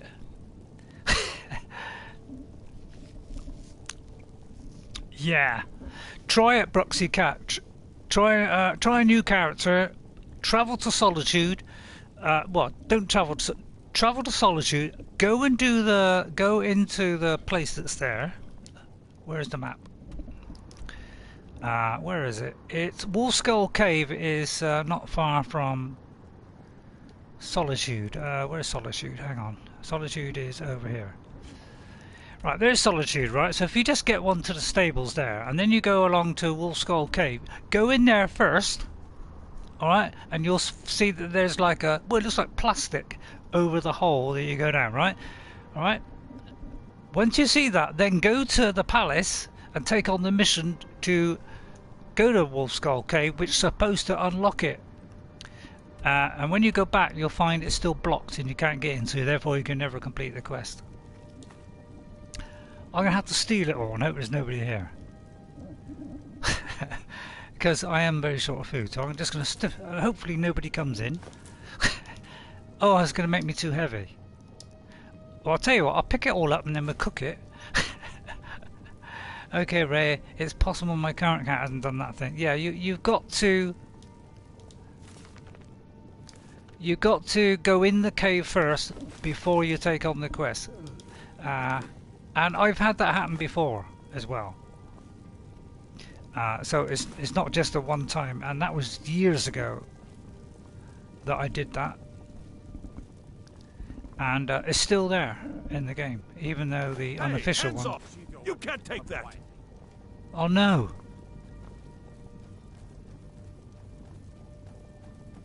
Yeah. Try it, Bruxy Cat. Try a new character. Travel to Solitude. Don't travel to... Travel to Solitude. Go into the place that's there. Where is the map? Where is it? It's Wolf Skull Cave is not far from Solitude. Where's Solitude? Hang on. Solitude is over here. Right, there's Solitude, right? So if you just get one to the stables there, and then you go along to Wolf Skull Cave, go in there first, alright? And you'll see that there's like it looks like plastic over the hole that you go down, right? Alright? Once you see that, then go to the palace and take on the mission to go to Wolf Skull Cave, which is supposed to unlock it. And when you go back, you'll find it's still blocked and you can't get into, therefore you can never complete the quest. I'm going to have to steal it all and hope there's nobody here. Because I am very short of food, so I'm just going to hopefully nobody comes in. Oh, it's going to make me too heavy. Well, I'll tell you what, I'll pick it all up and then we'll cook it. Okay, Ray, it's possible my current cat hasn't done that thing. Yeah, you've got to go in the cave first before you take on the quest. And I've had that happen before as well. So it's not just a one time, and that was years ago that I did that. And it's still there in the game, even though the unofficial one... You can't take that! Oh no.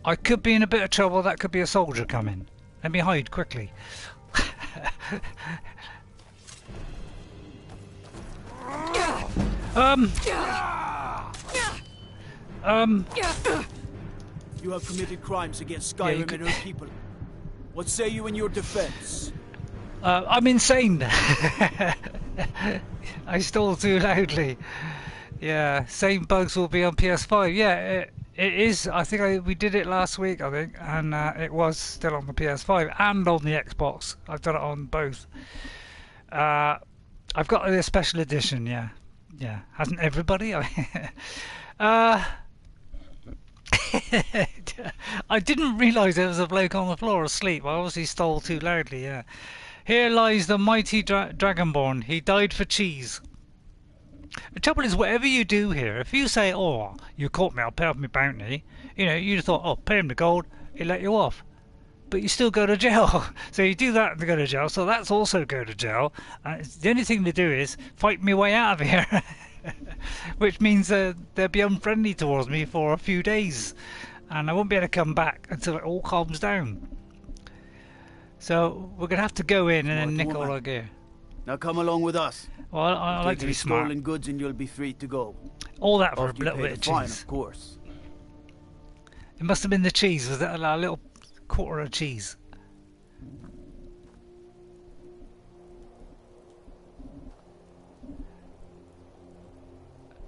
I could be in a bit of trouble. That could be a soldier coming. Let me hide quickly. You have committed crimes against Skyrim and her people. What say you in your defense? I'm insane. I stole too loudly. Yeah, same bugs will be on PS5. Yeah, it is. I think we did it last week, I think, and it was still on the PS5 and on the Xbox. I've done it on both. I've got the special edition, yeah. Yeah, hasn't everybody? I didn't realise there was a bloke on the floor asleep. I obviously stole too loudly, yeah. Here lies the mighty Dragonborn. He died for cheese. The trouble is, whatever you do here, if you say, oh, you caught me, I'll pay off my bounty, you know, you'd have thought, oh, pay him the gold, he'll let you off. But you still go to jail. So you do that and go to jail, so that's also go to jail. The only thing to do is fight my way out of here. Which means they'll be unfriendly towards me for a few days. And I won't be able to come back until it all calms down. So we're going to have to go in and then nick all our gear. Now come along with us. Well, I like to be smart. Stolen goods and you'll be free to go. All that for a little bit of cheese. Fine, of course. It must have been the cheese. Was that a little quarter of cheese?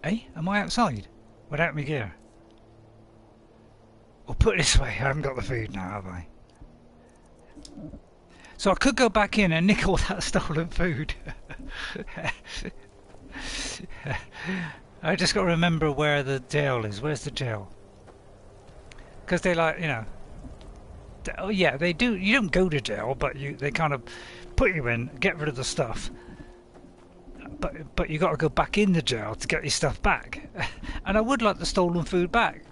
Hey, am I outside? Without my gear? Well, put it this way, I haven't got the food now, have I? So I could go back in and nick all that stolen food. I just got to remember where the jail is. Where's the jail? Because they like, you know... Oh yeah, they do. You don't go to jail, but they kind of put you in, get rid of the stuff. But you got to go back in the jail to get your stuff back. And I would like the stolen food back,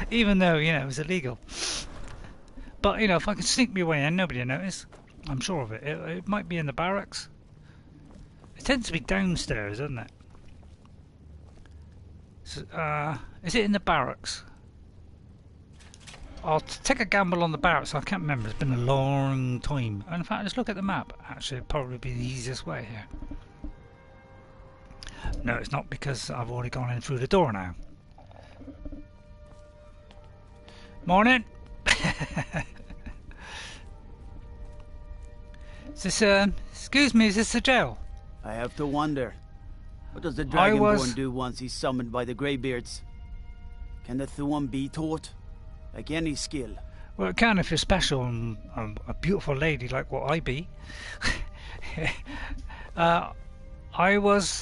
even though, you know, it was illegal. But, you know, if I could sneak my way in, nobody will notice. I'm sure of it. It might be in the barracks. It tends to be downstairs, doesn't it? So, is it in the barracks? I'll take a gamble on the barracks. I can't remember. It's been a long time. In fact, let's look at the map. Actually, it'd probably be the easiest way here. No, it's not, because I've already gone in through the door now. Morning! Is this, excuse me, is this the jail? I have to wonder. What does the Dragonborn do once he's summoned by the Greybeards? Can the Thuum be taught? Like any skill? Well, it can if you're special and a beautiful lady like what I be. I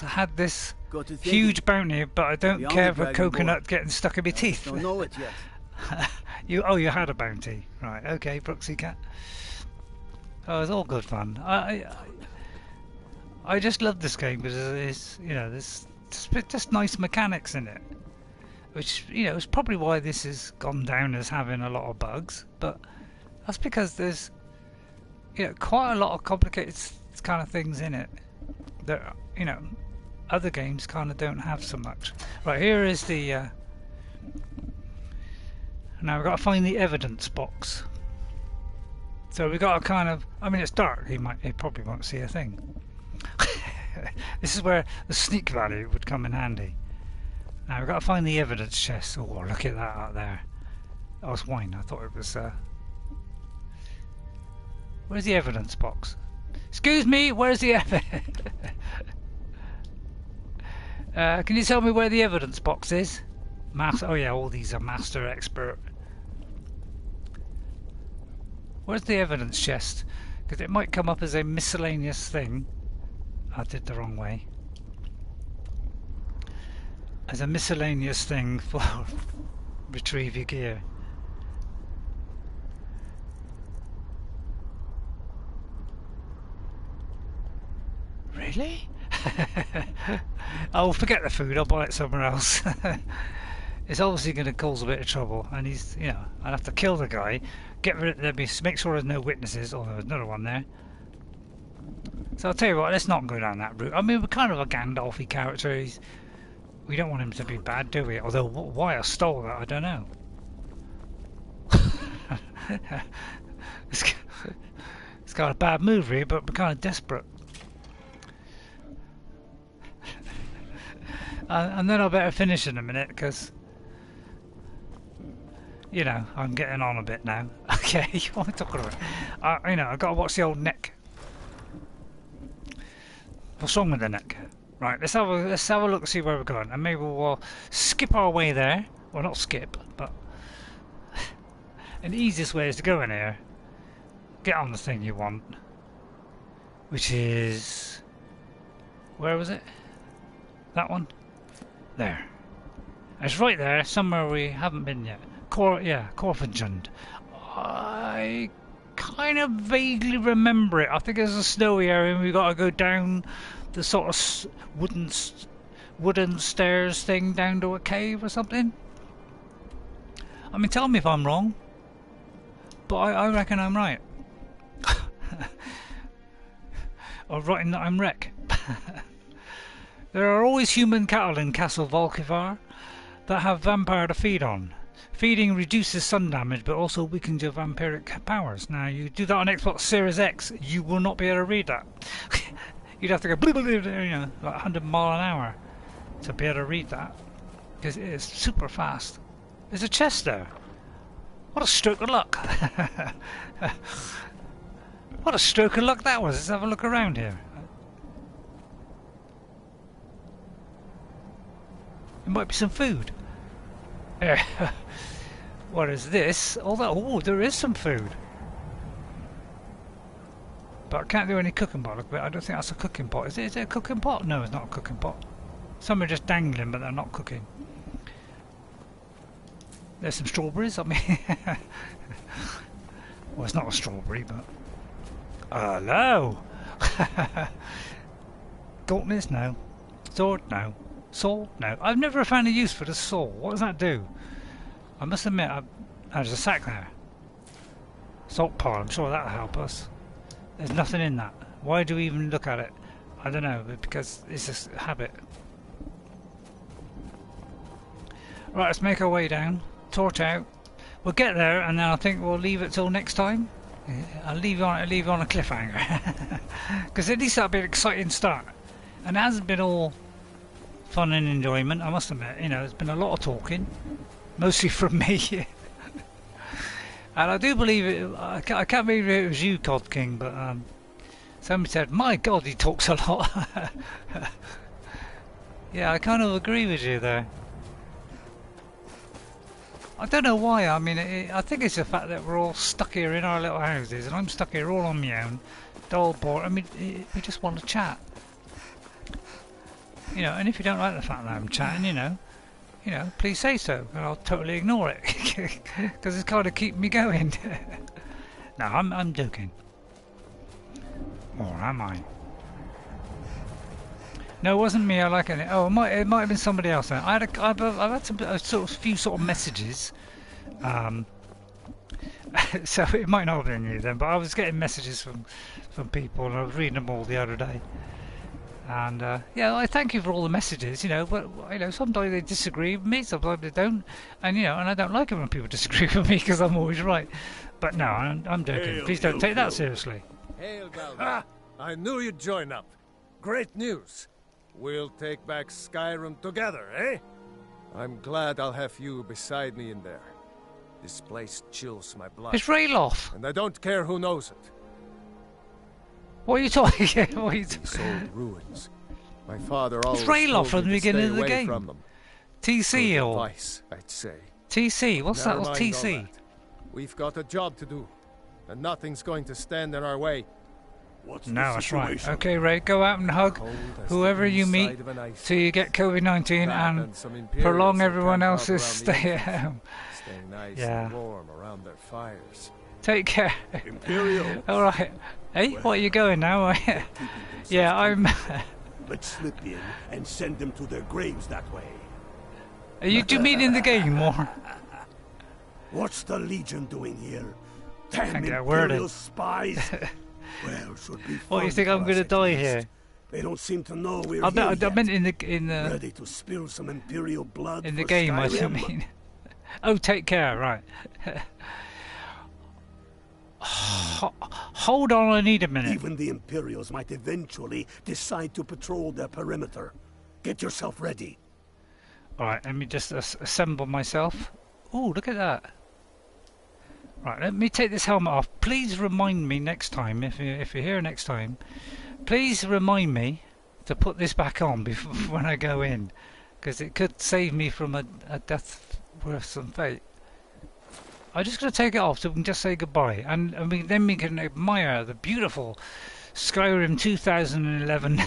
had this huge bounty, but I don't care for coconut getting stuck in my teeth. Don't know it yet. You had a bounty, right? Okay, Brooksy Cat. Oh, it's all good fun. I just love this game because it's, you know, there's just nice mechanics in it, which, you know, is probably why this has gone down as having a lot of bugs. But that's because there's, you know, quite a lot of complicated kind of things in it that, you know, other games kind of don't have so much. Right, here is the. Now we've got to find the evidence box. So we've got to kind of... I mean, it's dark. He probably won't see a thing. This is where the sneak value would come in handy. Now we've got to find the evidence chest. Oh, look at that out there. Oh, it's wine. I thought it was... Where's the evidence box? Excuse me, where's the evidence? Can you tell me where the evidence box is? Oh yeah, all these are master expert. Where's the evidence chest? Because it might come up as a miscellaneous thing. I did the wrong way. As a miscellaneous thing for retrieve your gear. Really? Oh, forget the food, I'll buy it somewhere else. It's obviously going to cause a bit of trouble, and he's, you know, I'd have to kill the guy, get rid of, make sure there's no witnesses. Oh, there's another one there. So I'll tell you what, let's not go down that route. I mean, we're kind of a Gandalf-y character. We don't want him to be bad, do we? Although, why I stole that, I don't know. It's got a bad move, really, but we're kind of desperate. And then I better finish in a minute, because, you know, I'm getting on a bit now. Okay, what am I talking about? You know, I've got to watch the old neck. What's wrong with the neck? Right, let's have a look and see where we're going, and maybe we'll skip our way there. Well, not skip, but an easiest way is to go in here, get on the thing you want, which is, where was it? That one? There. It's right there, somewhere we haven't been yet. Corfingend. I kind of vaguely remember it. I think there's a snowy area and we've got to go down the sort of wooden stairs thing down to a cave or something. I mean, tell me if I'm wrong, but I reckon I'm right. Or writing that I'm wreck. There are always human cattle in Castle Volkivar that have vampire to feed on. Feeding reduces sun damage, but also weakens your vampiric powers. Now, you do that on Xbox Series X, you will not be able to read that. You'd have to go, you know, like 100 miles an hour to be able to read that, because it is super fast. There's a chest there. What a stroke of luck! What a stroke of luck that was. Let's have a look around here. There might be some food. What is this? Oh, there is some food. But I can't do any cooking pot. Look, I don't think that's a cooking pot. Is it a cooking pot? No, it's not a cooking pot. Some are just dangling, but they're not cooking. There's some strawberries. I mean, well, it's not a strawberry, but hello. Gauntlets, no. Sword, no. Sword, no. I've never found a use for the sword. What does that do? I must admit, there's a sack there. Salt pile. I'm sure that'll help us. There's nothing in that. Why do we even look at it? I don't know, because it's just a habit. Right, let's make our way down. Torch out. We'll get there, and then I think we'll leave it till next time. I'll leave you on a cliffhanger, because at least that'll be an exciting start. And it hasn't been all fun and enjoyment, I must admit. You know, there's been a lot of talking, mostly from me. And I do believe it. I can't believe it was you, Cod King, but somebody said, "My God, he talks a lot." Yeah, I kind of agree with you there. I don't know why. I mean, I think it's the fact that we're all stuck here in our little houses, and I'm stuck here all on my own, dull bored. I mean, we just want to chat, you know. And if you don't like the fact that I'm chatting, you know, please say so, and I'll totally ignore it, because it's kind of keeping me going. No, I'm joking. Or am I? No, it wasn't me. I like it. Oh, it might have been somebody else. Then I've had some few sort of messages. So it might not have been you then, but I was getting messages from people, and I was reading them all the other day. And yeah, I thank you for all the messages, you know. But you know, sometimes they disagree with me, sometimes they don't, and you know, and I don't like it when people disagree with me because I'm always right. But no, I'm joking. Please don't take that seriously. Hail, Galva. I knew you'd join up. Great news. We'll take back Skyrim together, eh? I'm glad I'll have you beside me in there. This place chills my blood. It's Ralof. And I don't care who knows it. What are you talking about? These old ruins. My father always it's Ralof from the beginning of the game. From them. TC or advice, I'd say. TC? What's that? What's TC? That. We've got a job to do, and nothing's going to stand in our way. No, that's right. Okay, Ray, go out and hug whoever you meet till you get COVID-19 and prolong everyone else's stay at home. Staying nice and warm around their fires. Take care. All right. Hey, what are you going now? Yeah, I'm. Let's slip in and send them to their graves that way. Do you mean in the game or? What's the Legion doing here? Damn Imperial spies! Well, should be What, you fun think I'm for going to us at die least. here? They don't seem to know we're I here meant yet. in the Ready to spill some Imperial blood in the for game. I Skyrim. mean. Oh, take care. Right. Hold on, I need a minute. Even the Imperials might eventually decide to patrol their perimeter. Get yourself ready. Alright, let me just assemble myself. Oh, look at that. Right, let me take this helmet off. Please remind me next time, if you're here next time, please remind me to put this back on before when I go in, because it could save me from a death worth some fate. I'm just going to take it off so we can just say goodbye, and then we can admire the beautiful Skyrim 2011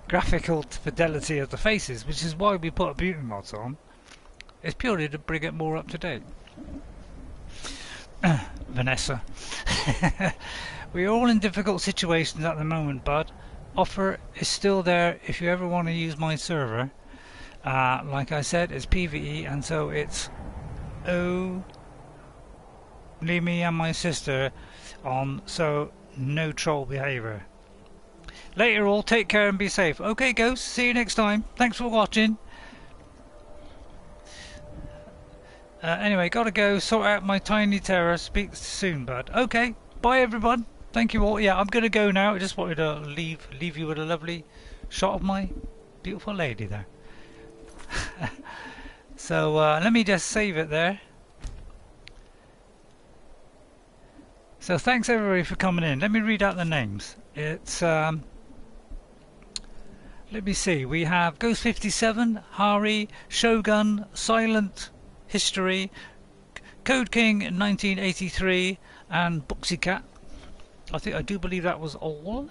graphical fidelity of the faces, which is why we put beauty mods on. It's purely to bring it more up to date. Vanessa. We're all in difficult situations at the moment, bud. Offer is still there if you ever want to use my server. Like I said, it's PvE, and so it's only me and my sister on, so no troll behaviour. Later all, take care and be safe. Okay, Ghost, see you next time. Thanks for watching. Anyway, gotta go sort out my tiny terror. Speak soon, bud. Okay, bye everyone. Thank you all. Yeah, I'm gonna go now. I just wanted to leave you with a lovely shot of my beautiful lady there. So let me just save it there. So thanks everybody for coming in. Let me read out the names. It's let me see. We have Ghost 57, Hari, Shogun, Silent History, Code King 1983, and Booksy Cat. I do believe that was all.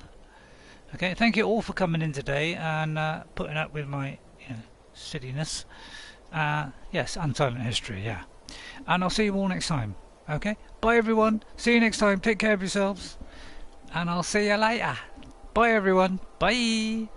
Okay, thank you all for coming in today and putting up with my silliness. Yes, and Silent History, yeah. And I'll see you all next time. Okay, bye everyone. See you next time. Take care of yourselves, and I'll see you later. Bye everyone. Bye.